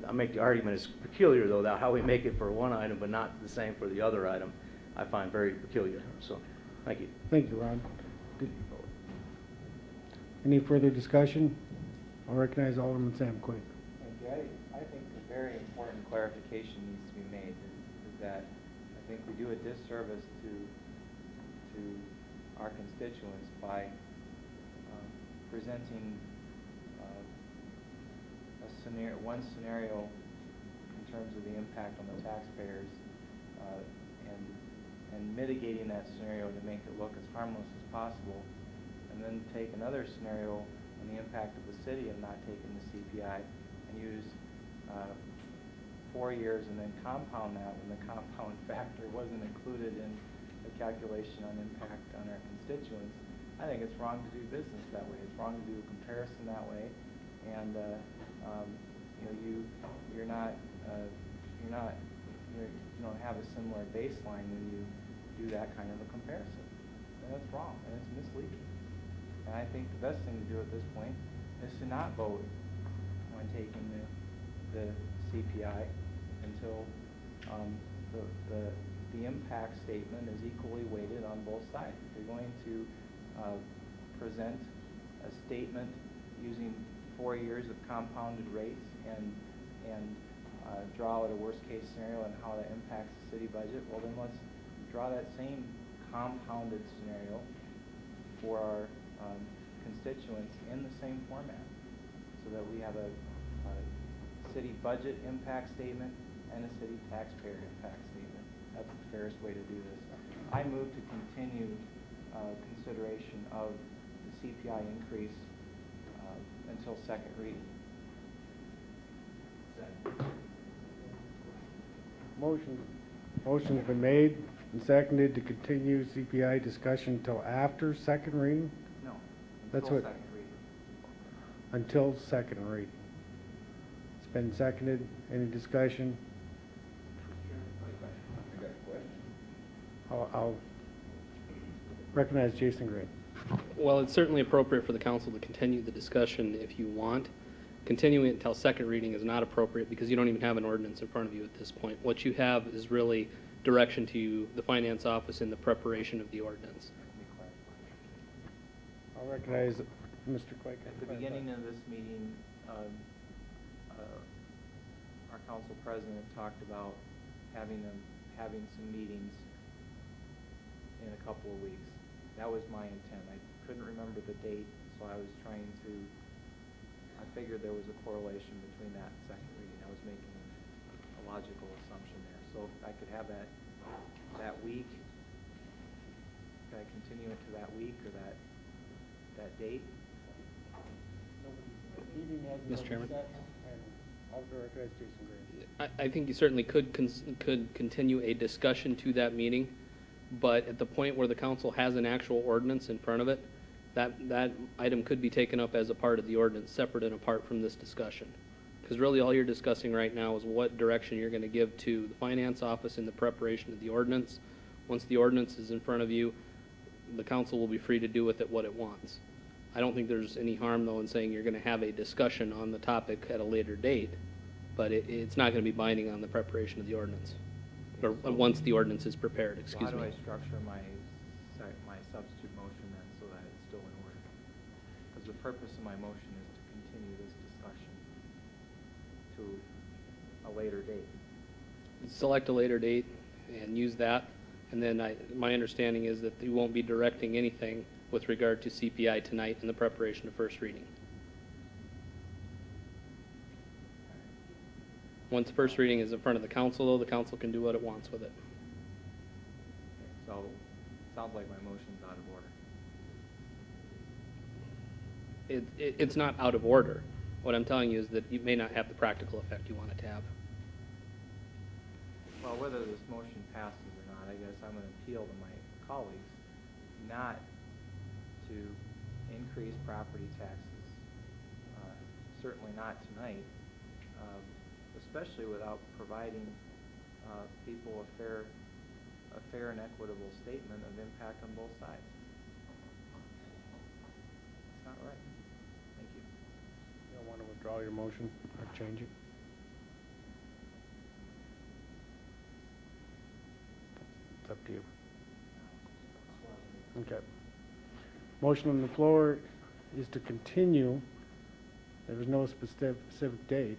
I make the argument, it's peculiar though, that how we make it for one item but not the same for the other item, I find very peculiar. So, thank you. Thank you, Ron. Any further discussion? I'll recognize Alderman Sam Quinn. Thank you. I think a very important clarification needs to be made is that I think we do a disservice to our constituents by presenting one scenario in terms of the impact on the taxpayers and mitigating that scenario to make it look as harmless as possible, and then take another scenario on the impact of the city of not taking the CPI and use 4 years and then compound that when the compound factor wasn't included in the calculation on impact on our constituents. I think it's wrong to do business that way. It's wrong to do a comparison that way, and you don't have a similar baseline when you do that kind of a comparison. And that's wrong, and it's misleading. And I think the best thing to do at this point is to not vote on taking the CPI until the impact statement is equally weighted on both sides. If you're going to present a statement using 4 years of compounded rates and draw out a worst case scenario and how that impacts the city budget, well then let's draw that same compounded scenario for our constituents in the same format, so that we have a city budget impact statement and a city taxpayer impact statement. That's the fairest way to do this. I move to continue consideration of the CPI increase until second reading. Motion's been made and seconded to continue CPI discussion until after second reading? No, That's until what- second reading. Until second reading. It's been seconded. Any discussion? I got a question. I'll recognize Jason Gray. Well, it's certainly appropriate for the council to continue the discussion if you want. Continuing it until second reading is not appropriate because you don't even have an ordinance in front of you at this point. What you have is really direction to the finance office in the preparation of the ordinance. Let me clarify. I'll recognize Mr. Quake. At the beginning of this meeting, our council president talked about having some meetings in a couple of weeks. That was my intent. I couldn't remember the date, so I figured there was a correlation between that and second reading. I was making a logical assumption there. So if I could have that week, could I continue it to that week or that date? Mr. Chairman? I'll recognize Jason Gray. I think you certainly could continue a discussion to that meeting, but at the point where the council has an actual ordinance in front of it, that item could be taken up as a part of the ordinance, separate and apart from this discussion. Because really all you're discussing right now is what direction you're going to give to the finance office in the preparation of the ordinance. Once the ordinance is in front of you, the council will be free to do with it what it wants. I don't think there's any harm, though, in saying you're going to have a discussion on the topic at a later date, but it's not going to be binding on the preparation of the ordinance, or once the ordinance is prepared, excuse So how me. do I structure my substitute motion then so that it's still in order? Because the purpose of my motion is to continue this discussion to a later date. Select a later date and use that, and then my understanding is that you won't be directing anything with regard to CPI tonight in the preparation of first reading. Once first reading is in front of the council, though, the council can do what it wants with it. So it sounds like my motion's out of order. It's not out of order. What I'm telling you is that it may not have the practical effect you want it to have. Well, whether this motion passes or not, I guess I'm going to appeal to my colleagues not to increase property taxes, certainly not tonight, especially without providing people a fair and equitable statement of impact on both sides. It's not right. Thank you. You don't want to withdraw your motion or change it? It's up to you. Okay. Motion on the floor is to continue. There was no specific date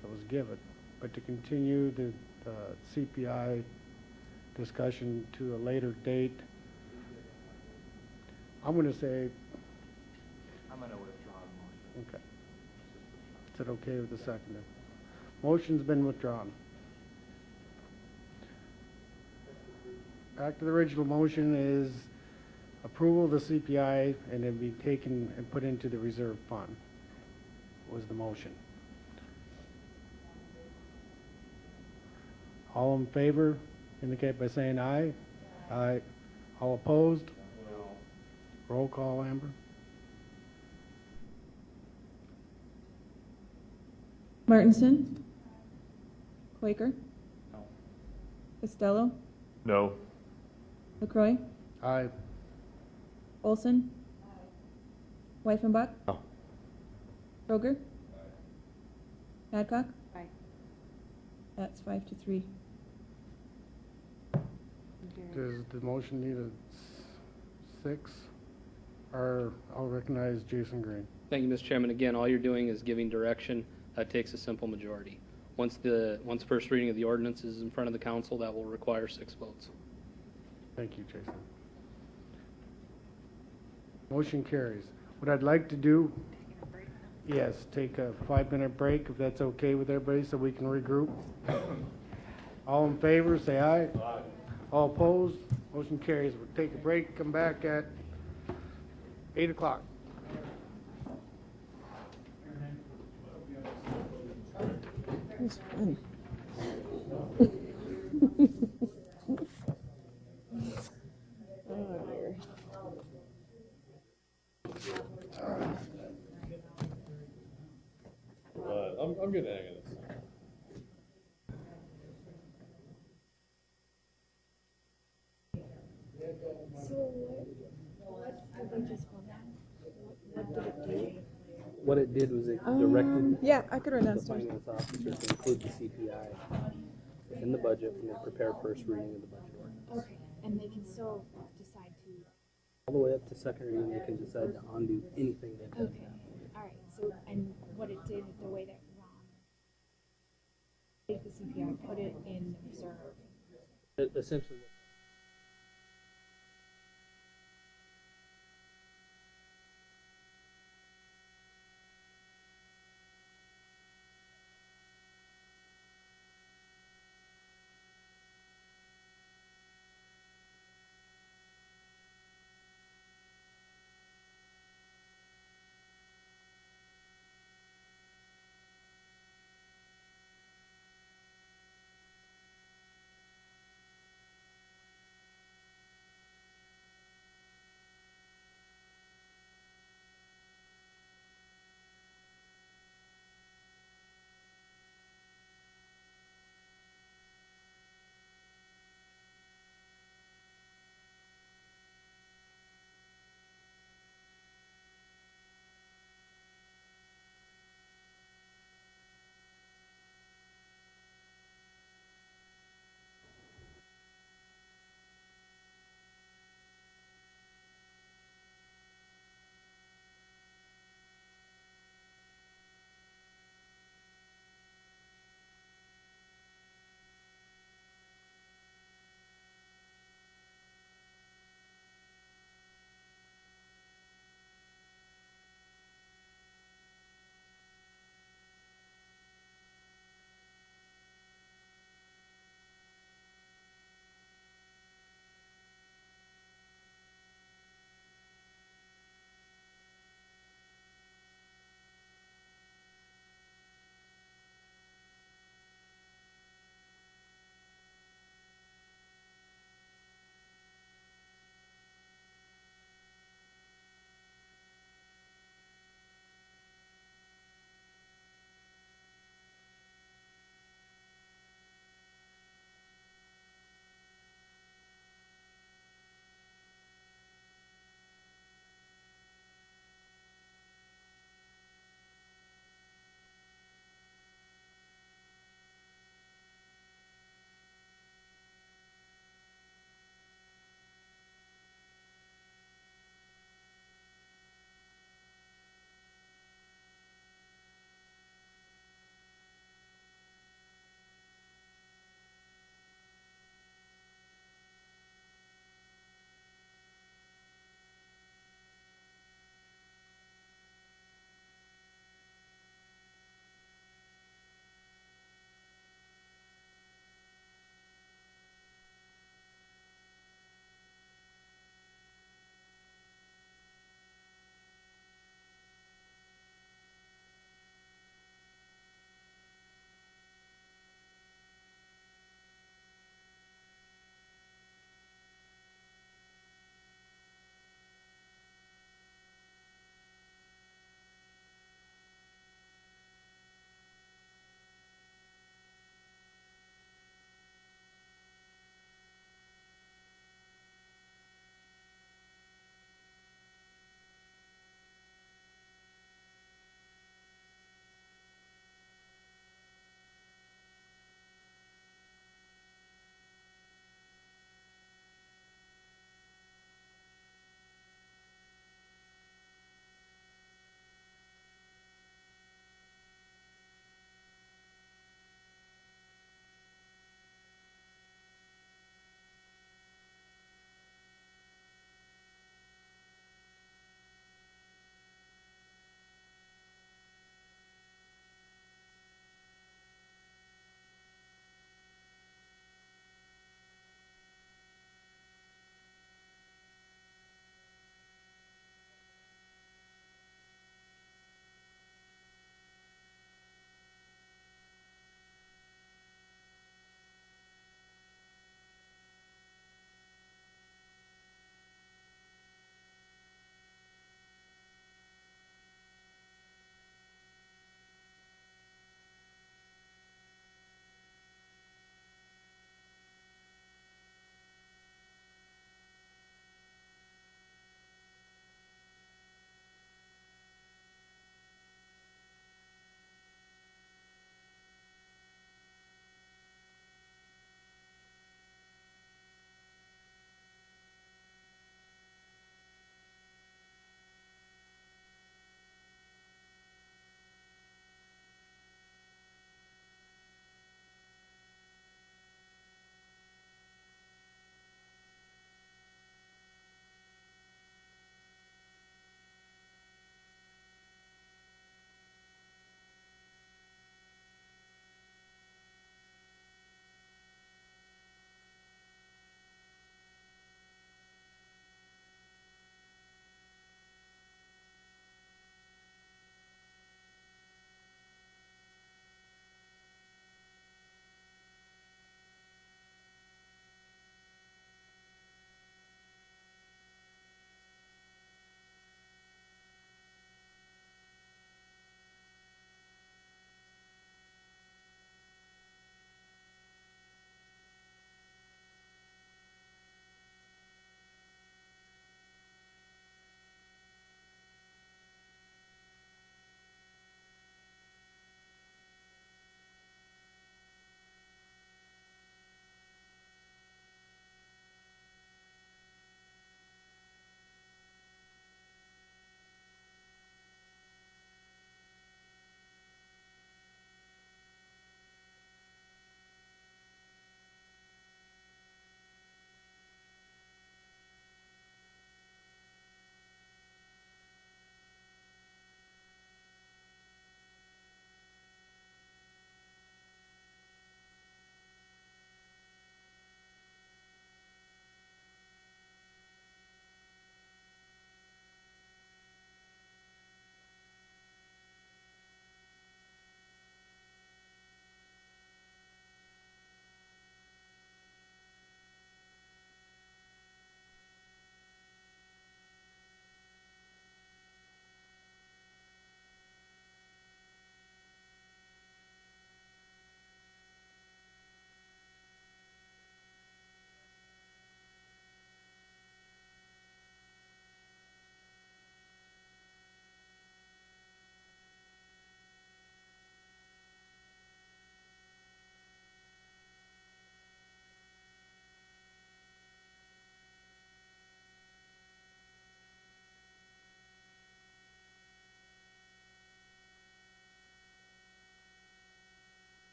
that was given, but to continue the CPI discussion to a later date. I'm going to say, I'm going to withdraw the motion. okay. Is it okay with the second? Motion's been withdrawn. Back to the original motion is approval of the CPI and then be taken and put into the reserve fund was the motion. All in favor indicate by saying aye. Aye. All opposed? No. Roll call, Amber. Martinson? Quaker? No. Costello? No. LaCroy? Aye. Olson? Wyffenbach? No. Kroger? Adcock? Aye. That's 5-3. Does the motion need a 6? Or I'll recognize Jason Green. Thank you, Mr. Chairman. Again, all you're doing is giving direction. That takes a simple majority. Once first reading of the ordinance is in front of the council, that will require 6 votes. Thank you, Jason. Motion carries. What I'd like to do, yes, take a 5-minute break if that's okay with everybody so we can regroup. All in favor, say aye. Aye. All opposed, motion carries. We'll take a break, come back at 8 o'clock. That was fun. Oh, dear. I'm getting the hang of this. So what did they just vote on? What did it do? What it did was it directed Yeah, I could run the downstairs. finance officer to include the CPI in the budget when they prepare first reading of the budget ordinance. Okay, and they can still decide to. All the way up to second reading, they can decide to undo anything they've done. Okay, all right. So and what it did, the way that take the CPI, put it in reserve. Essentially.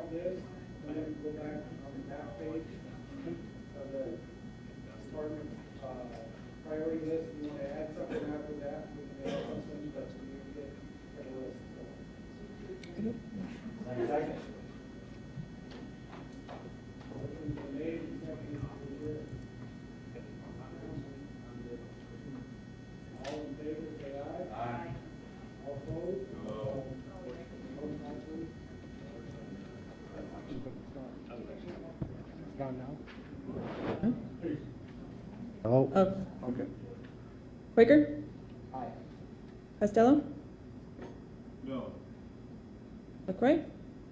resolve this, and then go back on that page of the department, priority list, you want to add something after that, we can add something, but we need to get a list. Second. Motion's been made and seconded to adjourn. All in favor, say aye. Aye. All opposed? No. Motion passes. It's gone now? Oh. Okay. Quaker? Aye. Costello? No. LaCroy?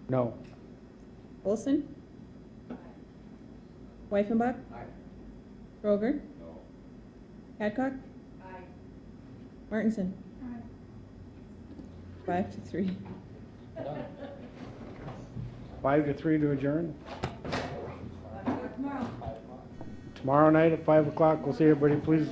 No. Olson? Wyffenbach? Aye. Roger? No. Adcock? Martinson? 5-3. 5-3 to adjourn? Tomorrow night at 5 o'clock, we'll see everybody, please